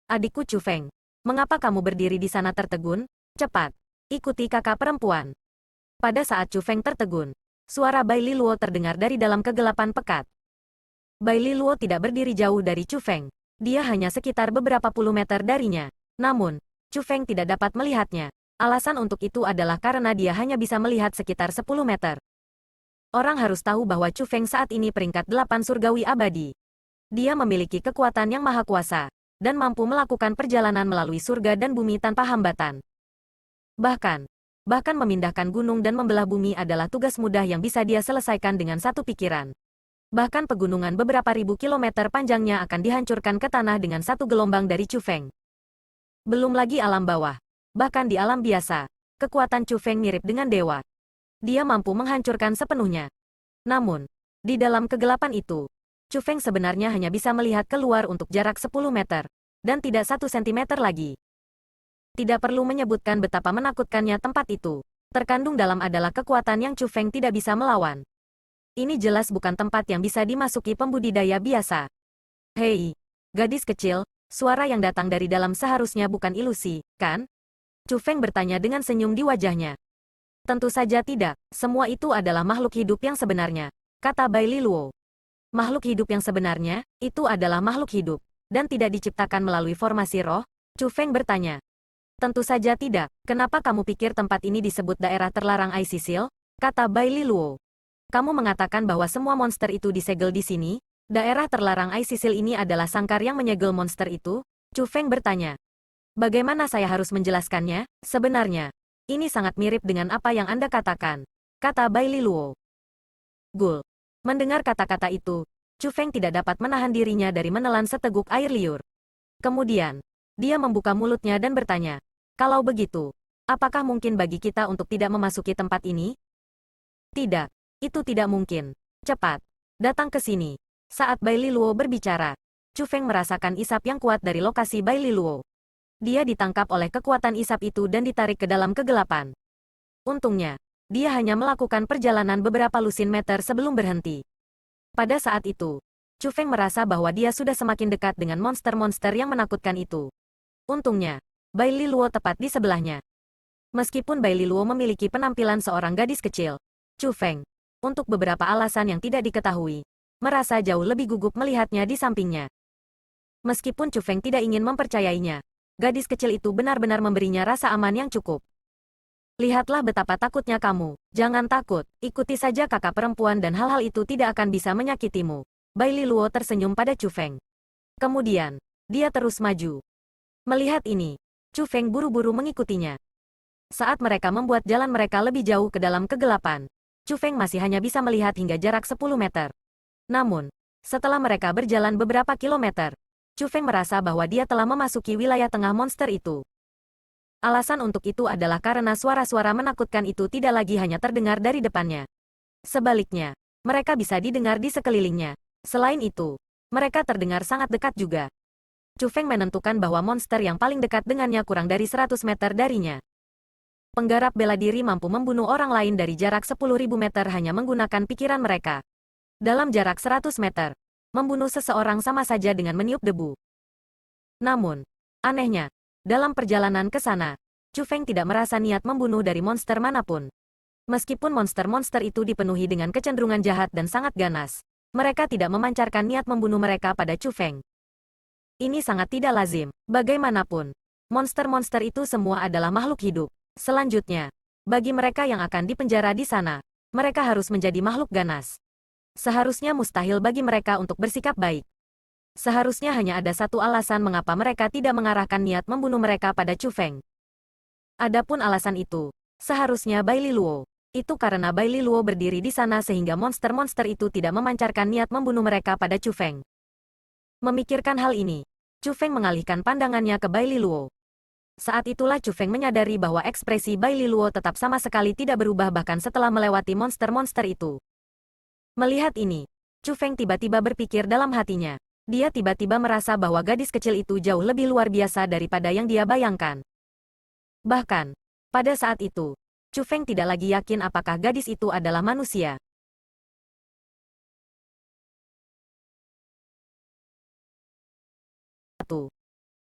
Adikku Chu Feng, mengapa kamu berdiri di sana tertegun? Cepat, ikuti kakak perempuan. Pada saat Chu Feng tertegun, suara Bai Liluo terdengar dari dalam kegelapan pekat. Bai Liluo tidak berdiri jauh dari Chu Feng. Dia hanya sekitar beberapa puluh meter darinya. Namun, Chu Feng tidak dapat melihatnya. Alasan untuk itu adalah karena dia hanya bisa melihat sekitar 10 meter. Orang harus tahu bahwa Chu Feng saat ini peringkat 8 surgawi abadi. Dia memiliki kekuatan yang maha kuasa, dan mampu melakukan perjalanan melalui surga dan bumi tanpa hambatan. Bahkan memindahkan gunung dan membelah bumi adalah tugas mudah yang bisa dia selesaikan dengan satu pikiran. Bahkan pegunungan beberapa ribu kilometer panjangnya akan dihancurkan ke tanah dengan satu gelombang dari Chu Feng. Belum lagi alam bawah. Bahkan di alam biasa, kekuatan Chu Feng mirip dengan dewa. Dia mampu menghancurkan sepenuhnya. Namun, di dalam kegelapan itu, Chu Feng sebenarnya hanya bisa melihat keluar untuk jarak 10 meter, dan tidak 1 sentimeter lagi. Tidak perlu menyebutkan betapa menakutkannya tempat itu. Terkandung dalam adalah kekuatan yang Chu Feng tidak bisa melawan. Ini jelas bukan tempat yang bisa dimasuki pembudidaya biasa. Hei, gadis kecil, suara yang datang dari dalam seharusnya bukan ilusi, kan? Chu Feng bertanya dengan senyum di wajahnya. Tentu saja tidak, semua itu adalah makhluk hidup yang sebenarnya, kata Bai Liluo. Makhluk hidup yang sebenarnya, itu adalah makhluk hidup, dan tidak diciptakan melalui formasi roh? Chu Feng bertanya. Tentu saja tidak, kenapa kamu pikir tempat ini disebut daerah terlarang Icy Seal? Kata Bai Liluo. Kamu mengatakan bahwa semua monster itu disegel di sini? Daerah terlarang Icy Seal ini adalah sangkar yang menyegel monster itu? Chu Feng bertanya. Bagaimana saya harus menjelaskannya? Sebenarnya, ini sangat mirip dengan apa yang Anda katakan, kata Bai Liluo. Gul. Mendengar kata-kata itu, Chu Feng tidak dapat menahan dirinya dari menelan seteguk air liur. Kemudian, dia membuka mulutnya dan bertanya, kalau begitu, apakah mungkin bagi kita untuk tidak memasuki tempat ini? Tidak, itu tidak mungkin. Cepat, datang ke sini. Saat Bai Liluo berbicara, Chu Feng merasakan isap yang kuat dari lokasi Bai Liluo. Dia ditangkap oleh kekuatan isap itu dan ditarik ke dalam kegelapan. Untungnya, dia hanya melakukan perjalanan beberapa lusin meter sebelum berhenti. Pada saat itu, Chu Feng merasa bahwa dia sudah semakin dekat dengan monster-monster yang menakutkan itu. Untungnya, Bai Liluo tepat di sebelahnya. Meskipun Bai Liluo memiliki penampilan seorang gadis kecil, Chu Feng, untuk beberapa alasan yang tidak diketahui, merasa jauh lebih gugup melihatnya di sampingnya. Meskipun Chu Feng tidak ingin mempercayainya, gadis kecil itu benar-benar memberinya rasa aman yang cukup. Lihatlah betapa takutnya kamu. Jangan takut, ikuti saja kakak perempuan dan hal-hal itu tidak akan bisa menyakitimu. Bai Liluo tersenyum pada Chu Feng. Kemudian, dia terus maju. Melihat ini, Chu Feng buru-buru mengikutinya. Saat mereka membuat jalan mereka lebih jauh ke dalam kegelapan, Chu Feng masih hanya bisa melihat hingga jarak 10 meter. Namun, setelah mereka berjalan beberapa kilometer, Chu Feng merasa bahwa dia telah memasuki wilayah tengah monster itu. Alasan untuk itu adalah karena suara-suara menakutkan itu tidak lagi hanya terdengar dari depannya. Sebaliknya, mereka bisa didengar di sekelilingnya. Selain itu, mereka terdengar sangat dekat juga. Chu Feng menentukan bahwa monster yang paling dekat dengannya kurang dari 100 meter darinya. Penggarap bela diri mampu membunuh orang lain dari jarak 10.000 meter hanya menggunakan pikiran mereka. Dalam jarak 100 meter, membunuh seseorang sama saja dengan meniup debu. Namun, anehnya, dalam perjalanan ke sana, Chu Feng tidak merasa niat membunuh dari monster manapun. Meskipun monster-monster itu dipenuhi dengan kecenderungan jahat dan sangat ganas, mereka tidak memancarkan niat membunuh mereka pada Chu Feng. Ini sangat tidak lazim. Bagaimanapun, monster-monster itu semua adalah makhluk hidup. Selanjutnya, bagi mereka yang akan dipenjara di sana, mereka harus menjadi makhluk ganas. Seharusnya mustahil bagi mereka untuk bersikap baik. Seharusnya hanya ada satu alasan mengapa mereka tidak mengarahkan niat membunuh mereka pada Chu Feng. Adapun alasan itu, seharusnya Bai Liluo Itu karena Bai Liluo berdiri di sana sehingga monster-monster itu tidak memancarkan niat membunuh mereka pada Chu Feng. Memikirkan hal ini, Chu Feng mengalihkan pandangannya ke Bai Liluo. Saat itulah Chu Feng menyadari bahwa ekspresi Bai Liluo tetap sama sekali tidak berubah bahkan setelah melewati monster-monster itu. Melihat ini, Chu Feng tiba-tiba berpikir dalam hatinya. Dia tiba-tiba merasa bahwa gadis kecil itu jauh lebih luar biasa daripada yang dia bayangkan. Bahkan, pada saat itu, Chu Feng tidak lagi yakin apakah gadis itu adalah manusia.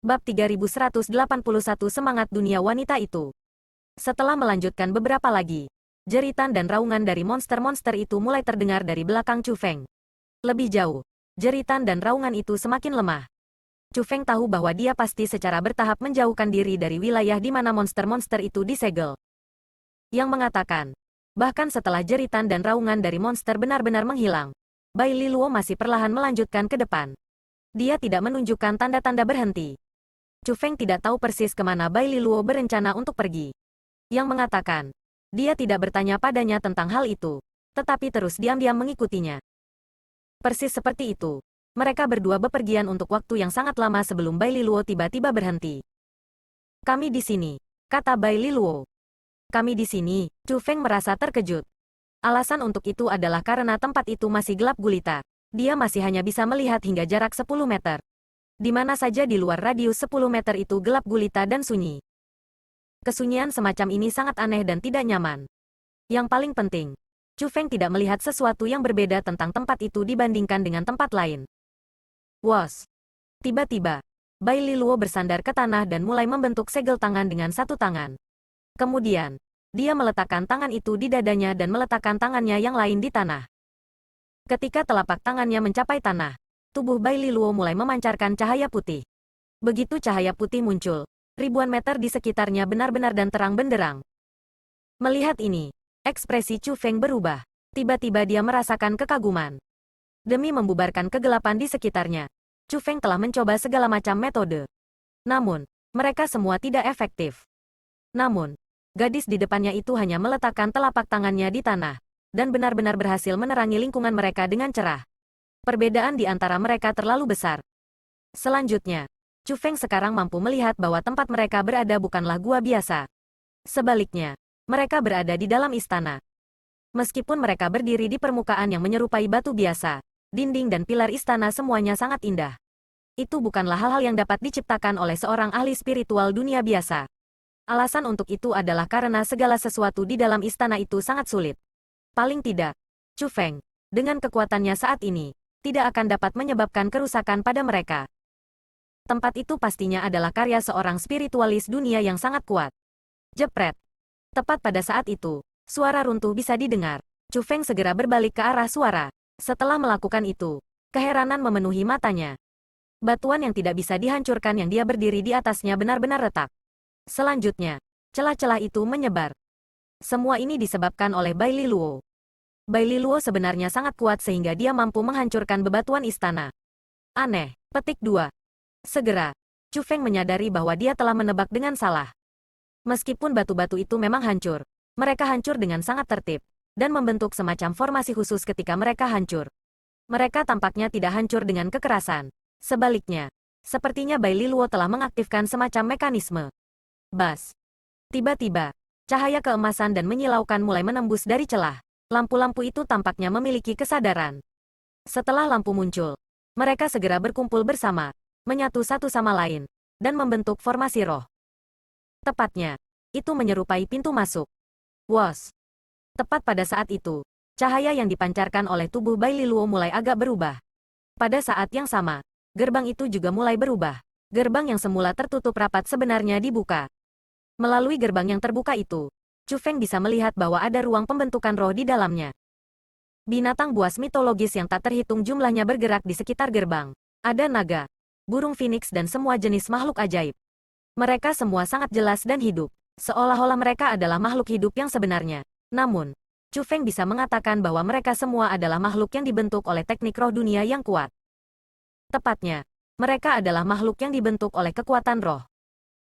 Bab 3181 Semangat Dunia Wanita Itu. Setelah melanjutkan beberapa lagi, jeritan dan raungan dari monster-monster itu mulai terdengar dari belakang Chu Feng. Lebih jauh, jeritan dan raungan itu semakin lemah. Chu Feng tahu bahwa dia pasti secara bertahap menjauhkan diri dari wilayah di mana monster-monster itu disegel. Yang mengatakan, bahkan setelah jeritan dan raungan dari monster benar-benar menghilang, Bai Liluo masih perlahan melanjutkan ke depan. Dia tidak menunjukkan tanda-tanda berhenti. Chu Feng tidak tahu persis kemana Bai Liluo berencana untuk pergi. Yang mengatakan, dia tidak bertanya padanya tentang hal itu, tetapi terus diam-diam mengikutinya. Persis seperti itu, mereka berdua bepergian untuk waktu yang sangat lama sebelum Bai Liluo tiba-tiba berhenti. Kami di sini, kata Bai Liluo. Kami di sini, Chu Feng merasa terkejut. Alasan untuk itu adalah karena tempat itu masih gelap gulita. Dia masih hanya bisa melihat hingga jarak 10 meter. Di mana saja di luar radius 10 meter itu gelap gulita dan sunyi. Kesunyian semacam ini sangat aneh dan tidak nyaman. Yang paling penting, Chu Feng tidak melihat sesuatu yang berbeda tentang tempat itu dibandingkan dengan tempat lain. Wos! Tiba-tiba, Bai Liluo bersandar ke tanah dan mulai membentuk segel tangan dengan satu tangan. Kemudian, dia meletakkan tangan itu di dadanya dan meletakkan tangannya yang lain di tanah. Ketika telapak tangannya mencapai tanah, tubuh Bai Liluo mulai memancarkan cahaya putih. Begitu cahaya putih muncul, ribuan meter di sekitarnya benar-benar dan terang benderang. Melihat ini, ekspresi Chu Feng berubah. Tiba-tiba dia merasakan kekaguman. Demi membubarkan kegelapan di sekitarnya, Chu Feng telah mencoba segala macam metode. Namun, mereka semua tidak efektif. Namun, gadis di depannya itu hanya meletakkan telapak tangannya di tanah, dan benar-benar berhasil menerangi lingkungan mereka dengan cerah. Perbedaan di antara mereka terlalu besar. Selanjutnya, Chu Feng sekarang mampu melihat bahwa tempat mereka berada bukanlah gua biasa. Sebaliknya, mereka berada di dalam istana. Meskipun mereka berdiri di permukaan yang menyerupai batu biasa, dinding dan pilar istana semuanya sangat indah. Itu bukanlah hal-hal yang dapat diciptakan oleh seorang ahli spiritual dunia biasa. Alasan untuk itu adalah karena segala sesuatu di dalam istana itu sangat sulit. Paling tidak, Chu Feng, dengan kekuatannya saat ini, tidak akan dapat menyebabkan kerusakan pada mereka. Tempat itu pastinya adalah karya seorang spiritualis dunia yang sangat kuat. Jepret. Tepat pada saat itu, suara runtuh bisa didengar. Chu Feng segera berbalik ke arah suara. Setelah melakukan itu, keheranan memenuhi matanya. Batuan yang tidak bisa dihancurkan yang dia berdiri di atasnya benar-benar retak. Selanjutnya, celah-celah itu menyebar. Semua ini disebabkan oleh Bai Liluo. Bai Liluo sebenarnya sangat kuat sehingga dia mampu menghancurkan bebatuan istana. Aneh. Petik 2. Segera, Chu Feng menyadari bahwa dia telah menebak dengan salah. Meskipun batu-batu itu memang hancur, mereka hancur dengan sangat tertib, dan membentuk semacam formasi khusus ketika mereka hancur. Mereka tampaknya tidak hancur dengan kekerasan. Sebaliknya, sepertinya Bai Liluo telah mengaktifkan semacam mekanisme. Bas. Tiba-tiba, cahaya keemasan dan menyilaukan mulai menembus dari celah. Lampu-lampu itu tampaknya memiliki kesadaran. Setelah lampu muncul, mereka segera berkumpul bersama, menyatu satu sama lain, dan membentuk formasi roh. Tepatnya, itu menyerupai pintu masuk. Wos! Tepat pada saat itu, cahaya yang dipancarkan oleh tubuh Bai Liluo mulai agak berubah. Pada saat yang sama, gerbang itu juga mulai berubah. Gerbang yang semula tertutup rapat sebenarnya dibuka. Melalui gerbang yang terbuka itu, Chu Feng bisa melihat bahwa ada ruang pembentukan roh di dalamnya. Binatang buas mitologis yang tak terhitung jumlahnya bergerak di sekitar gerbang. Ada naga, burung phoenix dan semua jenis makhluk ajaib. Mereka semua sangat jelas dan hidup, seolah-olah mereka adalah makhluk hidup yang sebenarnya. Namun, Chu Feng bisa mengatakan bahwa mereka semua adalah makhluk yang dibentuk oleh teknik roh dunia yang kuat. Tepatnya, mereka adalah makhluk yang dibentuk oleh kekuatan roh.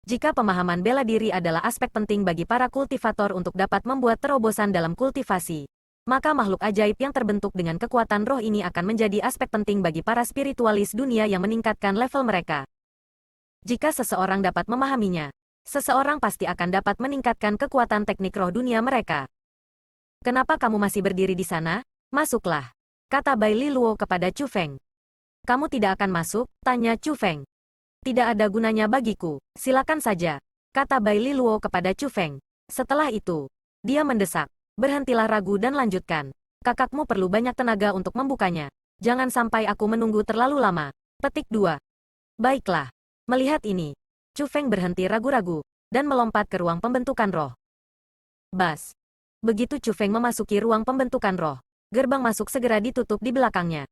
Jika pemahaman bela diri adalah aspek penting bagi para kultivator untuk dapat membuat terobosan dalam kultivasi, maka makhluk ajaib yang terbentuk dengan kekuatan roh ini akan menjadi aspek penting bagi para spiritualis dunia yang meningkatkan level mereka. Jika seseorang dapat memahaminya, seseorang pasti akan dapat meningkatkan kekuatan teknik roh dunia mereka. Kenapa kamu masih berdiri di sana? Masuklah, kata Bai Liluo kepada Chu Feng. Kamu tidak akan masuk, tanya Chu Feng. Tidak ada gunanya bagiku, silakan saja, kata Bai Liluo kepada Chu Feng. Setelah itu, dia mendesak, berhentilah ragu dan lanjutkan. Kakakmu perlu banyak tenaga untuk membukanya. Jangan sampai aku menunggu terlalu lama. Petik 2. Baiklah. Melihat ini, Chu Feng berhenti ragu-ragu, dan melompat ke ruang pembentukan roh. Bas. Begitu Chu Feng memasuki ruang pembentukan roh, gerbang masuk segera ditutup di belakangnya.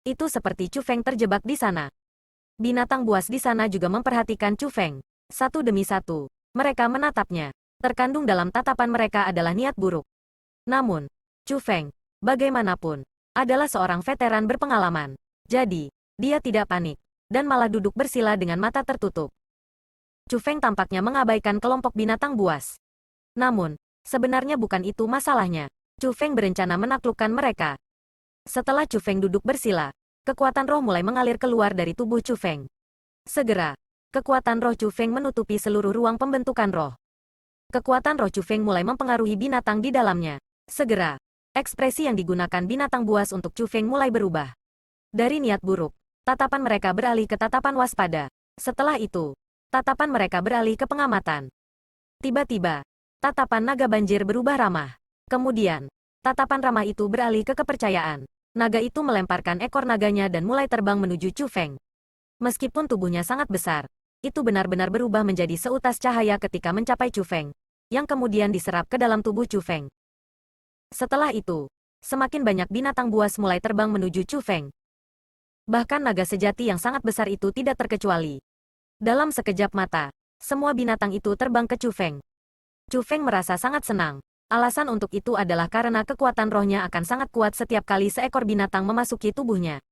Itu seperti Chu Feng terjebak di sana. Binatang buas di sana juga memperhatikan Chu Feng. Satu demi satu, mereka menatapnya. Terkandung dalam tatapan mereka adalah niat buruk. Namun, Chu Feng, bagaimanapun, adalah seorang veteran berpengalaman. Jadi, dia tidak panik, dan malah duduk bersila dengan mata tertutup. Chu Feng tampaknya mengabaikan kelompok binatang buas. Namun, sebenarnya bukan itu masalahnya. Chu Feng berencana menaklukkan mereka. Setelah Chu Feng duduk bersila, kekuatan roh mulai mengalir keluar dari tubuh Chu Feng. Segera, kekuatan roh Chu Feng menutupi seluruh ruang pembentukan roh. Kekuatan roh Chu Feng mulai mempengaruhi binatang di dalamnya. Segera, ekspresi yang digunakan binatang buas untuk Chu Feng mulai berubah. Dari niat buruk, tatapan mereka beralih ke tatapan waspada. Setelah itu, tatapan mereka beralih ke pengamatan. Tiba-tiba, tatapan naga banjir berubah ramah. Kemudian, tatapan ramah itu beralih ke kepercayaan. Naga itu melemparkan ekor naganya dan mulai terbang menuju Chu Feng. Meskipun tubuhnya sangat besar, itu benar-benar berubah menjadi seutas cahaya ketika mencapai Chu Feng, yang kemudian diserap ke dalam tubuh Chu Feng. Setelah itu, semakin banyak binatang buas mulai terbang menuju Chu Feng. Bahkan naga sejati yang sangat besar itu tidak terkecuali. Dalam sekejap mata, semua binatang itu terbang ke Chu Feng. Chu Feng merasa sangat senang. Alasan untuk itu adalah karena kekuatan rohnya akan sangat kuat setiap kali seekor binatang memasuki tubuhnya.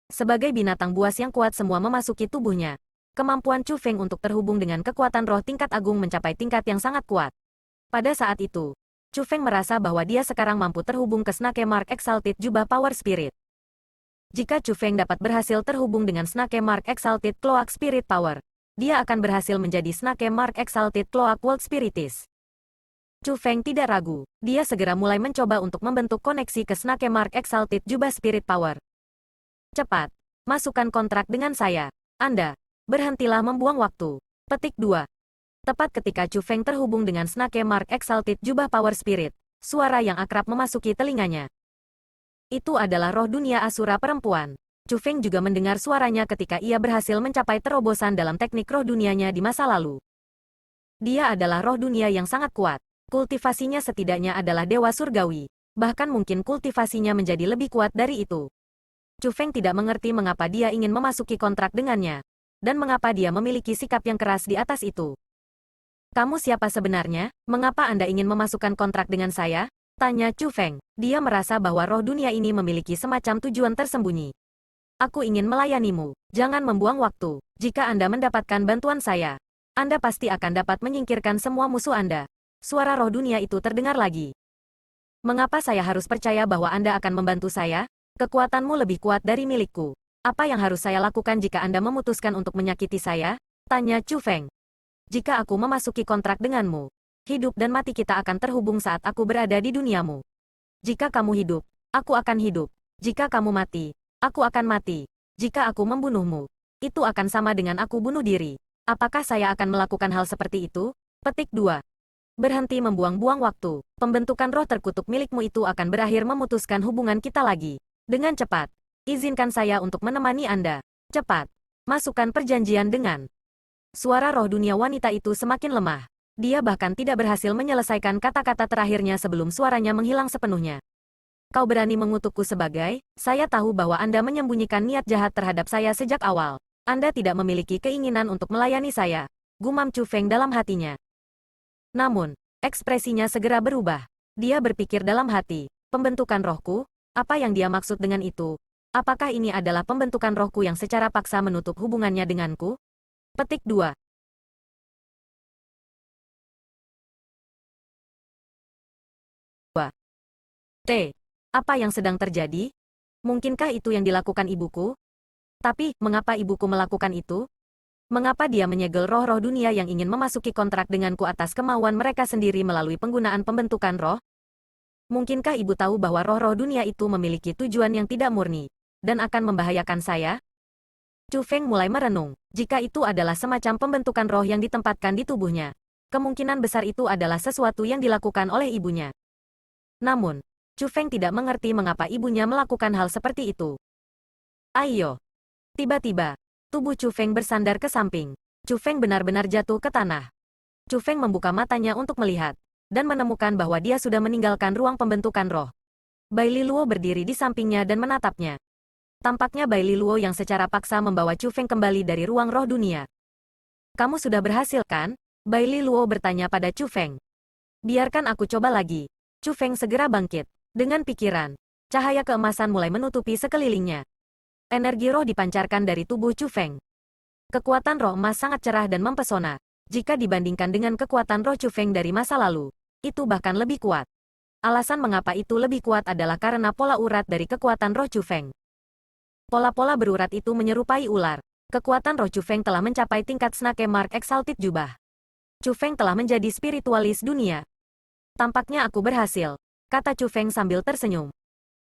Sebagai binatang buas yang kuat semua memasuki tubuhnya, kemampuan Chu Feng untuk terhubung dengan kekuatan roh tingkat agung mencapai tingkat yang sangat kuat. Pada saat itu, Chu Feng merasa bahwa dia sekarang mampu terhubung ke Snake Mark Exalted Jubah Power Spirit. Jika Chu Feng dapat berhasil terhubung dengan Snake Mark Exalted Cloak Spirit Power, dia akan berhasil menjadi Snake Mark Exalted Cloak World Spiritis. Chu Feng tidak ragu, dia segera mulai mencoba untuk membentuk koneksi ke Snake Mark Exalted Jubah Spirit Power. Cepat, masukkan kontrak dengan saya. Anda, berhentilah membuang waktu. Petik 2. Tepat ketika Chu Feng terhubung dengan Snake Mark Exalted Jubah Power Spirit, suara yang akrab memasuki telinganya. Itu adalah roh dunia Asura perempuan. Chu Feng juga mendengar suaranya ketika ia berhasil mencapai terobosan dalam teknik roh dunianya di masa lalu. Dia adalah roh dunia yang sangat kuat. Kultivasinya setidaknya adalah dewa surgawi. Bahkan mungkin kultivasinya menjadi lebih kuat dari itu. Chu Feng tidak mengerti mengapa dia ingin memasuki kontrak dengannya. Dan mengapa dia memiliki sikap yang keras di atas itu. Kamu siapa sebenarnya? Mengapa Anda ingin memasukkan kontrak dengan saya? Tanya Chu Feng. Dia merasa bahwa roh dunia ini memiliki semacam tujuan tersembunyi. Aku ingin melayanimu. Jangan membuang waktu. Jika Anda mendapatkan bantuan saya, Anda pasti akan dapat menyingkirkan semua musuh Anda. Suara roh dunia itu terdengar lagi. Mengapa saya harus percaya bahwa Anda akan membantu saya? Kekuatanmu lebih kuat dari milikku. Apa yang harus saya lakukan jika Anda memutuskan untuk menyakiti saya? Tanya Chu Feng. Jika aku memasuki kontrak denganmu, hidup dan mati kita akan terhubung saat aku berada di duniamu. Jika kamu hidup, aku akan hidup. Jika kamu mati, aku akan mati. Jika aku membunuhmu, itu akan sama dengan aku bunuh diri. Apakah saya akan melakukan hal seperti itu? Petik 2. Berhenti membuang-buang waktu. Pembentukan roh terkutuk milikmu itu akan berakhir memutuskan hubungan kita lagi. Dengan cepat, izinkan saya untuk menemani Anda. Cepat, masukkan perjanjian dengan. Suara roh dunia wanita itu semakin lemah. Dia bahkan tidak berhasil menyelesaikan kata-kata terakhirnya sebelum suaranya menghilang sepenuhnya. Kau berani mengutukku sebagai, saya tahu bahwa Anda menyembunyikan niat jahat terhadap saya sejak awal. Anda tidak memiliki keinginan untuk melayani saya. Gumam Chu Feng dalam hatinya. Namun, ekspresinya segera berubah. Dia berpikir dalam hati, pembentukan rohku? Apa yang dia maksud dengan itu? Apakah ini adalah pembentukan rohku yang secara paksa menutup hubungannya denganku? Petik 2. Apa yang sedang terjadi? Mungkinkah itu yang dilakukan ibuku? Tapi, mengapa ibuku melakukan itu? Mengapa dia menyegel roh-roh dunia yang ingin memasuki kontrak denganku atas kemauan mereka sendiri melalui penggunaan pembentukan roh? Mungkinkah ibu tahu bahwa roh-roh dunia itu memiliki tujuan yang tidak murni, dan akan membahayakan saya? Chu Feng mulai merenung. Jika itu adalah semacam pembentukan roh yang ditempatkan di tubuhnya, kemungkinan besar itu adalah sesuatu yang dilakukan oleh ibunya. Namun, Chu Feng tidak mengerti mengapa ibunya melakukan hal seperti itu. Ayo! Tiba-tiba, tubuh Chu Feng bersandar ke samping. Chu Feng benar-benar jatuh ke tanah. Chu Feng membuka matanya untuk melihat, dan menemukan bahwa dia sudah meninggalkan ruang pembentukan roh. Bai Li Luo berdiri di sampingnya dan menatapnya. Tampaknya Bai Li Luo yang secara paksa membawa Chu Feng kembali dari ruang roh dunia. Kamu sudah berhasil kan? Bai Li Luo bertanya pada Chu Feng. Biarkan aku coba lagi. Chu Feng segera bangkit. Dengan pikiran, cahaya keemasan mulai menutupi sekelilingnya. Energi roh dipancarkan dari tubuh Chu Feng. Kekuatan roh emas sangat cerah dan mempesona. Jika dibandingkan dengan kekuatan roh Chu Feng dari masa lalu, itu bahkan lebih kuat. Alasan mengapa itu lebih kuat adalah karena pola urat dari kekuatan roh Chu Feng. Pola-pola berurat itu menyerupai ular. Kekuatan roh Chu Feng telah mencapai tingkat Snake Mark Exalted Jubah. Chu Feng telah menjadi spiritualis dunia. Tampaknya aku berhasil, kata Chu Feng sambil tersenyum.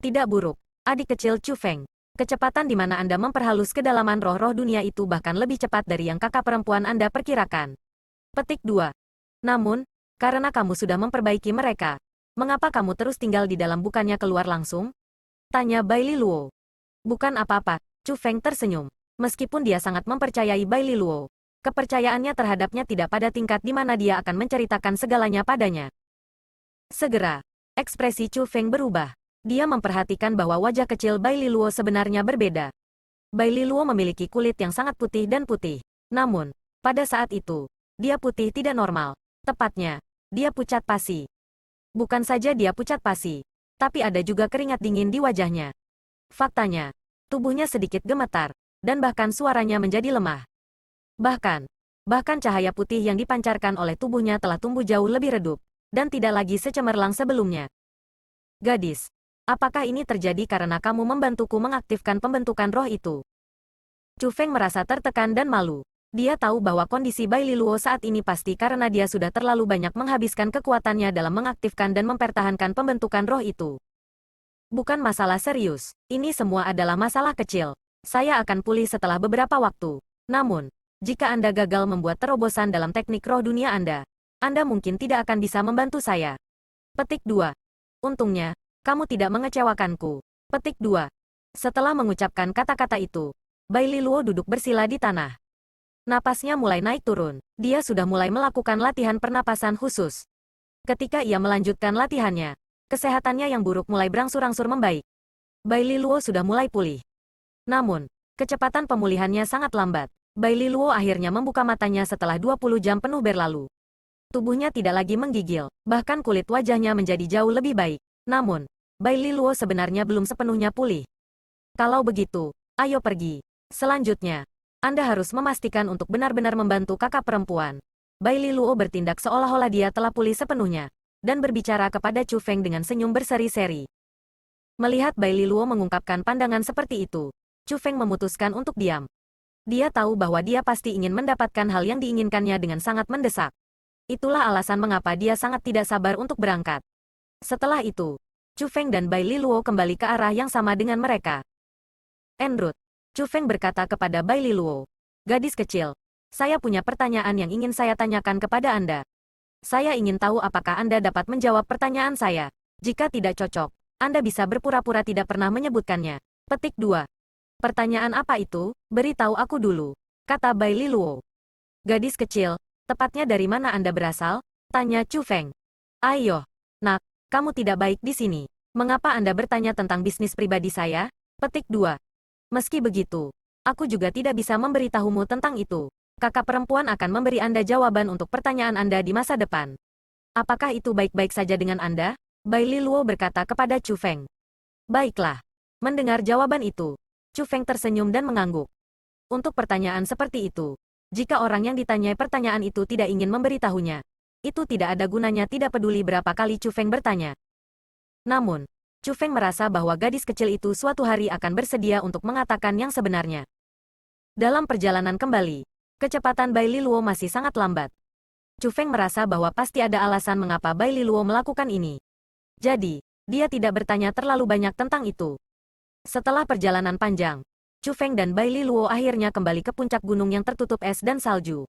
Tidak buruk, adik kecil Chu Feng. Kecepatan di mana Anda memperhalus kedalaman roh-roh dunia itu bahkan lebih cepat dari yang kakak perempuan Anda perkirakan. Petik 2. Namun, karena kamu sudah memperbaiki mereka, mengapa kamu terus tinggal di dalam bukannya keluar langsung? Tanya Bai Li Luo. Bukan apa-apa, Chu Feng tersenyum. Meskipun dia sangat mempercayai Bai Li Luo, kepercayaannya terhadapnya tidak pada tingkat di mana dia akan menceritakan segalanya padanya. Segera, ekspresi Chu Feng berubah. Dia memperhatikan bahwa wajah kecil Bai Li Luo sebenarnya berbeda. Bai Li Luo memiliki kulit yang sangat putih dan putih. Namun, pada saat itu, dia putih tidak normal. Tepatnya, dia pucat pasi. Bukan saja dia pucat pasi, tapi ada juga keringat dingin di wajahnya. Faktanya, tubuhnya sedikit gemetar, dan bahkan suaranya menjadi lemah. Bahkan cahaya putih yang dipancarkan oleh tubuhnya telah tumbuh jauh lebih redup, dan tidak lagi secemerlang sebelumnya. Gadis, apakah ini terjadi karena kamu membantuku mengaktifkan pembentukan roh itu? Chu Feng merasa tertekan dan malu. Dia tahu bahwa kondisi Bai Li Luo saat ini pasti karena dia sudah terlalu banyak menghabiskan kekuatannya dalam mengaktifkan dan mempertahankan pembentukan roh itu. Bukan masalah serius, ini semua adalah masalah kecil. Saya akan pulih setelah beberapa waktu. Namun, jika Anda gagal membuat terobosan dalam teknik roh dunia Anda mungkin tidak akan bisa membantu saya. Petik 2. Untungnya, kamu tidak mengecewakanku. Petik 2. Setelah mengucapkan kata-kata itu, Bai Li Luo duduk bersila di tanah. Napasnya mulai naik turun. Dia sudah mulai melakukan latihan pernapasan khusus. Ketika ia melanjutkan latihannya, kesehatannya yang buruk mulai berangsur-angsur membaik. Bai Li Luo sudah mulai pulih. Namun, kecepatan pemulihannya sangat lambat. Bai Li Luo akhirnya membuka matanya setelah 20 jam penuh berlalu. Tubuhnya tidak lagi menggigil, bahkan kulit wajahnya menjadi jauh lebih baik. Namun, Bai Li Luo sebenarnya belum sepenuhnya pulih. Kalau begitu, ayo pergi. Selanjutnya, Anda harus memastikan untuk benar-benar membantu kakak perempuan. Bai Li Luo bertindak seolah-olah dia telah pulih sepenuhnya, dan berbicara kepada Chu Feng dengan senyum berseri-seri. Melihat Bai Li Luo mengungkapkan pandangan seperti itu, Chu Feng memutuskan untuk diam. Dia tahu bahwa dia pasti ingin mendapatkan hal yang diinginkannya dengan sangat mendesak. Itulah alasan mengapa dia sangat tidak sabar untuk berangkat. Setelah itu, Chu Feng dan Bai Li Luo kembali ke arah yang sama dengan mereka. En route, Chu Feng berkata kepada Bai Li Luo, "Gadis kecil, saya punya pertanyaan yang ingin saya tanyakan kepada Anda. Saya ingin tahu apakah Anda dapat menjawab pertanyaan saya. Jika tidak cocok, Anda bisa berpura-pura tidak pernah menyebutkannya." Petik 2. Pertanyaan apa itu? Beritahu aku dulu, kata Bai Li Luo. Gadis kecil, tepatnya dari mana Anda berasal? Tanya Chu Feng. Ayo, nak, kamu tidak baik di sini. Mengapa Anda bertanya tentang bisnis pribadi saya? Petik 2. Meski begitu, aku juga tidak bisa memberitahumu tentang itu. Kakak perempuan akan memberi Anda jawaban untuk pertanyaan Anda di masa depan. Apakah itu baik-baik saja dengan Anda? Bai Li Luo berkata kepada Chu Feng. Baiklah. Mendengar jawaban itu, Chu Feng tersenyum dan mengangguk. Untuk pertanyaan seperti itu, jika orang yang ditanyai pertanyaan itu tidak ingin memberitahunya, itu tidak ada gunanya tidak peduli berapa kali Chu Feng bertanya. Namun, Chu Feng merasa bahwa gadis kecil itu suatu hari akan bersedia untuk mengatakan yang sebenarnya. Dalam perjalanan kembali, kecepatan Bai Liluo masih sangat lambat. Chu Feng merasa bahwa pasti ada alasan mengapa Bai Liluo melakukan ini. Jadi, dia tidak bertanya terlalu banyak tentang itu. Setelah perjalanan panjang, Chu Feng dan Bai Liluo akhirnya kembali ke puncak gunung yang tertutup es dan salju.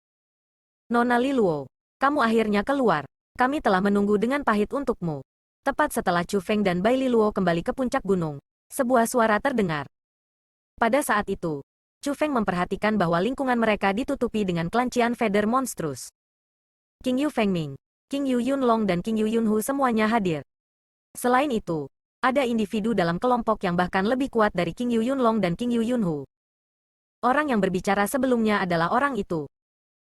Nona Liluo, kamu akhirnya keluar. Kami telah menunggu dengan pahit untukmu. Tepat setelah Chu Feng dan Bai Liluo kembali ke puncak gunung, sebuah suara terdengar. Pada saat itu, Chu Feng memperhatikan bahwa lingkungan mereka ditutupi dengan kelancian feather monstrous. King Yu Fengming, King Yu Yunlong dan King Yu Yunhu semuanya hadir. Selain itu, ada individu dalam kelompok yang bahkan lebih kuat dari King Yu Yunlong dan King Yu Yunhu. Orang yang berbicara sebelumnya adalah orang itu.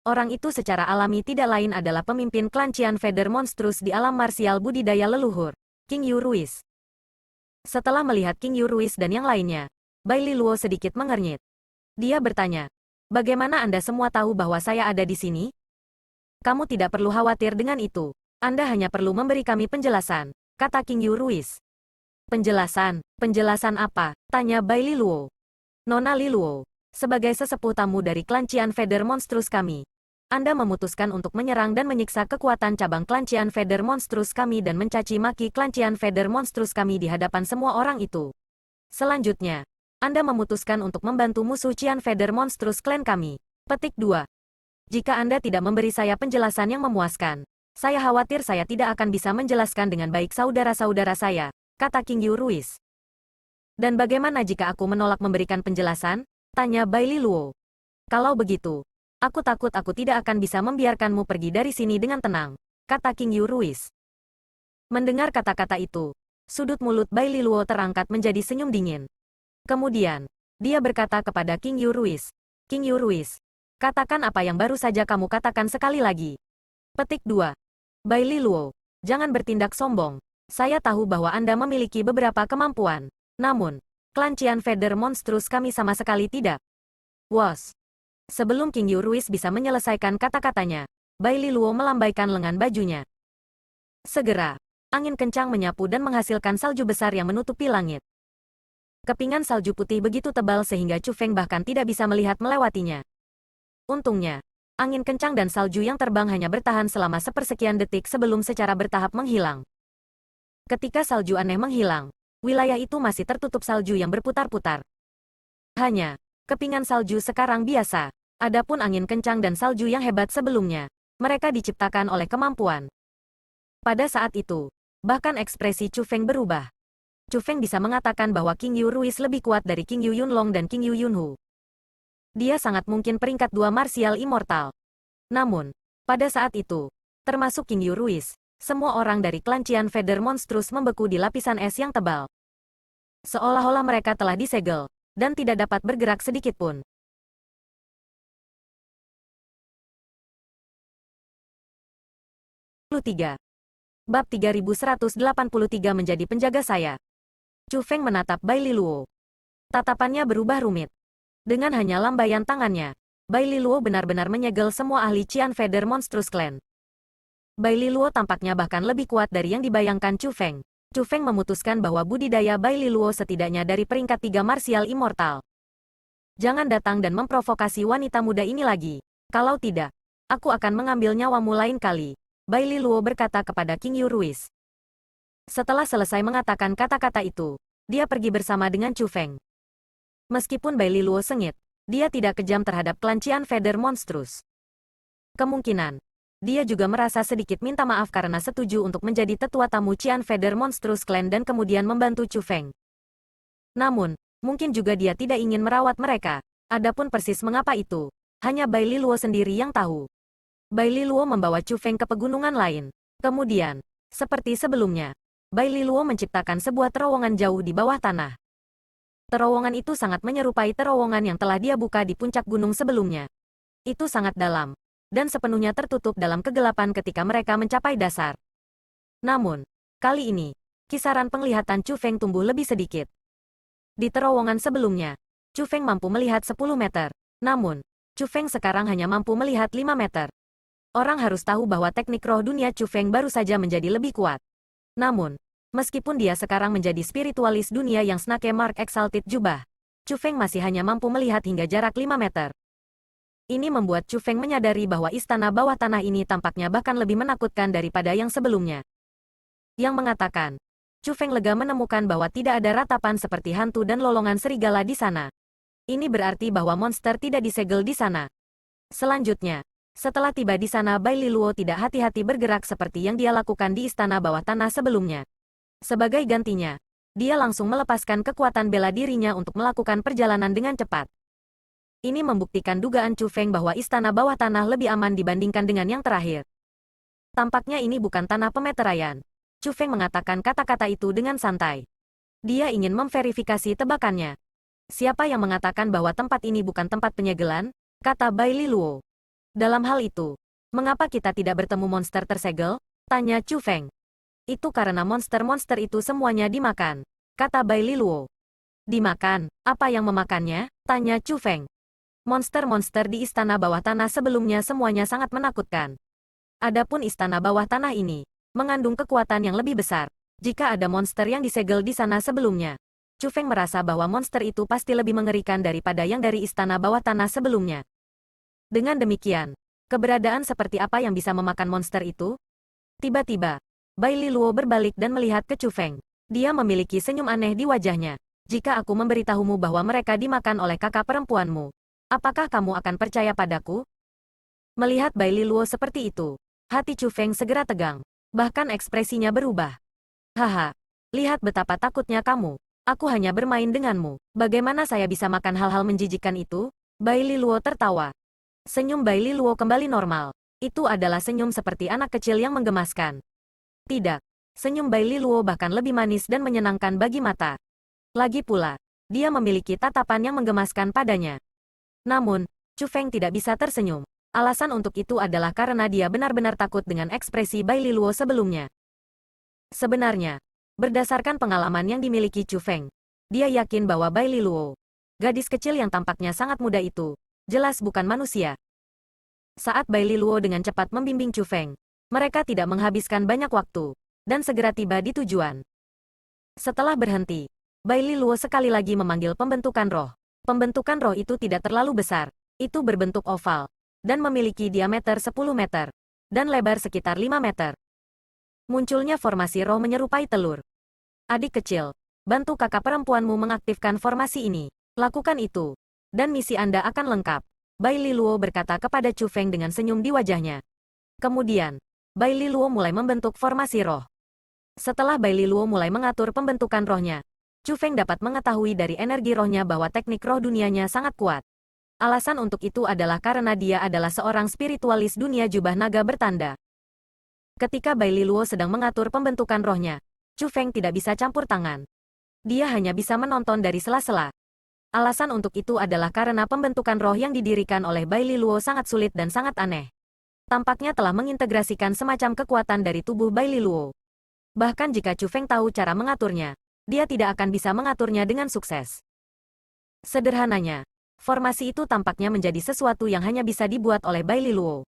Orang itu secara alami tidak lain adalah pemimpin kelancian feather monstrous di alam marsial budidaya leluhur, King Yu Ruiz. Setelah melihat King Yu Ruiz dan yang lainnya, Bai Liluo sedikit mengernyit. Dia bertanya, "Bagaimana Anda semua tahu bahwa saya ada di sini?" "Kamu tidak perlu khawatir dengan itu. Anda hanya perlu memberi kami penjelasan," kata King Yu Ruiz. "Penjelasan? Penjelasan apa?" tanya Bai Liluo. "Nona Liluo, sebagai sesepuh tamu dari kelancian feather monstrous kami, Anda memutuskan untuk menyerang dan menyiksa kekuatan cabang kelancian feather monstrous kami dan mencaci maki kelancian feather monstrous kami di hadapan semua orang itu. Selanjutnya, Anda memutuskan untuk membantu musuh Cian feather monstrous klan kami. Petik 2. Jika Anda tidak memberi saya penjelasan yang memuaskan, saya khawatir saya tidak akan bisa menjelaskan dengan baik saudara-saudara saya," kata King Yu Ruiz. "Dan bagaimana jika aku menolak memberikan penjelasan?" tanya Bai Liluo. "Kalau begitu, aku takut aku tidak akan bisa membiarkanmu pergi dari sini dengan tenang," kata King Yu Ruiz. Mendengar kata-kata itu, sudut mulut Bai Liluo terangkat menjadi senyum dingin. Kemudian, dia berkata kepada King Yu Ruiz, "King Yu Ruiz, katakan apa yang baru saja kamu katakan sekali lagi." Petik 2. Bai Liluo, jangan bertindak sombong. Saya tahu bahwa Anda memiliki beberapa kemampuan. Namun, kelancian feather monstrous kami sama sekali tidak. Was. Sebelum King Yu Ruiz bisa menyelesaikan kata-katanya, Bai Liluo melambaikan lengan bajunya. Segera, angin kencang menyapu dan menghasilkan salju besar yang menutupi langit. Kepingan salju putih begitu tebal sehingga Chu Feng bahkan tidak bisa melihat melewatinya. Untungnya, angin kencang dan salju yang terbang hanya bertahan selama sepersekian detik sebelum secara bertahap menghilang. Ketika salju aneh menghilang, wilayah itu masih tertutup salju yang berputar-putar. Hanya, kepingan salju sekarang biasa. Adapun angin kencang dan salju yang hebat sebelumnya, mereka diciptakan oleh kemampuan. Pada saat itu, bahkan ekspresi Chu Feng berubah. Chu Feng bisa mengatakan bahwa King Yu Ruiz lebih kuat dari King Yu Yunlong dan King Yu Yunhu. Dia sangat mungkin peringkat 2 marsial immortal. Namun, pada saat itu, termasuk King Yu Ruiz, semua orang dari kelancian feather monstrous membeku di lapisan es yang tebal. Seolah-olah mereka telah disegel, dan tidak dapat bergerak sedikitpun. Bab 3183 menjadi penjaga saya. Chu Feng menatap Bai Liluo. Tatapannya berubah rumit. Dengan hanya lambaian tangannya, Bai Liluo benar-benar menyegel semua ahli Cian Feather Monstrous Clan. Bai Liluo tampaknya bahkan lebih kuat dari yang dibayangkan Chu Feng. Chu Feng memutuskan bahwa budidaya Bai Liluo setidaknya dari peringkat 3 marsial immortal. Jangan datang dan memprovokasi wanita muda ini lagi. Kalau tidak, aku akan mengambil nyawamu lain kali, Bai Liluo berkata kepada King Yu Ruiz. Setelah selesai mengatakan kata-kata itu, dia pergi bersama dengan Chu Feng. Meskipun Bai Liluo sengit, dia tidak kejam terhadap kelancian feather monstrous. Kemungkinan, dia juga merasa sedikit minta maaf karena setuju untuk menjadi tetua tamu Cian Feather Monstrous Clan dan kemudian membantu Chu Feng. Namun, mungkin juga dia tidak ingin merawat mereka. Adapun persis mengapa itu, hanya Bai Liluo sendiri yang tahu. Bai Liluo membawa Chu Feng ke pegunungan lain. Kemudian, seperti sebelumnya, Bai Liluo menciptakan sebuah terowongan jauh di bawah tanah. Terowongan itu sangat menyerupai terowongan yang telah dia buka di puncak gunung sebelumnya. Itu sangat dalam, dan sepenuhnya tertutup dalam kegelapan ketika mereka mencapai dasar. Namun, kali ini, kisaran penglihatan Chu Feng tumbuh lebih sedikit. Di terowongan sebelumnya, Chu Feng mampu melihat 10 meter. Namun, Chu Feng sekarang hanya mampu melihat 5 meter. Orang harus tahu bahwa teknik roh dunia Chu Feng baru saja menjadi lebih kuat. Namun, Meskipun dia sekarang menjadi spiritualis dunia yang Snake Mark Exalted Jubah, Chu Feng masih hanya mampu melihat hingga jarak 5 meter. Ini membuat Chu Feng menyadari bahwa istana bawah tanah ini tampaknya bahkan lebih menakutkan daripada yang sebelumnya. Yang mengatakan, Chu Feng lega menemukan bahwa tidak ada ratapan seperti hantu dan lolongan serigala di sana. Ini berarti bahwa monster tidak disegel di sana. Selanjutnya, setelah tiba di sana Bai Liluo tidak hati-hati bergerak seperti yang dia lakukan di istana bawah tanah sebelumnya. Sebagai gantinya, dia langsung melepaskan kekuatan bela dirinya untuk melakukan perjalanan dengan cepat. Ini membuktikan dugaan Chu Feng bahwa istana bawah tanah lebih aman dibandingkan dengan yang terakhir. Tampaknya ini bukan tanah pemeteraian. Chu Feng mengatakan kata-kata itu dengan santai. Dia ingin memverifikasi tebakannya. Siapa yang mengatakan bahwa tempat ini bukan tempat penyegelan? Kata Bai Liluo. Dalam hal itu, mengapa kita tidak bertemu monster tersegel? Tanya Chu Feng. Itu karena monster-monster itu semuanya dimakan. Kata Bai Liluo. Dimakan? Apa yang memakannya? Tanya Chu Feng. Monster-monster di istana bawah tanah sebelumnya semuanya sangat menakutkan. Adapun istana bawah tanah ini, mengandung kekuatan yang lebih besar. Jika ada monster yang disegel di sana sebelumnya, Chu Feng merasa bahwa monster itu pasti lebih mengerikan daripada yang dari istana bawah tanah sebelumnya. Dengan demikian, keberadaan seperti apa yang bisa memakan monster itu? Tiba-tiba, Bai Liluo berbalik dan melihat ke Chu Feng. Dia memiliki senyum aneh di wajahnya. Jika aku memberitahumu bahwa mereka dimakan oleh kakak perempuanmu, apakah kamu akan percaya padaku? Melihat Bai Liluo seperti itu, hati Chu Feng segera tegang. Bahkan ekspresinya berubah. Haha, lihat betapa takutnya kamu. Aku hanya bermain denganmu. Bagaimana saya bisa makan hal-hal menjijikkan itu? Bai Liluo tertawa. Senyum Bai Liluo kembali normal. Itu adalah senyum seperti anak kecil yang menggemaskan. Tidak, senyum Bai Liluo bahkan lebih manis dan menyenangkan bagi mata. Lagi pula, dia memiliki tatapan yang menggemaskan padanya. Namun, Chu Feng tidak bisa tersenyum. Alasan untuk itu adalah karena dia benar-benar takut dengan ekspresi Bai Liluo sebelumnya. Sebenarnya, berdasarkan pengalaman yang dimiliki Chu Feng, dia yakin bahwa Bai Liluo, gadis kecil yang tampaknya sangat muda itu, jelas bukan manusia. Saat Bai Liluo dengan cepat membimbing Chu Feng, mereka tidak menghabiskan banyak waktu, dan segera tiba di tujuan. Setelah berhenti, Bai Liluo sekali lagi memanggil pembentukan roh. Pembentukan roh itu tidak terlalu besar, itu berbentuk oval, dan memiliki diameter 10 meter, dan lebar sekitar 5 meter. Munculnya formasi roh menyerupai telur. Adik kecil, bantu kakak perempuanmu mengaktifkan formasi ini. Lakukan itu, dan misi Anda akan lengkap. Bai Liluo berkata kepada Chu Feng dengan senyum di wajahnya. Kemudian, Bai Liluo mulai membentuk formasi roh. Setelah Bai Liluo mulai mengatur pembentukan rohnya, Chu Feng dapat mengetahui dari energi rohnya bahwa teknik roh dunianya sangat kuat. Alasan untuk itu adalah karena dia adalah seorang spiritualis dunia jubah naga bertanda. Ketika Bai Liluo sedang mengatur pembentukan rohnya, Chu Feng tidak bisa campur tangan. Dia hanya bisa menonton dari sela-sela. Alasan untuk itu adalah karena pembentukan roh yang didirikan oleh Bai Liluo sangat sulit dan sangat aneh. Tampaknya telah mengintegrasikan semacam kekuatan dari tubuh Bai Liluo. Bahkan jika Chu Feng tahu cara mengaturnya, dia tidak akan bisa mengaturnya dengan sukses. Sederhananya, formasi itu tampaknya menjadi sesuatu yang hanya bisa dibuat oleh Bai Liluo.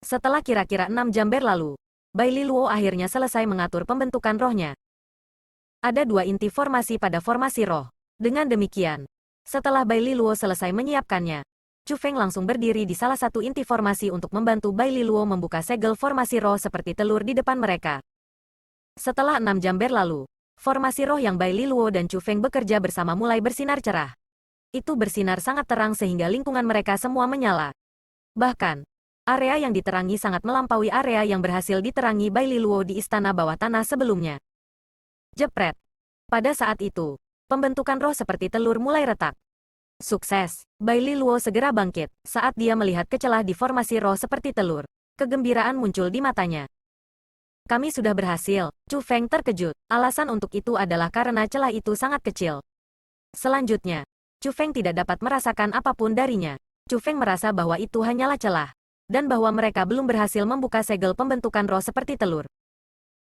Setelah kira-kira 6 jam berlalu, Bai Liluo akhirnya selesai mengatur pembentukan rohnya. Ada 2 inti formasi pada formasi roh. Dengan demikian, setelah Bai Liluo selesai menyiapkannya, Chu Feng langsung berdiri di salah satu inti formasi untuk membantu Bai Liluo membuka segel formasi roh seperti telur di depan mereka. Setelah 6 jam berlalu, formasi roh yang Bai Liluo dan Chu Feng bekerja bersama mulai bersinar cerah. Itu bersinar sangat terang sehingga lingkungan mereka semua menyala. Bahkan, area yang diterangi sangat melampaui area yang berhasil diterangi Bai Liluo di istana bawah tanah sebelumnya. Jepret. Pada saat itu, pembentukan roh seperti telur mulai retak. Sukses. Bai Liluo segera bangkit saat dia melihat kecelah di formasi roh seperti telur. Kegembiraan muncul di matanya. Kami sudah berhasil. Chu Feng terkejut. Alasan untuk itu adalah karena celah itu sangat kecil. Selanjutnya, Chu Feng tidak dapat merasakan apapun darinya. Chu Feng merasa bahwa itu hanyalah celah, dan bahwa mereka belum berhasil membuka segel pembentukan roh seperti telur.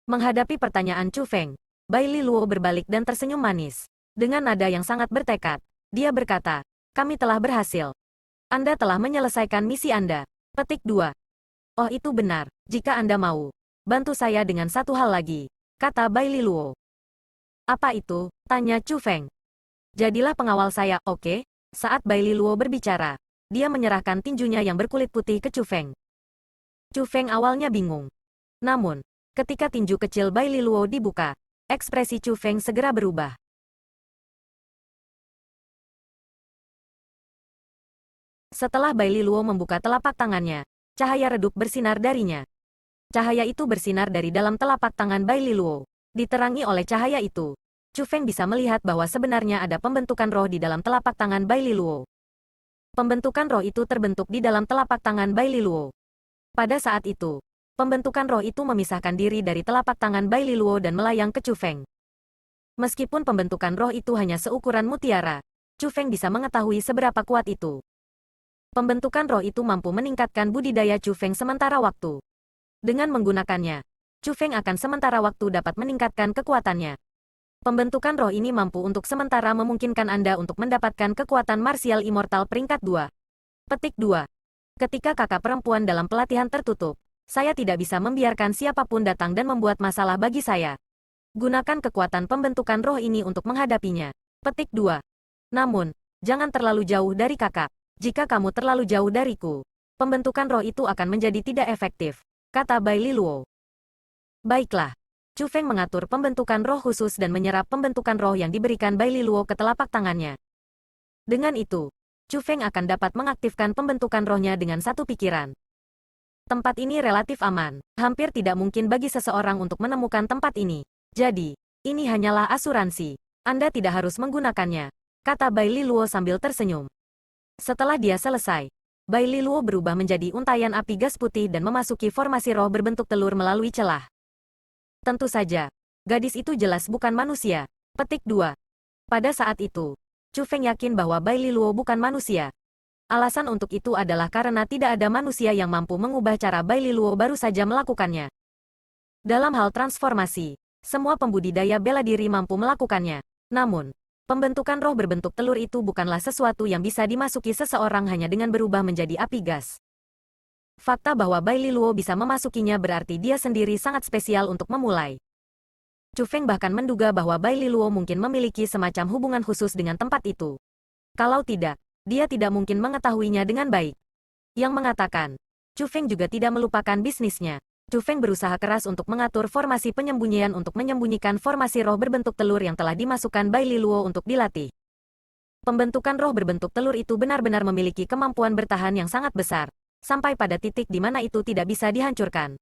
Menghadapi pertanyaan Chu Feng, Bai Liluo berbalik dan tersenyum manis. Dengan nada yang sangat bertekad, dia berkata, kami telah berhasil. Anda telah menyelesaikan misi Anda. Petik 2. Oh itu benar, jika Anda mau. Bantu saya dengan satu hal lagi. kata Bai Liluo. Apa itu? Tanya Chu Feng. Jadilah pengawal saya, oke? Saat Bai Liluo berbicara, dia menyerahkan tinjunya yang berkulit putih ke Chu Feng. Chu Feng awalnya bingung. Namun, ketika tinju kecil Bai Liluo dibuka, ekspresi Chu Feng segera berubah. Setelah Bai Liluo membuka telapak tangannya, cahaya redup bersinar darinya. Cahaya itu bersinar dari dalam telapak tangan Bai Liluo. Diterangi oleh cahaya itu, Chu Feng bisa melihat bahwa sebenarnya ada pembentukan roh di dalam telapak tangan Bai Liluo. Pembentukan roh itu terbentuk di dalam telapak tangan Bai Liluo. Pada saat itu, pembentukan roh itu memisahkan diri dari telapak tangan Bai Liluo dan melayang ke Chu Feng. Meskipun pembentukan roh itu hanya seukuran mutiara, Chu Feng bisa mengetahui seberapa kuat itu. Pembentukan roh itu mampu meningkatkan budidaya Chu Feng sementara waktu. Dengan menggunakannya, Chu Feng akan sementara waktu dapat meningkatkan kekuatannya. Pembentukan roh ini mampu untuk sementara memungkinkan Anda untuk mendapatkan kekuatan marsial immortal peringkat 2. Petik 2. Ketika kakak perempuan dalam pelatihan tertutup, saya tidak bisa membiarkan siapapun datang dan membuat masalah bagi saya. Gunakan kekuatan pembentukan roh ini untuk menghadapinya. Petik 2. Namun, jangan terlalu jauh dari kakak. Jika kamu terlalu jauh dariku, pembentukan roh itu akan menjadi tidak efektif, kata Bai Liluo. Baiklah. Chu Feng mengatur pembentukan roh khusus dan menyerap pembentukan roh yang diberikan Bai Liluo ke telapak tangannya. Dengan itu, Chu Feng akan dapat mengaktifkan pembentukan rohnya dengan satu pikiran. Tempat ini relatif aman. Hampir tidak mungkin bagi seseorang untuk menemukan tempat ini. Jadi, ini hanyalah asuransi. Anda tidak harus menggunakannya, kata Bai Liluo sambil tersenyum. Setelah dia selesai, Bai Liluo berubah menjadi untayan api gas putih dan memasuki formasi roh berbentuk telur melalui celah. Tentu saja, gadis itu jelas bukan manusia. Petik 2. Pada saat itu, Chu Feng yakin bahwa Bai Liluo bukan manusia. Alasan untuk itu adalah karena tidak ada manusia yang mampu mengubah cara Bai Liluo baru saja melakukannya. Dalam hal transformasi, semua pembudidaya bela diri mampu melakukannya. Namun, pembentukan roh berbentuk telur itu bukanlah sesuatu yang bisa dimasuki seseorang hanya dengan berubah menjadi api gas. Fakta bahwa Bai Liluo bisa memasukinya berarti dia sendiri sangat spesial untuk memulai. Chu Feng bahkan menduga bahwa Bai Liluo mungkin memiliki semacam hubungan khusus dengan tempat itu. Kalau tidak, dia tidak mungkin mengetahuinya dengan baik. Yang mengatakan, Chu Feng juga tidak melupakan bisnisnya. Chu Feng berusaha keras untuk mengatur formasi penyembunyian untuk menyembunyikan formasi roh berbentuk telur yang telah dimasukkan Bai Liluo untuk dilatih. Pembentukan roh berbentuk telur itu benar-benar memiliki kemampuan bertahan yang sangat besar, sampai pada titik di mana itu tidak bisa dihancurkan.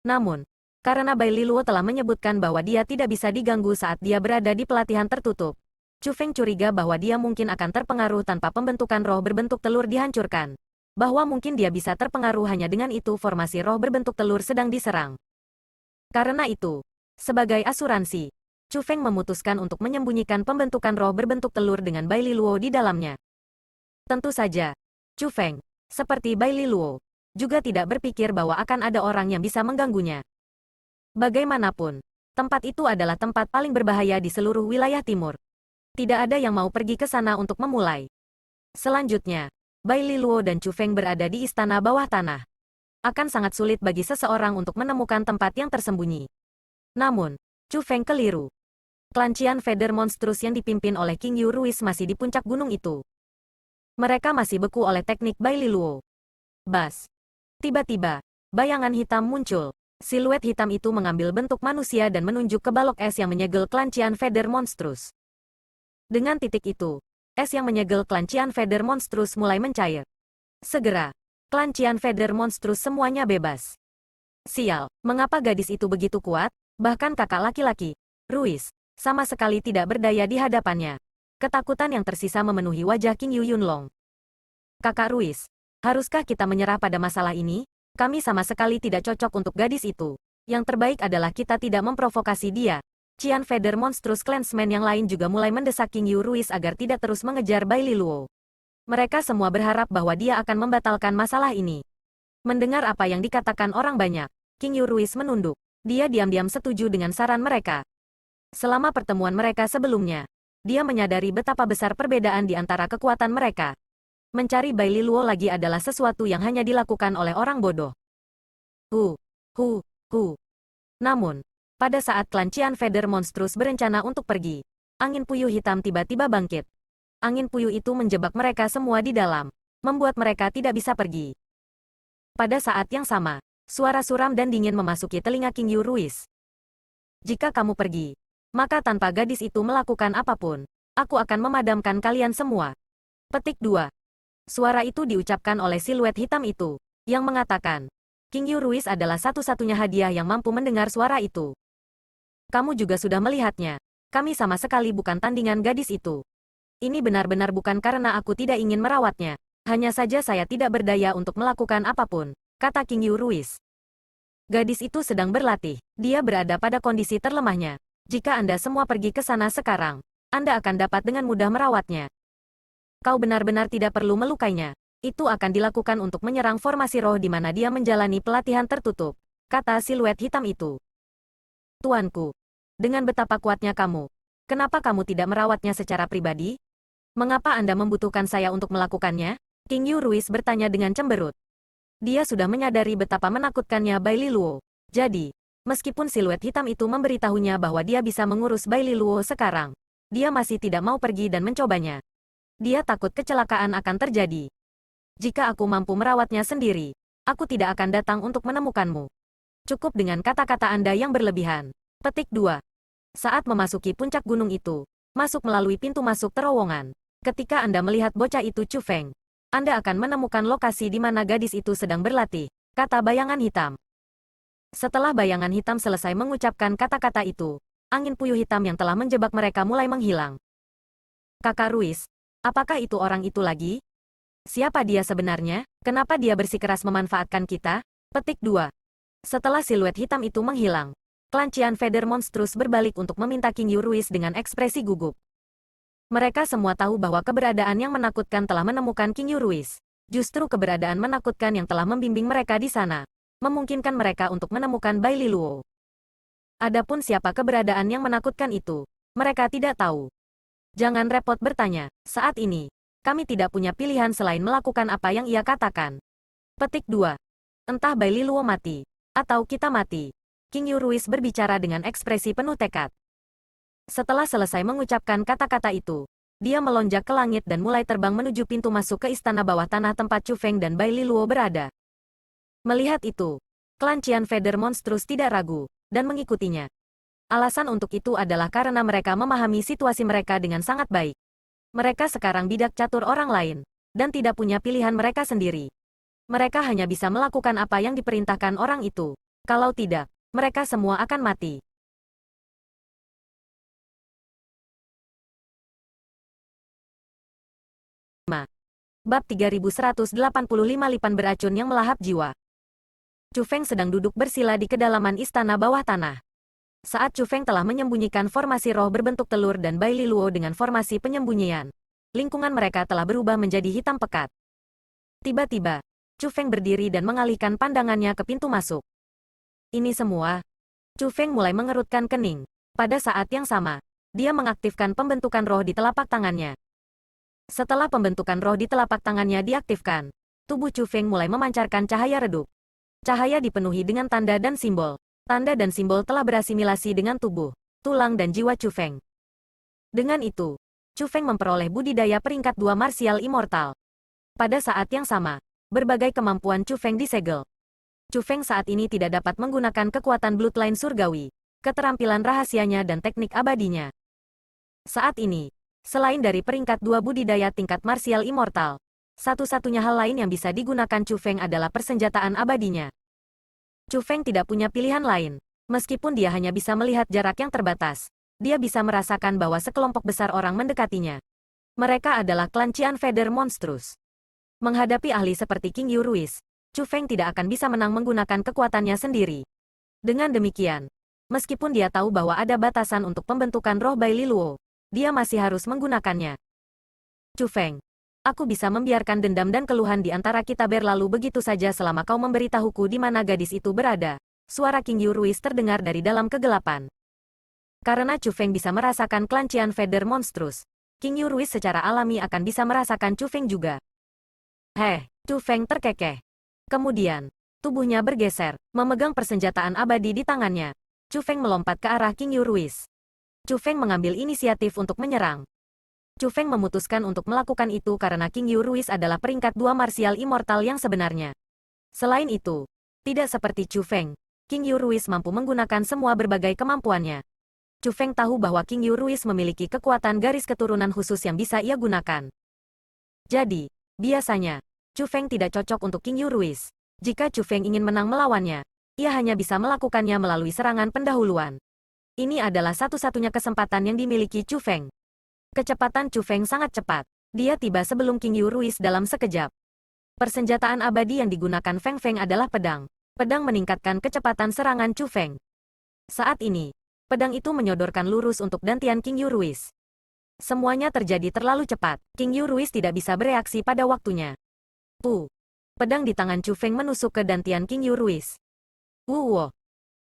Namun, karena Bai Liluo telah menyebutkan bahwa dia tidak bisa diganggu saat dia berada di pelatihan tertutup, Chu Feng curiga bahwa dia mungkin akan terpengaruh tanpa pembentukan roh berbentuk telur dihancurkan. Bahwa mungkin dia bisa terpengaruh hanya dengan itu formasi roh berbentuk telur sedang diserang. Karena itu, sebagai asuransi, Chu Feng memutuskan untuk menyembunyikan pembentukan roh berbentuk telur dengan Bai Liluo di dalamnya. Tentu saja, Chu Feng, seperti Bai Liluo, juga tidak berpikir bahwa akan ada orang yang bisa mengganggunya. Bagaimanapun, tempat itu adalah tempat paling berbahaya di seluruh wilayah timur. Tidak ada yang mau pergi ke sana untuk memulai. Selanjutnya, Bai Liluo dan Chu Feng berada di istana bawah tanah. Akan sangat sulit bagi seseorang untuk menemukan tempat yang tersembunyi. Namun, Chu Feng keliru. Klancian Feather Monstrous yang dipimpin oleh King Yu Ruiz masih di puncak gunung itu. Mereka masih beku oleh teknik Bai Liluo. Bas. Tiba-tiba, bayangan hitam muncul. Siluet hitam itu mengambil bentuk manusia dan menunjuk ke balok es yang menyegel klancian Feather Monstrous. Dengan titik itu, es yang menyegel klancian Feather Monstrous mulai mencair. Segera, klancian Feather Monstrous semuanya bebas. Sial, mengapa gadis itu begitu kuat? Bahkan kakak laki-laki, Ruiz, sama sekali tidak berdaya di hadapannya. Ketakutan yang tersisa memenuhi wajah King Yu Yunlong. Kakak Ruiz, haruskah kita menyerah pada masalah ini? Kami sama sekali tidak cocok untuk gadis itu. Yang terbaik adalah kita tidak memprovokasi dia. Cian Feather Monstrous Clansman yang lain juga mulai mendesak King Yu Ruiz agar tidak terus mengejar Bai Liluo. Mereka semua berharap bahwa dia akan membatalkan masalah ini. Mendengar apa yang dikatakan orang banyak, King Yu Ruiz menunduk. Dia diam-diam setuju dengan saran mereka. Selama pertemuan mereka sebelumnya, dia menyadari betapa besar perbedaan di antara kekuatan mereka. Mencari Bai Liluo lagi adalah sesuatu yang hanya dilakukan oleh orang bodoh. Namun, Pada saat klan Qian Feather Monstrous berencana untuk pergi, angin puyuh hitam tiba-tiba bangkit. Angin puyuh itu menjebak mereka semua di dalam, membuat mereka tidak bisa pergi. Pada saat yang sama, suara suram dan dingin memasuki telinga King Yu Ruiz. Jika kamu pergi, maka tanpa gadis itu melakukan apapun, aku akan memadamkan kalian semua. Petik 2. Suara itu diucapkan oleh siluet hitam itu, yang mengatakan, King Yu Ruiz adalah satu-satunya hadiah yang mampu mendengar suara itu. Kamu juga sudah melihatnya. Kami sama sekali bukan tandingan gadis itu. Ini benar-benar bukan karena aku tidak ingin merawatnya. Hanya saja saya tidak berdaya untuk melakukan apapun, kata King Yu Ruiz. Gadis itu sedang berlatih. Dia berada pada kondisi terlemahnya. Jika Anda semua pergi ke sana sekarang, Anda akan dapat dengan mudah merawatnya. Kau benar-benar tidak perlu melukainya. Itu akan dilakukan untuk menyerang formasi roh di mana dia menjalani pelatihan tertutup, kata siluet hitam itu. Tuanku, dengan betapa kuatnya kamu, kenapa kamu tidak merawatnya secara pribadi? Mengapa Anda membutuhkan saya untuk melakukannya? King Yu Ruiz bertanya dengan cemberut. Dia sudah menyadari betapa menakutkannya Bai Li Luo. Jadi, meskipun siluet hitam itu memberitahunya bahwa dia bisa mengurus Bai Li Luo sekarang, dia masih tidak mau pergi dan mencobanya. Dia takut kecelakaan akan terjadi. Jika aku mampu merawatnya sendiri, aku tidak akan datang untuk menemukanmu. Cukup dengan kata-kata Anda yang berlebihan. Petik 2. Saat memasuki puncak gunung itu, masuk melalui pintu masuk terowongan. Ketika Anda melihat bocah itu Chu Feng, Anda akan menemukan lokasi di mana gadis itu sedang berlatih, kata bayangan hitam. Setelah bayangan hitam selesai mengucapkan kata-kata itu, angin puyuh hitam yang telah menjebak mereka mulai menghilang. Kakak Ruiz, apakah itu orang itu lagi? Siapa dia sebenarnya? Kenapa dia bersikeras memanfaatkan kita? Petik 2. Setelah siluet hitam itu menghilang, klan Qian Feather Monstrous berbalik untuk meminta King Yu Ruiz dengan ekspresi gugup. Mereka semua tahu bahwa keberadaan yang menakutkan telah menemukan King Yu Ruiz. Justru keberadaan menakutkan yang telah membimbing mereka di sana, memungkinkan mereka untuk menemukan Bai Li Luo. Adapun siapa keberadaan yang menakutkan itu, mereka tidak tahu. Jangan repot bertanya, saat ini, kami tidak punya pilihan selain melakukan apa yang ia katakan. Petik 2. Entah Bai Li Luo mati, atau kita mati. King Yu Ruiz berbicara dengan ekspresi penuh tekad. Setelah selesai mengucapkan kata-kata itu, dia melonjak ke langit dan mulai terbang menuju pintu masuk ke istana bawah tanah tempat Chu Feng dan Bai Li Luo berada. Melihat itu, klan Qian Feather Monstrous tidak ragu, dan mengikutinya. Alasan untuk itu adalah karena mereka memahami situasi mereka dengan sangat baik. Mereka sekarang bidak catur orang lain, dan tidak punya pilihan mereka sendiri. Mereka hanya bisa melakukan apa yang diperintahkan orang itu. Kalau tidak, mereka semua akan mati. Bab 3185 Lipan Beracun yang Melahap Jiwa. Chu Feng sedang duduk bersila di kedalaman istana bawah tanah. Saat Chu Feng telah menyembunyikan formasi roh berbentuk telur dan Bai Li Luo dengan formasi penyembunyian, lingkungan mereka telah berubah menjadi hitam pekat. Tiba-tiba, Chu Feng berdiri dan mengalihkan pandangannya ke pintu masuk. Ini semua. Chu Feng mulai mengerutkan kening. Pada saat yang sama, dia mengaktifkan pembentukan roh di telapak tangannya. Setelah pembentukan roh di telapak tangannya diaktifkan, tubuh Chu Feng mulai memancarkan cahaya redup. Cahaya dipenuhi dengan tanda dan simbol. Tanda dan simbol telah berasimilasi dengan tubuh, tulang dan jiwa Chu Feng. Dengan itu, Chu Feng memperoleh budidaya peringkat 2 marsial immortal. Pada saat yang sama, berbagai kemampuan Chu Feng disegel. Chu Feng saat ini tidak dapat menggunakan kekuatan bloodline surgawi, keterampilan rahasianya dan teknik abadinya. Saat ini, selain dari peringkat 2 budidaya tingkat marsial immortal, satu-satunya hal lain yang bisa digunakan Chu Feng adalah persenjataan abadinya. Chu Feng tidak punya pilihan lain. Meskipun dia hanya bisa melihat jarak yang terbatas, dia bisa merasakan bahwa sekelompok besar orang mendekatinya. Mereka adalah klan Qian Feather Monstrous. Menghadapi ahli seperti King Yu Ruiz, Chu Feng tidak akan bisa menang menggunakan kekuatannya sendiri. Dengan demikian, meskipun dia tahu bahwa ada batasan untuk pembentukan roh Bai Li Luo, dia masih harus menggunakannya. Chu Feng, aku bisa membiarkan dendam dan keluhan di antara kita berlalu begitu saja selama kau memberitahuku di mana gadis itu berada. Suara King Yu Ruiz terdengar dari dalam kegelapan. Karena Chu Feng bisa merasakan klan Qian Feather Monstrous, King Yu Ruiz secara alami akan bisa merasakan Chu Feng juga. Chu Feng terkekeh. Kemudian, tubuhnya bergeser, memegang persenjataan abadi di tangannya. Chu Feng melompat ke arah King Yu Ruiz. Chu Feng mengambil inisiatif untuk menyerang. Chu Feng memutuskan untuk melakukan itu karena King Yu Ruiz adalah peringkat 2 martial immortal yang sebenarnya. Selain itu, tidak seperti Chu Feng, King Yu Ruiz mampu menggunakan semua berbagai kemampuannya. Chu Feng tahu bahwa King Yu Ruiz memiliki kekuatan garis keturunan khusus yang bisa ia gunakan. Jadi, biasanya, Chu Feng tidak cocok untuk King Yu Ruiz. Jika Chu Feng ingin menang melawannya, ia hanya bisa melakukannya melalui serangan pendahuluan. Ini adalah satu-satunya kesempatan yang dimiliki Chu Feng. Kecepatan Chu Feng sangat cepat. Dia tiba sebelum King Yu Ruiz dalam sekejap. Persenjataan abadi yang digunakan Feng Feng adalah pedang. Pedang meningkatkan kecepatan serangan Chu Feng. Saat ini, pedang itu menyodorkan lurus untuk dantian King Yu Ruiz. Semuanya terjadi terlalu cepat. King Yu Ruiz tidak bisa bereaksi pada waktunya. Pedang di tangan Chu Feng menusuk ke dantian King Yu Ruiz.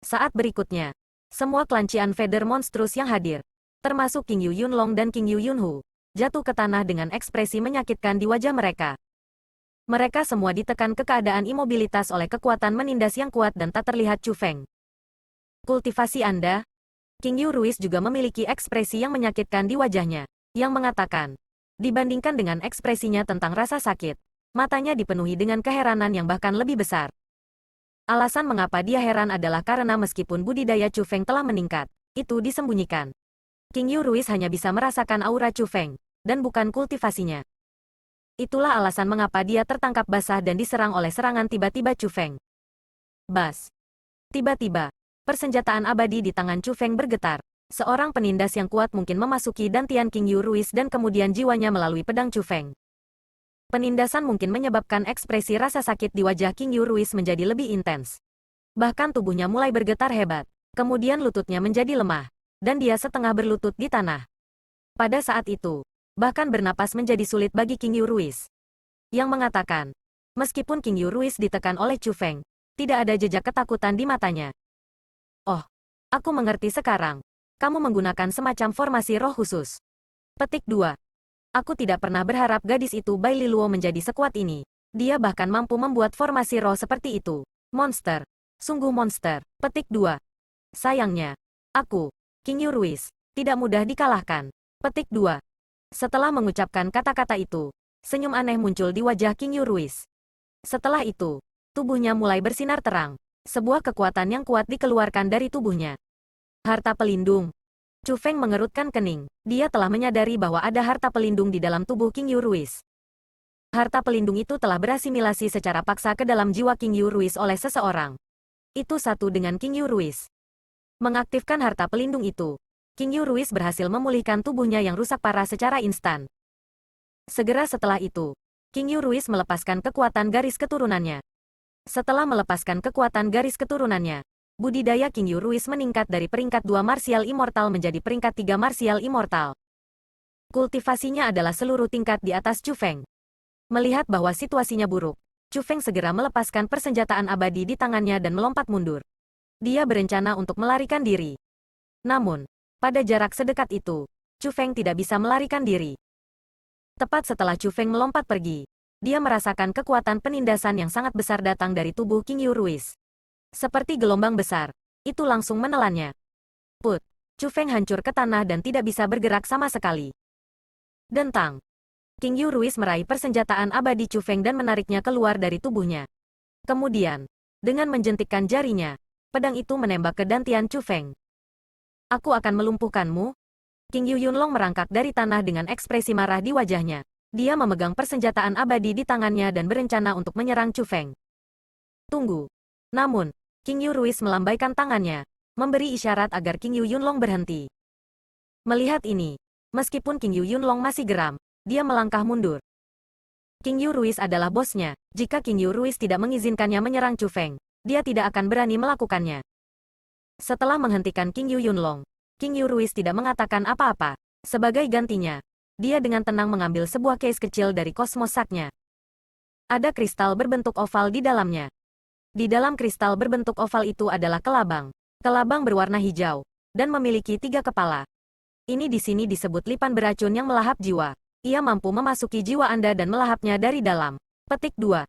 Saat berikutnya, semua kelancian Feather monstrous yang hadir, termasuk King Yu Yunlong dan King Yu Yunhu, jatuh ke tanah dengan ekspresi menyakitkan di wajah mereka. Mereka semua ditekan ke keadaan imobilitas oleh kekuatan menindas yang kuat dan tak terlihat Chu Feng. Kultivasi Anda? King Yu Ruiz juga memiliki ekspresi yang menyakitkan di wajahnya, yang mengatakan, dibandingkan dengan ekspresinya tentang rasa sakit, matanya dipenuhi dengan keheranan yang bahkan lebih besar. Alasan mengapa dia heran adalah karena meskipun budidaya Chu Feng telah meningkat, itu disembunyikan. King Yu Ruiz hanya bisa merasakan aura Chu Feng, dan bukan kultivasinya. Itulah alasan mengapa dia tertangkap basah dan diserang oleh serangan tiba-tiba Chu Feng. Bas. Tiba-tiba, persenjataan abadi di tangan Chu Feng bergetar. Seorang penindas yang kuat mungkin memasuki dantian King Yu Ruiz dan kemudian jiwanya melalui pedang Chu Feng. Penindasan mungkin menyebabkan ekspresi rasa sakit di wajah King Yu Ruiz menjadi lebih intens. Bahkan tubuhnya mulai bergetar hebat. Kemudian lututnya menjadi lemah, dan dia setengah berlutut di tanah. Pada saat itu, bahkan bernapas menjadi sulit bagi King Yu Ruiz. Yang mengatakan, meskipun King Yu Ruiz ditekan oleh Chu Feng, tidak ada jejak ketakutan di matanya. Oh, aku mengerti sekarang. Kamu menggunakan semacam formasi roh khusus. Petik 2. Aku tidak pernah berharap gadis itu Bai Liluo menjadi sekuat ini. Dia bahkan mampu membuat formasi roh seperti itu. Monster. Sungguh monster. Petik 2. Sayangnya, aku, King Yu Ruiz, tidak mudah dikalahkan. Petik 2. Setelah mengucapkan kata-kata itu, senyum aneh muncul di wajah King Yu Ruiz. Setelah itu, tubuhnya mulai bersinar terang. Sebuah kekuatan yang kuat dikeluarkan dari tubuhnya. Harta pelindung. Chu Feng mengerutkan kening. Dia telah menyadari bahwa ada harta pelindung di dalam tubuh King Yu Ruiz. Harta pelindung itu telah berasimilasi secara paksa ke dalam jiwa King Yu Ruiz oleh seseorang. Itu satu dengan King Yu Ruiz. Mengaktifkan harta pelindung itu, King Yu Ruiz berhasil memulihkan tubuhnya yang rusak parah secara instan. Segera setelah itu, King Yu Ruiz melepaskan kekuatan garis keturunannya. Setelah melepaskan kekuatan garis keturunannya, budidaya King Yu Ruiz meningkat dari peringkat 2 martial immortal menjadi peringkat 3 martial immortal. Kultivasinya adalah seluruh tingkat di atas Chu Feng. Melihat bahwa situasinya buruk, Chu Feng segera melepaskan persenjataan abadi di tangannya dan melompat mundur. Dia berencana untuk melarikan diri. Namun, pada jarak sedekat itu, Chu Feng tidak bisa melarikan diri. Tepat setelah Chu Feng melompat pergi, dia merasakan kekuatan penindasan yang sangat besar datang dari tubuh King Yu Ruiz. Seperti gelombang besar, itu langsung menelannya. Chu Feng hancur ke tanah dan tidak bisa bergerak sama sekali. Dentang. King Yu Ruiz meraih persenjataan abadi Chu Feng dan menariknya keluar dari tubuhnya. Kemudian, dengan menjentikkan jarinya, pedang itu menembak ke dantian Chu Feng. Aku akan melumpuhkanmu. King Yu Yunlong merangkak dari tanah dengan ekspresi marah di wajahnya. Dia memegang persenjataan abadi di tangannya dan berencana untuk menyerang Chu Feng. Tunggu. Namun, King Yu Ruiz melambaikan tangannya, memberi isyarat agar King Yu Yunlong berhenti. Melihat ini, meskipun King Yu Yunlong masih geram, dia melangkah mundur. King Yu Ruiz adalah bosnya. Jika King Yu Ruiz tidak mengizinkannya menyerang Chu Feng, dia tidak akan berani melakukannya. Setelah menghentikan King Yu Yunlong, King Yu Ruiz tidak mengatakan apa-apa. Sebagai gantinya, dia dengan tenang mengambil sebuah case kecil dari kosmos saknya. Ada kristal berbentuk oval di dalamnya. Di dalam kristal berbentuk oval itu adalah kelabang. Kelabang berwarna hijau, dan memiliki 3 kepala. Ini di sini disebut lipan beracun yang melahap jiwa. Ia mampu memasuki jiwa Anda dan melahapnya dari dalam. Petik 2.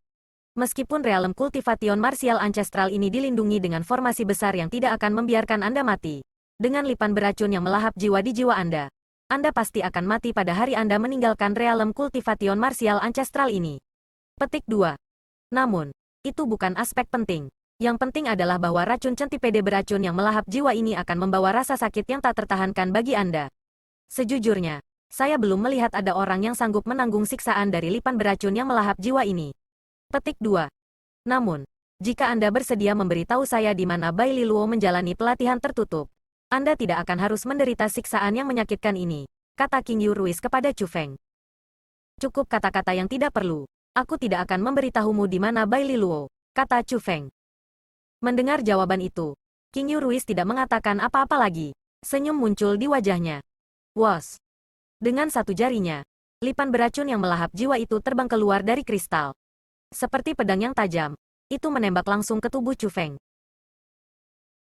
Meskipun realem kultivation martial ancestral ini dilindungi dengan formasi besar yang tidak akan membiarkan Anda mati. Dengan lipan beracun yang melahap jiwa di jiwa Anda pasti akan mati pada hari Anda meninggalkan realem kultivation martial ancestral ini. Petik 2. Namun, itu bukan aspek penting. Yang penting adalah bahwa racun centipede beracun yang melahap jiwa ini akan membawa rasa sakit yang tak tertahankan bagi Anda. Sejujurnya, saya belum melihat ada orang yang sanggup menanggung siksaan dari lipan beracun yang melahap jiwa ini. Petik 2. Namun, jika Anda bersedia memberitahu saya di mana Bai Liluo menjalani pelatihan tertutup, Anda tidak akan harus menderita siksaan yang menyakitkan ini, kata King Yu Ruiz kepada Chu Feng. Cukup kata-kata yang tidak perlu. Aku tidak akan memberitahumu di mana Bai Liluo, kata Chu Feng. Mendengar jawaban itu, King Yu Ruiz tidak mengatakan apa-apa lagi. Senyum muncul di wajahnya. Wos. Dengan satu jarinya, lipan beracun yang melahap jiwa itu terbang keluar dari kristal. Seperti pedang yang tajam, itu menembak langsung ke tubuh Chu Feng.